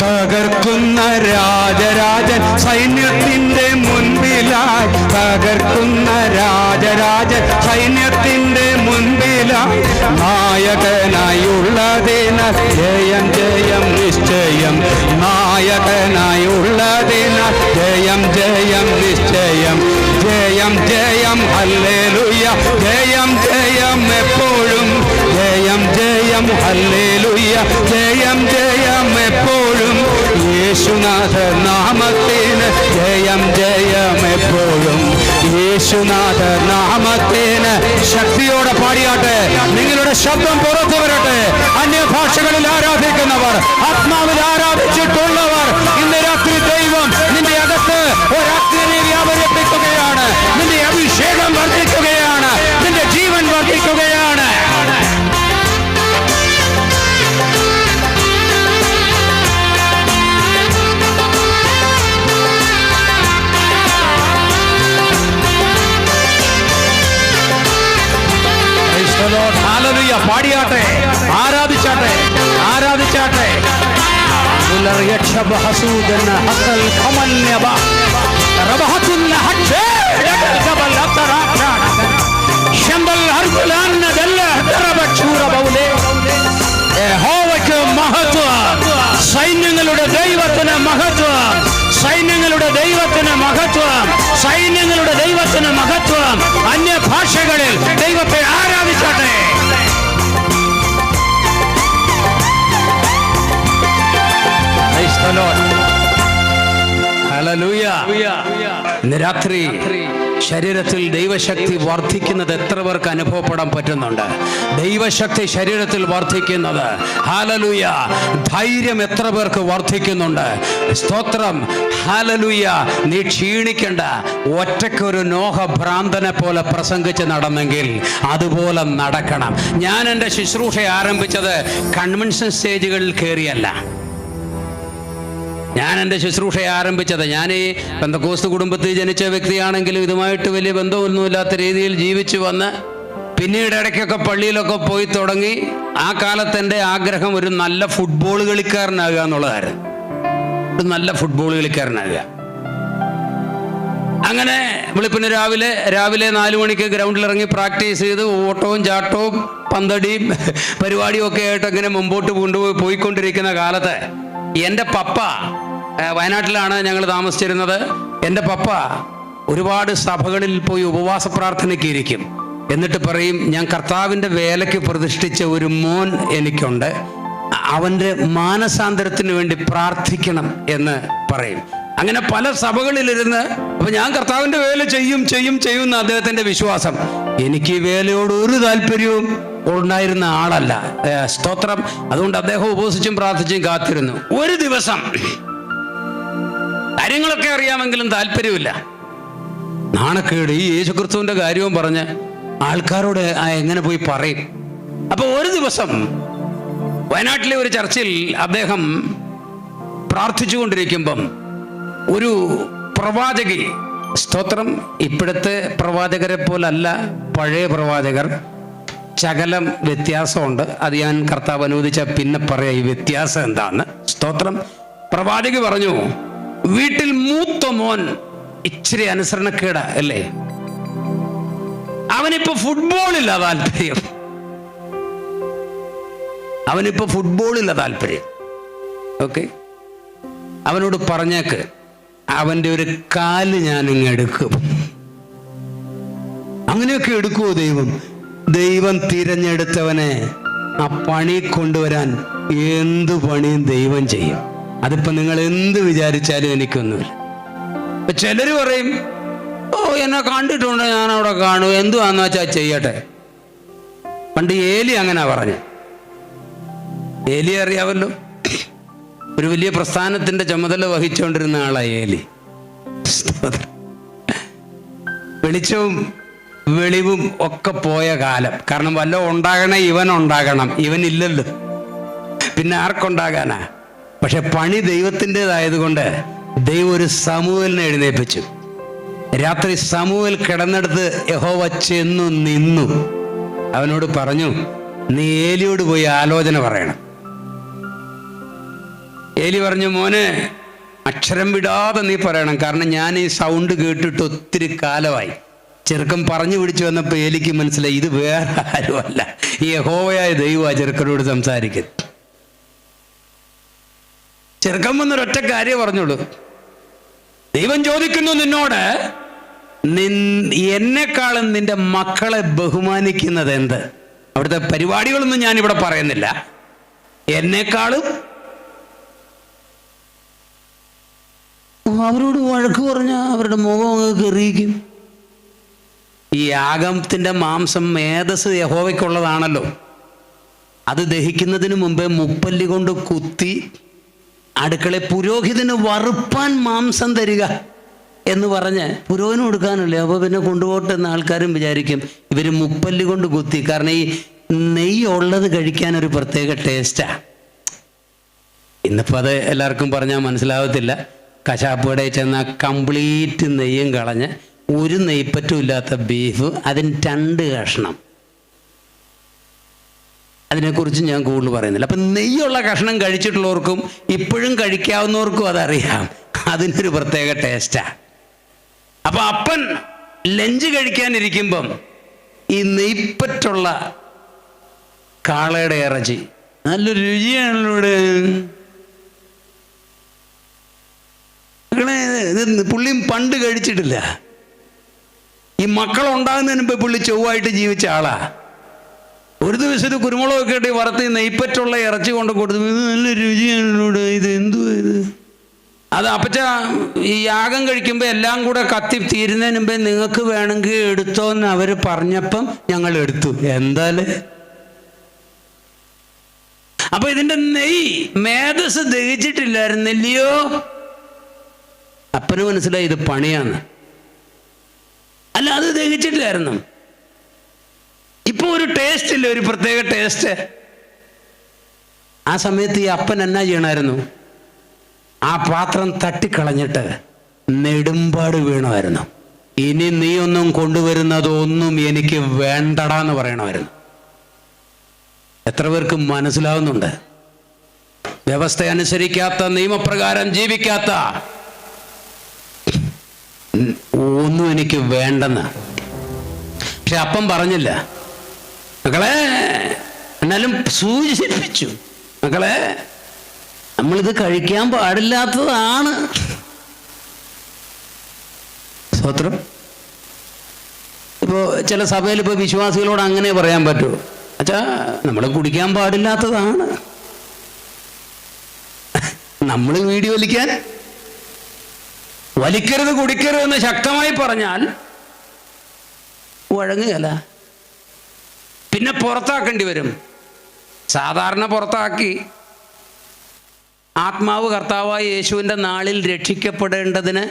തകർക്കുന്ന രാജരാജൻ സൈന്യത്തിന്റെ മുൻപിലായി, തകർക്കുന്ന രാജരാജൻ സൈന്യത്തിന്റെ മുൻപിലായി, നായകനായുള്ളതിനാൽ ജയം ജയം നിശ്ചയം, നായകനായുള്ളതിനാൽ ജയം ജയം നിശ്ചയം, ജയം ജയം ഹല്ലേലൂയ, ജയം ജയം എപ്പോഴും, ജയം ജയം ഹല്ലേലൂയ, ജയം ജയം എപ്പോഴും. യേശുനാഥ നാമത്തിന് ജയം ജയം എപ്പോഴും, യേശുനാഥ നാമത്തിന്. ശക്തിയോടെ പാടിയാട്ടെ, നിങ്ങളുടെ ശബ്ദം പുറത്തു വരട്ടെ. അന്യഭാഷകളിൽ ആരാധിക്കുന്നവർ, ആത്മാവിൽ ആരാധിച്ചിട്ടുള്ളവർ, ഇന്ന് രാത്രി ദൈവം നിന്റെ അകത്ത് പാടിയാട്ടെ, ആരാധിച്ചാട്ടെ, ആരാധിച്ചാട്ടെ. യഹോവയ്ക്ക് മഹത്വം, സൈന്യങ്ങളുടെ ദൈവത്തിന് മഹത്വം, സൈന്യങ്ങളുടെ ദൈവത്തിന് മഹത്വം, സൈന്യങ്ങളുടെ ദൈവത്തിന് മഹത്വം. അന്യഭാഷകളിൽ ദൈവത്തെ ആരാധിച്ചാട്ടെ. ഇന്ന് രാത്രി ശരീരത്തിൽ ദൈവശക്തി വർദ്ധിക്കുന്നത് എത്ര പേർക്ക് അനുഭവപ്പെടാൻ പറ്റുന്നുണ്ട്? ദൈവശക്തി ശരീരത്തിൽ വർദ്ധിക്കുന്നത്. ഹല്ലേലൂയ. ധൈര്യം എത്ര പേർക്ക് വർദ്ധിക്കുന്നുണ്ട്? സ്തോത്രം. ഹല്ലേലൂയ. നീ ക്ഷീണിക്കണ്ട. ഒറ്റയ്ക്കൊരു നോഹ ഭ്രാന്തനെ പോലെ പ്രസംഗിച്ച് നടന്നെങ്കിൽ അതുപോലെ നടക്കണം. ഞാൻ എൻ്റെ ശുശ്രൂഷ ആരംഭിച്ചത് കൺവെൻഷൻ സ്റ്റേജുകളിൽ കയറിയല്ല. ഞാൻ എൻ്റെ ശുശ്രൂഷ ആരംഭിച്ചത്, ഞാൻ ഈ പെന്തക്കോസ്ത് കുടുംബത്തിൽ ജനിച്ച വ്യക്തിയാണെങ്കിലും ഇതുമായിട്ട് വലിയ ബന്ധമൊന്നുമില്ലാത്ത രീതിയിൽ ജീവിച്ചു വന്ന് പിന്നീട് ഇടയ്ക്കൊക്കെ പള്ളിയിലൊക്കെ പോയി തുടങ്ങി. ആ കാലത്ത് എൻ്റെ ആഗ്രഹം ഒരു നല്ല ഫുട്ബോൾ കളിക്കാരനാകുക എന്നുള്ളതായിരുന്നു. ഒരു നല്ല ഫുട്ബോൾ കളിക്കാരനാകുക. അങ്ങനെ വെളുപ്പിന് രാവിലെ 4 മണിക്ക് ഗ്രൗണ്ടിലിറങ്ങി പ്രാക്ടീസ് ചെയ്ത് ഓട്ടവും ചാട്ടവും പന്തടിയും പരിപാടിയും ഒക്കെ ആയിട്ട് അങ്ങനെ മുമ്പോട്ട് പോയിക്കൊണ്ടിരിക്കുന്ന കാലത്ത് എൻ്റെ പപ്പ, വയനാട്ടിലാണ് ഞങ്ങൾ താമസിച്ചിരുന്നത്, എൻ്റെ പപ്പ ഒരുപാട് സഭകളിൽ പോയി ഉപവാസ പ്രാർത്ഥനയ്ക്ക് ഇരിക്കും. എന്നിട്ട് പറയും, ഞാൻ കർത്താവിൻ്റെ വേലയ്ക്ക് പ്രതിഷ്ഠിച്ച ഒരു മോൻ എനിക്കുണ്ട്, അവൻ്റെ മാനസാന്തരത്തിന് വേണ്ടി പ്രാർത്ഥിക്കണം എന്ന് പറയും. അങ്ങനെ പല സഭകളിലിരുന്ന്, അപ്പൊ ഞാൻ കർത്താവിൻ്റെ വേല ചെയ്യും എന്ന് അദ്ദേഹത്തിൻ്റെ വിശ്വാസം. എനിക്ക് ഈ വേലയോട് ഒരു താല്പര്യവും ഉണ്ടായിരുന്ന ആളല്ല. സ്തോത്രം. അതുകൊണ്ട് അദ്ദേഹം ഉപവസിച്ചും പ്രാർത്ഥിച്ചും കാത്തിരുന്നു. ഒരു ദിവസം കാര്യങ്ങളൊക്കെ അറിയാമെങ്കിലും താല്പര്യമില്ല, നാണക്കേട്, ഈ യേശുക്രിസ്തുവിന്റെ കാര്യവും പറഞ്ഞ് ആൾക്കാരോട് എങ്ങനെ പോയി പറയും. അപ്പൊ ഒരു ദിവസം വയനാട്ടിലെ ഒരു ചർച്ചിൽ അദ്ദേഹം പ്രാർത്ഥിച്ചുകൊണ്ടിരിക്കുമ്പം ഒരു പ്രവാചകി, സ്തോത്രം, ഇപ്പോഴത്തെ പ്രവാചകരെ പോലല്ല പഴയ പ്രവാചകർ, ശകലം വ്യത്യാസമുണ്ട്. അത് ഞാൻ കർത്താവ് അനുവദിച്ച പിന്നെ പറയാം ഈ വ്യത്യാസം എന്താന്ന്. സ്തോത്രം. പ്രവാചകി പറഞ്ഞു, വീട്ടിൽ മൂത്ത മോൻ ഇച്ചിരി അനുസരണക്കേട അല്ലേ, അവനിപ്പോ ഫുട്ബോളില്ല താല്പര്യം, അവനിപ്പോ ഫുട്ബോളില്ല താല്പര്യം. ഓക്കെ, അവനോട് പറഞ്ഞേക്ക് അവൻ്റെ ഒരു കാല് ഞാനിങ്ങ് എടുക്കും. അങ്ങനെയൊക്കെ എടുക്കുമോ ദൈവം? ദൈവം തിരഞ്ഞെടുത്തവനെ ആ പണി കൊണ്ടുവരാൻ എന്ത് പണിയും ദൈവം ചെയ്യും. അതിപ്പോ നിങ്ങൾ എന്ത് വിചാരിച്ചാലും എനിക്കൊന്നുമില്ല. ഇപ്പൊ ചിലര് പറയും, ഓ എന്നെ കണ്ടിട്ടുണ്ട്, ഞാൻ അവിടെ കാണും, എന്തുവാന്ന് വെച്ചാൽ ചെയ്യട്ടെ. പണ്ട് ഏലി അങ്ങനെ പറഞ്ഞു. ഏലി അറിയാമല്ലോ, ഒരു വലിയ പ്രസ്ഥാനത്തിന്റെ ചുമതല വഹിച്ചുകൊണ്ടിരുന്ന ആളാ ഏലി. വെളിച്ചവും വെളിവും ഒക്കെ പോയ കാലം. കാരണം വല്ല ഉണ്ടാകണേ ഇവൻ ഉണ്ടാകണം, ഇവനില്ലല്ലോ, പിന്നെ ആർക്കുണ്ടാകാനാ? പക്ഷെ പണി ദൈവത്തിൻ്റെതായതുകൊണ്ട് ദൈവം ഒരു സമൂഹലിനെ എഴുന്നേൽപ്പിച്ചു. രാത്രി സമൂഹൽ കിടന്നെടുത്ത് യഹോവ ചെന്നു നിന്നു. അവനോട് പറഞ്ഞു, നീ ഏലിയോട് പോയി ആലോചന പറയണം. ഏലി പറഞ്ഞു, മോനെ അക്ഷരം വിടാതെ നീ പറയണം, കാരണം ഞാൻ ഈ സൗണ്ട് കേട്ടിട്ട് ഒത്തിരി കാലമായി. ചെറുക്കൻ പറഞ്ഞു പിടിച്ചു വന്നപ്പോൾ ഏലിക്ക് മനസ്സിലായി, ഇത് വേറെ ആരുമല്ല, ഈ യഹോവയായ ദൈവം ആ ചെറുക്കനോട് സംസാരിക്കുന്നത്. ചെറുക്കൻ വന്നൊരൊറ്റ കാര്യം പറഞ്ഞോളൂ, ദൈവം ചോദിക്കുന്നു നിന്നോട്, എന്നെക്കാളും നിന്റെ മക്കളെ ബഹുമാനിക്കുന്നത് എന്ത്? അവിടുത്തെ പരിപാടികളൊന്നും ഞാനിവിടെ പറയുന്നില്ല. എന്നെക്കാളും അവരോട് വഴക്ക് പറഞ്ഞാൽ അവരുടെ മുഖം അങ്ങ് കെറിയിക്കും. ഈ യാഗത്തിന്റെ മാംസം മേധസ് യഹോവയ്ക്കുള്ളതാണല്ലോ. അത് ദഹിക്കുന്നതിന് മുമ്പേ മുപ്പല്ലി കൊണ്ട് കുത്തി അടുക്കള പുരോഹിതന് വറുപ്പാൻ മാംസം തരിക എന്ന് പറഞ്ഞ് പുരോഹിതന് കൊടുക്കാനല്ലേ. അപ്പോൾ പിന്നെ കൊണ്ടുപോട്ടെ എന്ന് ആൾക്കാരും വിചാരിക്കും. ഇവർ മുപ്പല്ലി കൊണ്ട് കുത്തി, കാരണം ഈ നെയ്യ് ഉള്ളത് കഴിക്കാൻ ഒരു പ്രത്യേക ടേസ്റ്റാ. ഇന്നിപ്പോൾ അത് എല്ലാവർക്കും പറഞ്ഞാൽ മനസ്സിലാവത്തില്ല. കശാപ്പ് കടയിൽ ചെന്നാൽ കംപ്ലീറ്റ് നെയ്യും കളഞ്ഞ് ഒരു നെയ്പ്പറ്റും ഇല്ലാത്ത ബീഫ്, അതിന് 2 കഷ്ണം. അതിനെക്കുറിച്ച് ഞാൻ കൂടുതൽ പറയുന്നില്ല. അപ്പം നെയ്യുള്ള കഷ്ണം കഴിച്ചിട്ടുള്ളവർക്കും ഇപ്പോഴും കഴിക്കാവുന്നവർക്കും അതറിയാം, അതിനൊരു പ്രത്യേക ടേസ്റ്റാണ്. അപ്പം അപ്പൻ ലഞ്ച് കഴിക്കാനിരിക്കുമ്പം ഈ നെയ്പ്പറ്റുള്ള കാളയുടെ ഇറച്ചി നല്ല രുചിയാണല്ലോ ഇവിടെ. പുള്ളിയും പണ്ട് കഴിച്ചിട്ടില്ല. ഈ മക്കളുണ്ടാകുന്നതിന് മുമ്പ് പുള്ളി ചൊവ്വായിട്ട് ജീവിച്ച ആളാ. ഒരു ദിവസം കുരുമുളകൊക്കെ ഇട്ട് വറുത്ത് നെയ്പ്പറ്റുള്ള ഇറച്ചി കൊണ്ട് കൊടുത്തു. ഇത് നല്ല രുചിയാണല്ലോ, ഇത് എന്തുവാ ഇത്? അത് അപ്പച്ച ഈ യാഗം കഴിക്കുമ്പോൾ എല്ലാം കൂടെ കത്തി തീരുന്നതിന് മുമ്പേ നിങ്ങൾക്ക് വേണമെങ്കിൽ എടുത്തോന്ന് അവർ പറഞ്ഞപ്പം ഞങ്ങൾ എടുത്തു. എന്തായാലും അപ്പൊ ഇതിന്റെ നെയ് മേധസ് ദഹിച്ചിട്ടില്ലായിരുന്നില്ലയോ? അപ്പന് മനസ്സിലായി ഇത് പണിയാണ്. അല്ല, അത് ദഹിച്ചിട്ടില്ലായിരുന്നു. ഇപ്പൊ ഒരു ടേസ്റ്റ് ഇല്ല, ഒരു പ്രത്യേക ടേസ്റ്റ്. ആ സമയത്ത് ഈ അപ്പൻ എന്നാ ചെയ്യണമായിരുന്നു? ആ പാത്രം തട്ടിക്കളഞ്ഞിട്ട് നെടുമ്പാട് വീണമായിരുന്നു. ഇനി നീ ഒന്നും കൊണ്ടുവരുന്നതൊന്നും എനിക്ക് വേണ്ടടാന്ന് പറയണമായിരുന്നു. എത്ര പേർക്ക് മനസ്സിലാവുന്നുണ്ട്? വ്യവസ്ഥ അനുസരിക്കാത്ത, നിയമപ്രകാരം ജീവിക്കാത്ത ഒന്നും എനിക്ക് വേണ്ടെന്ന്. പക്ഷെ അപ്പം പറഞ്ഞില്ല. മക്കളെ, എന്നാലും സൂചിപ്പിച്ചു, മക്കളെ നമ്മളിത് കഴിക്കാൻ പാടില്ലാത്തതാണ്. സ്തോത്രം. ഇപ്പോൾ ചില സഭയിൽ ഇപ്പോൾ വിശ്വാസികളോട് അങ്ങനെ പറയാൻ പറ്റുമോ? അച്ഛാ, നമ്മൾ കുടിക്കാൻ പാടില്ലാത്തതാണ്. നമ്മൾ വീഡിയോ വലിക്കരുത്, കുടിക്കരുത് എന്ന് ശക്തമായി പറഞ്ഞാൽ വഴങ്ങുകയല്ല, പിന്നെ പുറത്താക്കേണ്ടി വരും. സാധാരണ പുറത്താക്കി ആത്മാവ് കർത്താവായ യേശുവിൻ്റെ നാളിൽ രക്ഷിക്കപ്പെടേണ്ടതിന്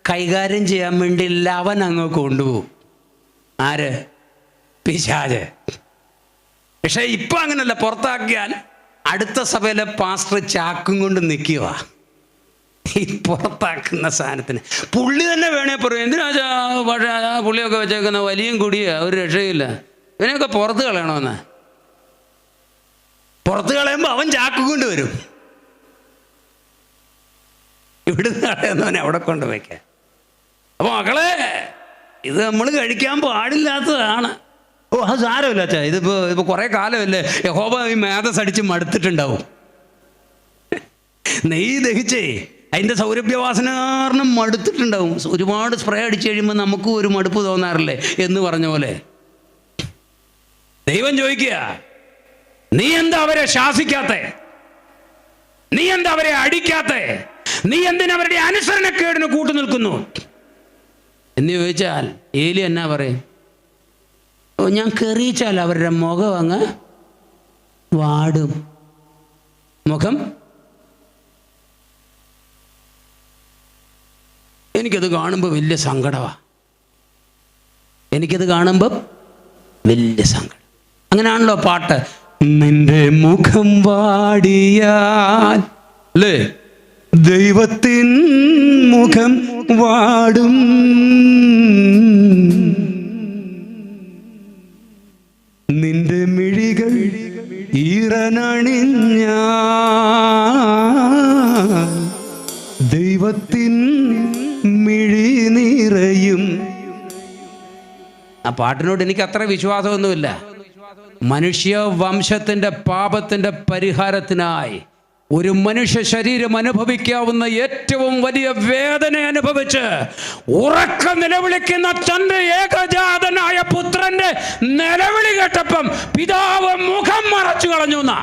കൈകാര്യം ചെയ്യാൻ വേണ്ടിയില്ല അവൻ അങ്ങ് കൊണ്ടുപോകും. ആര്? പിശാച്. പക്ഷെ ഇപ്പം അങ്ങനല്ല. പുറത്താക്കിയാൽ അടുത്ത സഭയിലെ പാസ്റ്റർ ചാക്കും കൊണ്ട് നിൽക്കുക. ഈ പുറത്താക്കുന്ന സാധനത്തിന് പുള്ളി തന്നെ വേണേ പറയും, എന്തിനാ പുള്ളിയൊക്കെ വെച്ചേക്കുന്ന വലിയ കുടിയാ, ഒരു രക്ഷയില്ല, ഇവനെയൊക്കെ പുറത്ത് കളയണമെന്ന്. പുറത്ത് കളയുമ്പോൾ അവൻ ചാക്ക് കൊണ്ട് വരും. ഇവിടുന്ന് കളയുന്നവനെ അവിടെ കൊണ്ട് വയ്ക്കാൻ. അപ്പോൾ മക്കളെ, ഇത് നമ്മൾ കഴിക്കാൻ പാടില്ലാത്തതാണ്. ഓ, അത് സാരമില്ല അച്ഛാ, ഇതിപ്പോൾ കുറേ കാലമല്ലേ, യഹോവ ഈ മേധസ് അടിച്ച് മടുത്തിട്ടുണ്ടാവും. നെയ്യ് ദഹിച്ചേ അതിൻ്റെ സൗരഭ്യവാസന കാരണം മടുത്തിട്ടുണ്ടാവും. ഒരുപാട് സ്പ്രേ അടിച്ചു കഴിയുമ്പോൾ നമുക്കും ഒരു മടുപ്പ് തോന്നാറില്ലേ എന്ന് പറഞ്ഞ പോലെ ദൈവം ചോദിക്കുക, നീ എന്താ അവരെ ശാസിക്കാത്തെ? നീ എന്താ അവരെ അടിക്കാത്തെ? നീ എന്തിനവരുടെ അനുസരണക്കേടിന് കൂട്ടു നിൽക്കുന്നു എന്ന് ചോദിച്ചാൽ ഏലി എന്നാ പറയും? ഓ, ഞാൻ കെറിയിച്ചാൽ അവരുടെ മുഖം അങ്ങ് വാടും. മുഖം എനിക്കത് കാണുമ്പോൾ വലിയ സങ്കടമാണ്. എനിക്കത് കാണുമ്പോൾ വലിയ സങ്കടം. അങ്ങനെയാണല്ലോ പാട്ട്. നിന്റെ മുഖം വാടിയാൽ അല്ലേ ദൈവത്തിൻ മുഖം വാടും. നിന്റെ മിഴികൾ ഈറനണിഞ്ഞ ദൈവത്തിൻ മിഴി നിറയും. ആ പാട്ടിനോട് എനിക്ക് അത്ര വിശ്വാസമൊന്നുമില്ല. മനുഷ്യ വംശത്തിൻ്റെ പാപത്തിൻ്റെ പരിഹാരത്തിനായി ഒരു മനുഷ്യ ശരീരം അനുഭവിക്കാവുന്ന ഏറ്റവും വലിയ വേദന അനുഭവിച്ച് ഉറക്ക നിലവിളിക്കുന്ന തൻ്റെ ഏകജാതനായ പുത്രന്റെ നിലവിളി കേട്ടപ്പം പിതാവ് മുഖം മറച്ചു കളഞ്ഞു എന്നാ.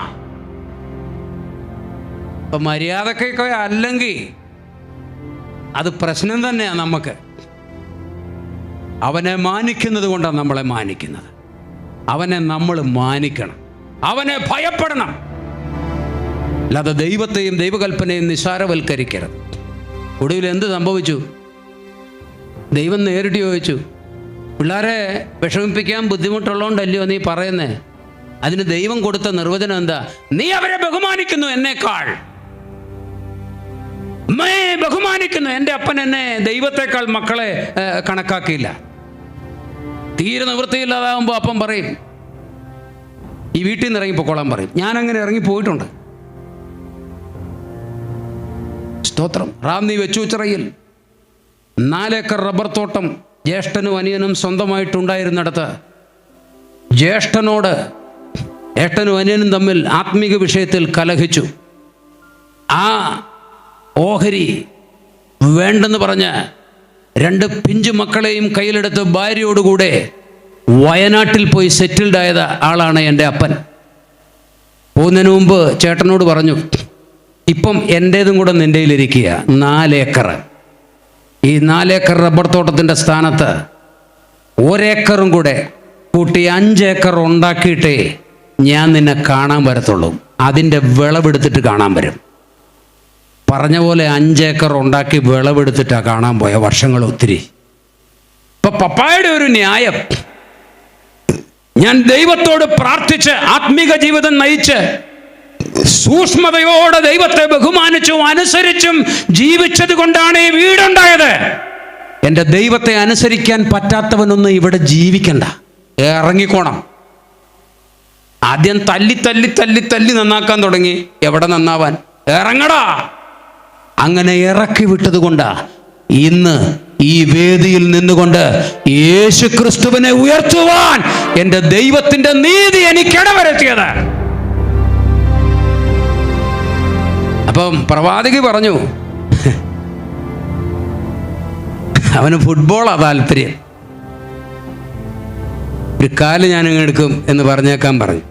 അപ്പൊ മര്യാദക്കൊക്കെ അല്ലെങ്കിൽ അത് പ്രശ്നം തന്നെയാണ്. നമുക്ക് അവനെ മാനിക്കുന്നത് കൊണ്ടാണ് നമ്മളെ മാനിക്കുന്നത്. അവനെ നമ്മൾ മാനിക്കണം, അവനെ ഭയപ്പെടണം. അല്ലാതെ ദൈവത്തെയും ദൈവകൽപ്പനയും നിസ്സാരവൽക്കരിക്കരുത്. ഒടുവിൽ എന്ത് സംഭവിച്ചു? ദൈവം നേരിട്ട് ചോദിച്ചു, പിള്ളേരെ വിഷമിപ്പിക്കാൻ ബുദ്ധിമുട്ടുള്ളതുകൊണ്ടല്ലയോ നീ പറയുന്നേ? അതിന് ദൈവം കൊടുത്ത നിർവചനം എന്താ? നീ അവരെ ബഹുമാനിക്കുന്നു എന്നേക്കാൾ. ബഹുമാനിക്കുന്നു. എൻ്റെ അപ്പൻ എന്നെ ദൈവത്തെക്കാൾ മക്കളെ കണക്കാക്കിയില്ല. തീരെ നിവൃത്തിയില്ലാതാകുമ്പോൾ അപ്പം പറയും, ഈ വീട്ടിൽ നിന്ന് ഇറങ്ങിപ്പോക്കോളാൻ പറയും. ഞാൻ അങ്ങനെ ഇറങ്ങിപ്പോയിട്ടുണ്ട്. സ്തോത്രം. റാന്നി വെച്ചൂച്ചിറയിൽ 4 ഏക്കർ റബ്ബർ തോട്ടം ജ്യേഷ്ഠനും അനിയനും സ്വന്തമായിട്ടുണ്ടായിരുന്നിടത്ത് ജ്യേഷ്ഠനോട് ഏട്ടനും അനിയനും തമ്മിൽ ആത്മീക വിഷയത്തിൽ കലഹിച്ചു. ആ ഓഹരി വേണ്ടെന്ന് പറഞ്ഞ് 2 പിഞ്ചു മക്കളെയും കയ്യിലെടുത്ത് ഭാര്യയോടുകൂടെ വയനാട്ടിൽ പോയി സെറ്റിൽഡ് ആയത് ആളാണ് എൻ്റെ അപ്പൻ. പോകുന്നതിന് മുമ്പ് ചേട്ടനോട് പറഞ്ഞു, ഇപ്പം എൻ്റേതും കൂടെ നിൻ്റെയിലിരിക്കുക 4 ഏക്കർ. ഈ 4 ഏക്കർ റബ്ബർ തോട്ടത്തിൻ്റെ സ്ഥാനത്ത് 1 ഏക്കറും കൂടെ കൂട്ടി 5 ഏക്കർ ഉണ്ടാക്കിയിട്ടേ ഞാൻ നിന്നെ കാണാൻ വരത്തുള്ളൂ. അതിൻ്റെ വിളവെടുത്തിട്ട് കാണാൻ വരും. പറഞ്ഞ പോലെ 5 ഏക്കർ ഉണ്ടാക്കി വിളവെടുത്തിട്ടാണ് കാണാൻ പോയ വർഷങ്ങൾ ഒത്തിരി. ഇപ്പൊ പപ്പായുടെ ഒരു ന്യായം, ഞാൻ ദൈവത്തോട് പ്രാർത്ഥിച്ച് ആത്മീക ജീവിതം നയിച്ച് സൂക്ഷ്മതയോടെ ദൈവത്തെ ബഹുമാനിച്ചും അനുസരിച്ചും ജീവിച്ചത് കൊണ്ടാണ് ഈ വീടുണ്ടായത്. എൻ്റെ ദൈവത്തെ അനുസരിക്കാൻ പറ്റാത്തവനൊന്നും ഇവിടെ ജീവിക്കണ്ട, ഇറങ്ങിക്കോണം. ആദ്യം തല്ലി തല്ലി തല്ലി തല്ലി നന്നാക്കാൻ തുടങ്ങി. എവിടെ നന്നാവാൻ? ഇറങ്ങടാ. അങ്ങനെ ഇറക്കി വിട്ടത് കൊണ്ടാ ഇന്ന് ഈ വേദിയിൽ നിന്നുകൊണ്ട് യേശു ക്രിസ്തുവിനെ ഉയർത്തുവാൻ എൻ്റെ ദൈവത്തിൻ്റെ നീതി എനിക്കിടവരുത്തിയത്. അപ്പം പ്രവാചകി പറഞ്ഞു, അവന് ഫുട്ബോളാ താല്പര്യം, ഒരു കാല് ഞാനിങ്ങ് എടുക്കും എന്ന് പറഞ്ഞേക്കാൻ പറഞ്ഞു.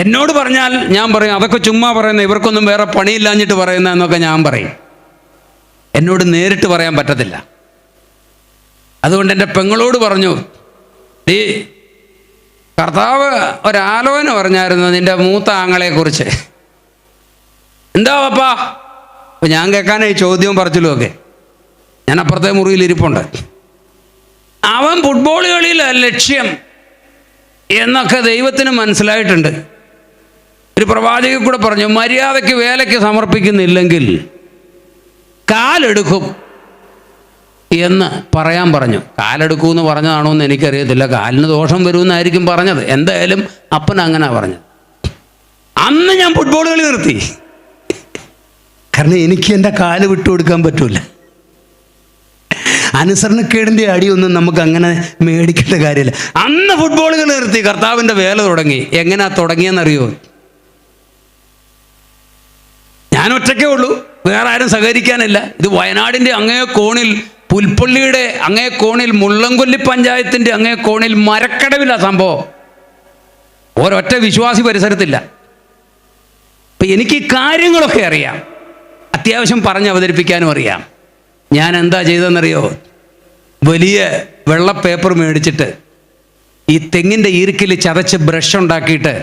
എന്നോട് പറഞ്ഞാൽ ഞാൻ പറയും അതൊക്കെ ചുമ്മാ പറയുന്ന, ഇവർക്കൊന്നും വേറെ പണിയില്ലാഞ്ഞിട്ട് പറയുന്ന എന്നൊക്കെ ഞാൻ പറയും. എന്നോട് നേരിട്ട് പറയാൻ പറ്റത്തില്ല. അതുകൊണ്ട് എൻ്റെ പെങ്ങളോട് പറഞ്ഞു, ഈ കർത്താവ് ഒരാലോചന പറഞ്ഞായിരുന്നു നിൻ്റെ മൂത്ത ആങ്ങളെക്കുറിച്ച്. എന്താ പപ്പാ? അപ്പം ഞാൻ കേൾക്കാനേ ചോദ്യവും പറച്ചിലും ഒക്കെ. ഞാൻ അപ്പുറത്തെ മുറിയിൽ ഇരിപ്പുണ്ട്. അവൻ ഫുട്ബോൾ കളിയിലാണ് ലക്ഷ്യം എന്നൊക്കെ ദൈവത്തിന് മനസ്സിലായിട്ടുണ്ട്. ഒരു പ്രവാചകൻ കൂടെ പറഞ്ഞു, മര്യാദയ്ക്ക് വേലയ്ക്ക് സമർപ്പിക്കുന്നില്ലെങ്കിൽ കാലെടുക്കും എന്ന് പറയാൻ പറഞ്ഞു. കാലെടുക്കുമെന്ന് പറഞ്ഞതാണോ എന്ന് എനിക്കറിയത്തില്ല. കാലിന് ദോഷം വരുമെന്നായിരിക്കും പറഞ്ഞത്. എന്തായാലും അപ്പൻ അങ്ങനെ പറഞ്ഞത്. അന്ന് ഞാൻ ഫുട്ബോൾ കളി നിർത്തി. കാരണം എനിക്ക് എൻ്റെ കാല് വിട്ടുകൊടുക്കാൻ പറ്റൂല. അനുസരണക്കേടിൻ്റെ അടിയൊന്നും നമുക്ക് അങ്ങനെ മേടിക്കേണ്ട കാര്യമില്ല. അന്ന് ഫുട്ബോൾ കളി നിർത്തി, കർത്താവിൻ്റെ വേല തുടങ്ങി. എങ്ങനെയാ തുടങ്ങിയെന്നറിയോ? ഞാൻ ഒറ്റയ്ക്കേ ഉള്ളൂ, വേറെ ആരും സഹകരിക്കാനില്ല. ഇത് വയനാടിൻ്റെ അങ്ങേ കോണിൽ, പുൽപ്പള്ളിയുടെ അങ്ങേ കോണിൽ, മുള്ളംകൊല്ലി പഞ്ചായത്തിൻ്റെ അങ്ങേ കോണിൽ മരക്കടവില്ല സംഭവം. ഒരൊറ്റ വിശ്വാസി പരിസരത്തില്ല. അപ്പം എനിക്ക് കാര്യങ്ങളൊക്കെ അറിയാം, അത്യാവശ്യം പറഞ്ഞ് അവതരിപ്പിക്കാനും അറിയാം. ഞാൻ എന്താ ചെയ്തതെന്നറിയോ? വലിയ വെള്ള പേപ്പർ മേടിച്ചിട്ട് ഈ തെങ്ങിൻ്റെ ഈർക്കിൽ ചതച്ച് ബ്രഷ് ഉണ്ടാക്കിയിട്ട്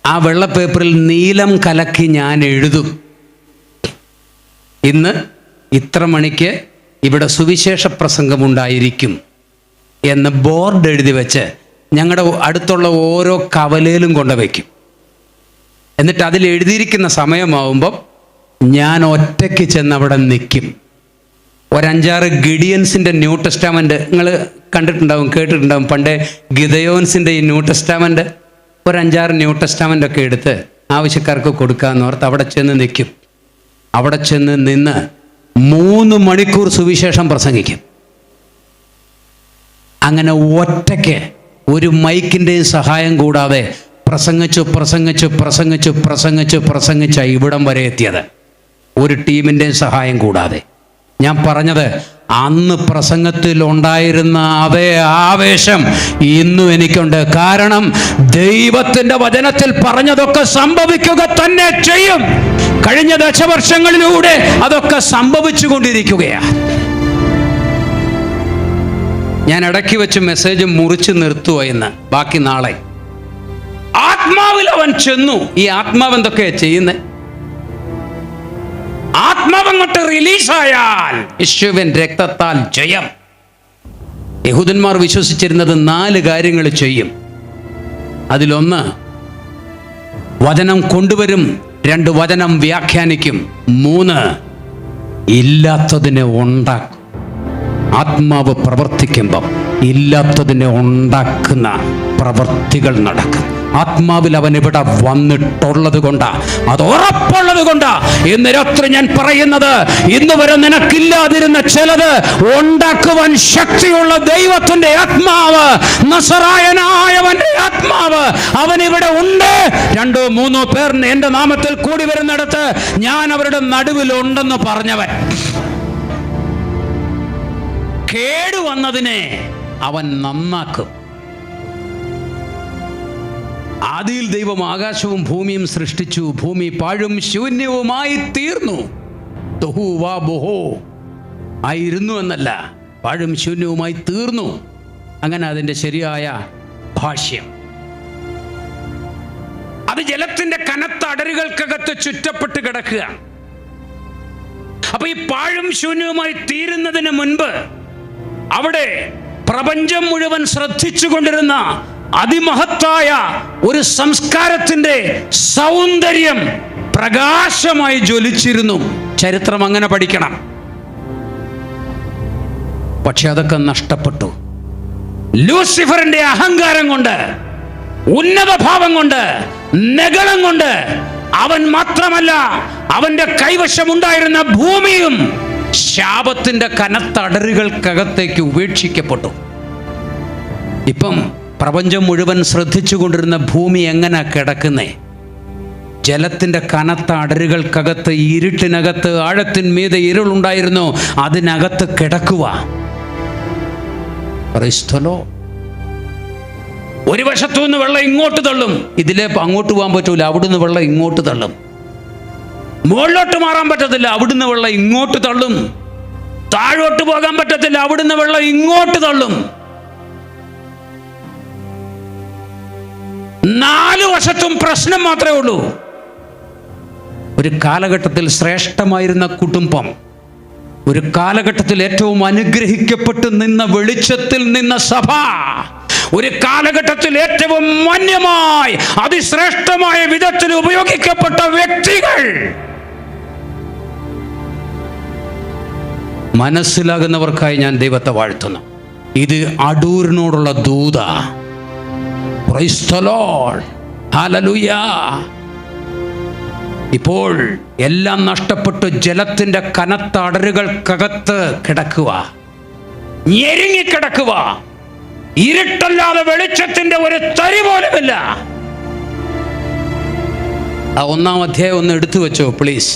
ആ വെള്ള പേപ്പറിൽ നീലം കലക്കി ഞാൻ എഴുതും. ഇന്ന് ഇത്ര മണിക്ക് ഇവിടെ സുവിശേഷ പ്രസംഗമുണ്ടായിരിക്കും എന്ന് ബോർഡ് എഴുതി വെച്ച് ഞങ്ങളുടെ അടുത്തുള്ള ഓരോ കവലയിലും കൊണ്ടുവയ്ക്കും. എന്നിട്ട് അതിൽ എഴുതിയിരിക്കുന്ന സമയമാവുമ്പം ഞാൻ ഒറ്റയ്ക്ക് ചെന്ന് അവിടെ നിൽക്കും. 5-6 ഗിഡിയൻസിൻ്റെ ന്യൂ ടെസ്റ്റാമെൻ്റ് നിങ്ങൾ കണ്ടിട്ടുണ്ടാവും, കേട്ടിട്ടുണ്ടാവും. പണ്ടേ ഗിദയോൻസിൻ്റെ ഈ ന്യൂ ടെസ്റ്റാമെൻ്റ്, 5-6 ന്യൂ ടെസ്റ്റാമെൻ്റ് ഒക്കെ എടുത്ത് ആവശ്യക്കാർക്ക് കൊടുക്കാമെന്ന് ഓർത്ത് അവിടെ ചെന്ന് നിൽക്കും. അവിടെ ചെന്ന് നിന്ന് 3 മണിക്കൂർ സുവിശേഷം പ്രസംഗിക്കും. അങ്ങനെ ഒറ്റയ്ക്ക് ഒരു മൈക്കിൻ്റെയും സഹായം കൂടാതെ പ്രസംഗിച്ച് ഇവിടം വരെ എത്തിയത്. ഒരു ടീമിൻ്റെയും സഹായം കൂടാതെ. ഞാൻ പറഞ്ഞത്, അന്ന് പ്രസംഗത്തിൽ ഉണ്ടായിരുന്ന അതേ ആവേശം ഇന്നും എനിക്കുണ്ട്. കാരണം ദൈവത്തിൻ്റെ വചനത്തിൽ പറഞ്ഞതൊക്കെ സംഭവിക്കുക തന്നെ ചെയ്യും. കഴിഞ്ഞ ദശവർഷങ്ങളിലൂടെ അതൊക്കെ സംഭവിച്ചു കൊണ്ടിരിക്കുകയാണ്. ഞാൻ ഇടയ്ക്ക് വെച്ച് മെസ്സേജ് മുറിച്ച് നിർത്തുക എന്ന്, ബാക്കി നാളെ. ആത്മാവിൽ അവൻ ചെന്നു. ഈ ആത്മാവ് എന്തൊക്കെയാ ചെയ്യുന്നത്? ആത്മാവങ്ങോട്ട് റിലീസായാൽ യേശുവിൻ രക്തത്താൽ ജയം. യഹൂദന്മാർ വിശ്വസിച്ചിരുന്നത് 4 കാര്യങ്ങൾ ചെയ്യും. അതിലൊന്ന് വചനം കൊണ്ടുവരും, 2 വചനം വ്യാഖ്യാനിക്കും, 3 ഇല്ലാത്തതിനെ ഉണ്ടാക്കും. ആത്മാവ് പ്രവർത്തിക്കുമ്പം ഇല്ലാത്തതിനെ ഉണ്ടാക്കുന്ന പ്രവർത്തികൾ നടക്കും. ആത്മാവിൽ അവൻ ഇവിടെ വന്നിട്ടുള്ളത് കൊണ്ടാ, അത് ഉറപ്പുള്ളത് കൊണ്ടാ ഇന്ന് രാത്രി ഞാൻ പറയുന്നത്, ഇന്ന് വരെ നിനക്കില്ലാതിരുന്ന ചിലത് ഉണ്ടാക്കുവാൻ ശക്തിയുള്ള ദൈവത്തിന്റെ ആത്മാവ്, നസറായനായവന്റെ ആത്മാവ് അവൻ ഇവിടെ ഉണ്ട്. 2-3 പേർ എന്റെ നാമത്തിൽ കൂടി വരുന്നിടത്ത് ഞാൻ അവരുടെ നടുവിലുണ്ടെന്ന് പറഞ്ഞവൻ. കേടുവന്നതിനെ അവൻ നന്നാക്കും. ആദിയിൽ ദൈവം ആകാശവും ഭൂമിയും സൃഷ്ടിച്ചു. ഭൂമി പാഴും ശൂന്യവുമായി തീർന്നു. തൊഹുവാ ബോഹോ ആയിരുന്നു എന്നല്ല, പാഴും ശൂന്യവുമായി തീർന്നു. അങ്ങനെ അതിൻ്റെ ശരിയായ ഭാഷ്യം. അത് ജലത്തിന്റെ കനത്ത അടരുകൾക്കകത്ത് ചുറ്റപ്പെട്ട് കിടക്കുക. അപ്പൊ ഈ പാഴും ശൂന്യവുമായി തീരുന്നതിന് മുൻപ് അവിടെ പ്രപഞ്ചം മുഴുവൻ ശ്രദ്ധിച്ചുകൊണ്ടിരുന്ന അതിമഹത്തായ ഒരു സംസ്കാരത്തിന്റെ സൗന്ദര്യം പ്രകാശമായി ജ്വലിച്ചിരുന്നു. ചരിത്രം അങ്ങനെ പഠിക്കണം. പക്ഷെ അതൊക്കെ നഷ്ടപ്പെട്ടു. ലൂസിഫറിന്റെ അഹങ്കാരം കൊണ്ട്, ഉന്നത ഭാവം കൊണ്ട്, നഗളം കൊണ്ട് അവൻ മാത്രമല്ല അവന്റെ കൈവശമുണ്ടായിരുന്ന ഭൂമിയും ശാപത്തിന്റെ കനത്ത അടരുകൾക്കകത്തേക്ക് ഉപേക്ഷിക്കപ്പെട്ടു. ഇപ്പം പ്രപഞ്ചം മുഴുവൻ ശ്രദ്ധിച്ചുകൊണ്ടിരുന്ന ഭൂമി എങ്ങനെ കിടക്കുന്നേ? ജലത്തിന്റെ കനത്ത അടരുകൾക്കകത്ത്, ഇരുട്ടിനകത്ത്, ആഴത്തിന്മീതെ ഇരുളുണ്ടായിരുന്നു, അതിനകത്ത് കിടക്കുക. ഒരു വശത്തു നിന്ന് വെള്ളം ഇങ്ങോട്ട് തള്ളും, ഇതിലേ അങ്ങോട്ട് പോകാൻ പറ്റൂല, അവിടുന്ന് വെള്ളം ഇങ്ങോട്ട് തള്ളും. മുകളിലോട്ട് മാറാൻ പറ്റത്തില്ല, അവിടുന്ന് വെള്ളം ഇങ്ങോട്ട് തള്ളും. താഴോട്ട് പോകാൻ പറ്റത്തില്ല, അവിടുന്ന് വെള്ളം ഇങ്ങോട്ട് തള്ളും. 4 വശത്തും പ്രശ്നം മാത്രമേ ഉള്ളൂ. ഒരു കാലഘട്ടത്തിൽ ശ്രേഷ്ഠമായിരുന്ന കുടുംബം, ഒരു കാലഘട്ടത്തിൽ ഏറ്റവും അനുഗ്രഹിക്കപ്പെട്ട് നിന്ന വെളിച്ചത്തിൽ നിന്ന സഭ, ഒരു കാലഘട്ടത്തിൽ ഏറ്റവും മാന്യമായി അതിശ്രേഷ്ഠമായ വിധത്തിൽ ഉപയോഗിക്കപ്പെട്ട വ്യക്തികൾ, മനസ്സിലാകുന്നവർക്കായി ഞാൻ ദൈവത്തെ വാഴ്ത്തുന്നു. ഇത് അടൂരിനോടുള്ള ദൂത. Praise the Lord, hallelujah. ഇപ്പോൾ എല്ലാം നഷ്ടപ്പെട്ട് ജലത്തിന്റെ കനത്ത അടരുകൾക്കകത്ത് കിടക്കുക, ഞെരുങ്ങിക്കിടക്കുക. ഇരുട്ടല്ലാതെ വെളിച്ചത്തിന്റെ ഒരു തരി പോലുമില്ല. ആ 1-ാം അധ്യായം ഒന്ന് എടുത്തു വെച്ചോ പ്ലീസ്.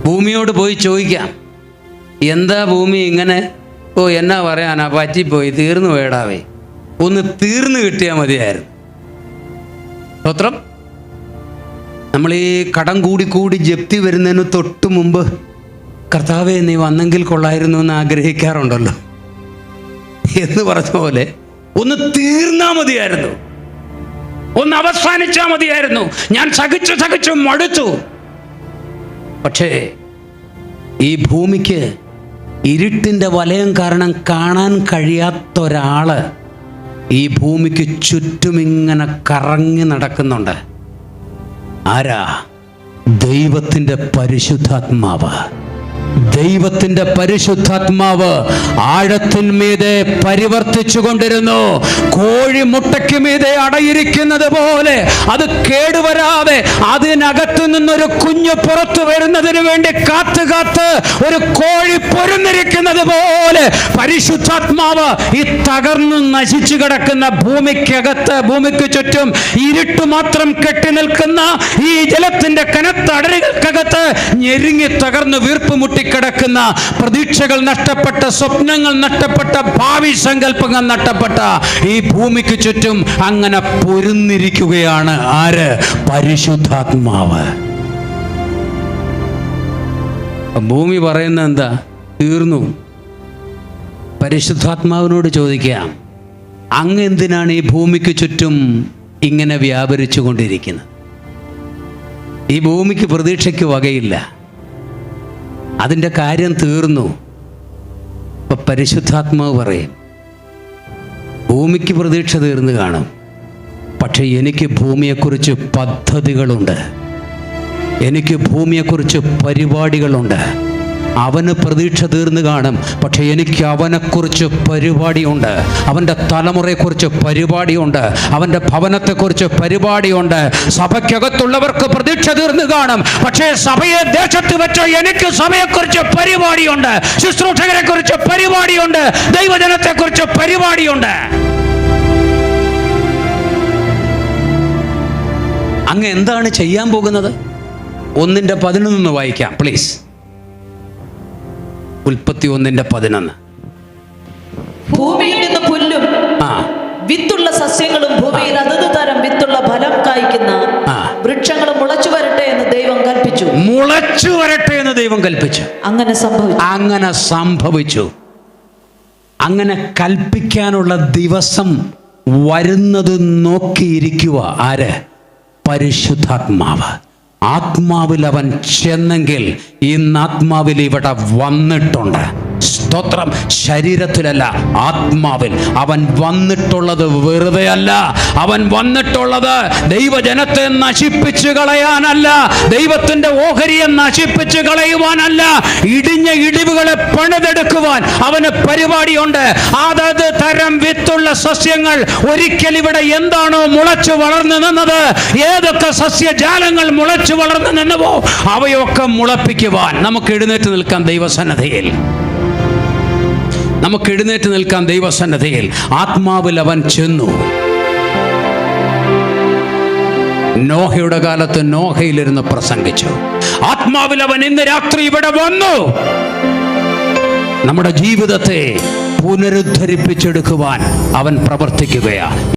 ഭൂമിയോട് പോയി ചോദിക്കാം, എന്താ ഭൂമി ഇങ്ങനെ? ഓ എന്നാ പറയാനാ, പറ്റിപ്പോയി, തീർന്നു വേടാവേ, ഒന്ന് തീർന്നു കിട്ടിയാൽ മതിയായിരുന്നു. സ്തോത്രം. നമ്മൾ ഈ കടം കൂടി ജപ്തി വരുന്നതിന് തൊട്ട് മുമ്പ് കർത്താവേ നീ വന്നെങ്കിൽ കൊള്ളായിരുന്നു എന്ന് ആഗ്രഹിക്കാറുണ്ടല്ലോ. എന്ന് പറഞ്ഞ പോലെ ഒന്ന് തീർന്നാ മതിയായിരുന്നു, ഒന്ന് അവസാനിച്ചാൽ മതിയായിരുന്നു. ഞാൻ സഹിച്ചു മടുത്തു. പക്ഷേ ഈ ഭൂമിക്ക് ഇരുട്ടിൻ്റെ വലയം കാരണം കാണാൻ കഴിയാത്തൊരാള് ഈ ഭൂമിക്ക് ചുറ്റും ഇങ്ങനെ കറങ്ങി നടക്കുന്നുണ്ട്. ആരാ? ദൈവത്തിൻ്റെ പരിശുദ്ധാത്മാവ്. ദൈവത്തിൻ്റെ പരിശുദ്ധാത്മാവ് ആഴത്തിന്മീതെ പരിവർത്തിച്ചു കൊണ്ടിരുന്നു. കോഴി മുട്ടയ്ക്ക് മീതെ അടയിരിക്കുന്നത് പോലെ അത് കേടുവരാതെ അതിനകത്തു നിന്നൊരു കുഞ്ഞ് പുറത്തു വരുന്നതിന് വേണ്ടി കാത്ത് ഒരു കോഴി പൊരുന്നിരിക്കുന്നത് പോലെ പരിശുദ്ധാത്മാവ് ഈ തകർന്നു നശിച്ചു കിടക്കുന്ന ഭൂമിക്കകത്ത്, ഭൂമിക്ക് ചുറ്റും ഇരുട്ട് മാത്രം കെട്ടി നിൽക്കുന്ന ഈ ജലത്തിന്റെ കനത്ത അടരുകൾക്കകത്ത് ഞെരുങ്ങി തകർന്ന് വീർപ്പ് മുട്ടിക്കിടക്കുന്ന, പ്രതീക്ഷകൾ നഷ്ടപ്പെട്ട, സ്വപ്നങ്ങൾ നഷ്ടപ്പെട്ട, ഭാവി സങ്കല്പങ്ങൾ നഷ്ടപ്പെട്ട ഈ ഭൂമിക്ക് ചുറ്റും അങ്ങനെ പൊരുന്നിരിക്കുകയാണ്. ആര്? പരിശുദ്ധാത്മാവ്. ഭൂമി പറയുന്നത് എന്താ? തീർന്നു. പരിശുദ്ധാത്മാവിനോട് ചോദിക്കാം, അങ്ങ് എന്തിനാണ് ഈ ഭൂമിക്ക് ചുറ്റും ഇങ്ങനെ വ്യാപരിച്ചു കൊണ്ടിരിക്കുന്നത്? ഈ ഭൂമിക്ക് പ്രതീക്ഷയ്ക്ക് വകയില്ല, അതിൻ്റെ കാര്യം തീർന്നു. ഇപ്പം പരിശുദ്ധാത്മാവ് പറയും, ഭൂമിക്ക് പ്രതീക്ഷ തീർന്നു കാണും, പക്ഷെ എനിക്ക് ഭൂമിയെക്കുറിച്ച് പദ്ധതികളുണ്ട്, എനിക്ക് ഭൂമിയെക്കുറിച്ച് പരിപാടികളുണ്ട്, അവന് പ്രതീക്ഷ തീർന്നു കാണും, പക്ഷെ എനിക്ക് അവനെക്കുറിച്ച് പരിപാടിയുണ്ട്, അവൻ്റെ തലമുറയെക്കുറിച്ച് പരിപാടിയുണ്ട്, അവൻ്റെ ഭവനത്തെക്കുറിച്ച് പരിപാടിയുണ്ട്. സഭയ്ക്കകത്തുള്ളവർക്ക് പ്രതീക്ഷ തീർന്നു കാണും, പക്ഷേ സഭയെ ദേശത്ത് വെച്ച എനിക്ക് സഭയെക്കുറിച്ച് പരിപാടിയുണ്ട്, ശുശ്രൂഷകരെ കുറിച്ച് പരിപാടിയുണ്ട്, ദൈവജനത്തെക്കുറിച്ച് പരിപാടിയുണ്ട്. അങ്ങ് എന്താണ് ചെയ്യാൻ പോകുന്നത്? 1:11 വായിക്കാം പ്ലീസ്. ഉൽപ്പത്തി 1:11. ഭൂമിയിൽ നിന്ന് പുല്ലും വിത്തുള്ള സസ്യങ്ങളും ഭൂമിയിൽ അതത് തരം വിത്തുള്ള ഫലം കായ്ക്കുന്ന വൃക്ഷങ്ങളും മുളച്ചു വരട്ടെ എന്ന് ദൈവം കൽപ്പിച്ചു. മുളച്ചു വരട്ടെ എന്ന് ദൈവം കൽപ്പിച്ചു. അങ്ങനെ സംഭവിച്ചു. അങ്ങനെ കൽപ്പിക്കാനുള്ള ദിവസം വരുന്നത് നോക്കിയിരിക്കുക. ആര്? പരിശുദ്ധാത്മാവ്. ആത്മാവിൽ അവൻ ചെന്നെങ്കിൽ ഇന്ന് ആത്മാവിൽ ഇവിടെ വന്നിട്ടുണ്ട്. സ്തോത്രം. ശരീരത്തിലല്ല, ആത്മാവിൽ അവൻ വന്നിട്ടുള്ളത് വെറുതെ അല്ല. അവൻ വന്നിട്ടുള്ളത് ദൈവജനത്തെ നശിപ്പിച്ചു കളയാനല്ല, ദൈവത്തിന്റെ ഓഹരിയെ നശിപ്പിച്ചു കളയുവാനല്ല, ഇടിഞ്ഞ ഇടിവുകളെ പണിതെടുക്കുവാൻ അവന് പരിപാടിയുണ്ട്. അതത് തരം വിത്തുള്ള സസ്യങ്ങൾ ഒരിക്കൽ ഇവിടെ എന്താണോ മുളച്ചു വളർന്നു നിന്നത്, ഏതൊക്കെ സസ്യജാലങ്ങൾ മുളച്ചു വളർന്നു നിന്നുവോ അവയൊക്കെ മുളപ്പിക്കുവാൻ നമുക്ക് എഴുന്നേറ്റ് നിൽക്കാം ദൈവസന്നിധിയിൽ. നമുക്ക് എഴുന്നേറ്റ് നിൽക്കാം ദൈവസന്നിധിയിൽ. ആത്മാവിൽ അവൻ ചെന്നു. നോഹയുടെ കാലത്ത് നോഹയിലിരുന്ന് പ്രസംഗിച്ചു. ആത്മാവിൽ അവൻ ഇന്ന് രാത്രി ഇവിടെ വന്നു. നമ്മുടെ ജീവിതത്തെ പുനരുദ്ധരിപ്പിച്ചെടുക്കുവാൻ അവൻ പ്രവർത്തിക്കുകയാണ്.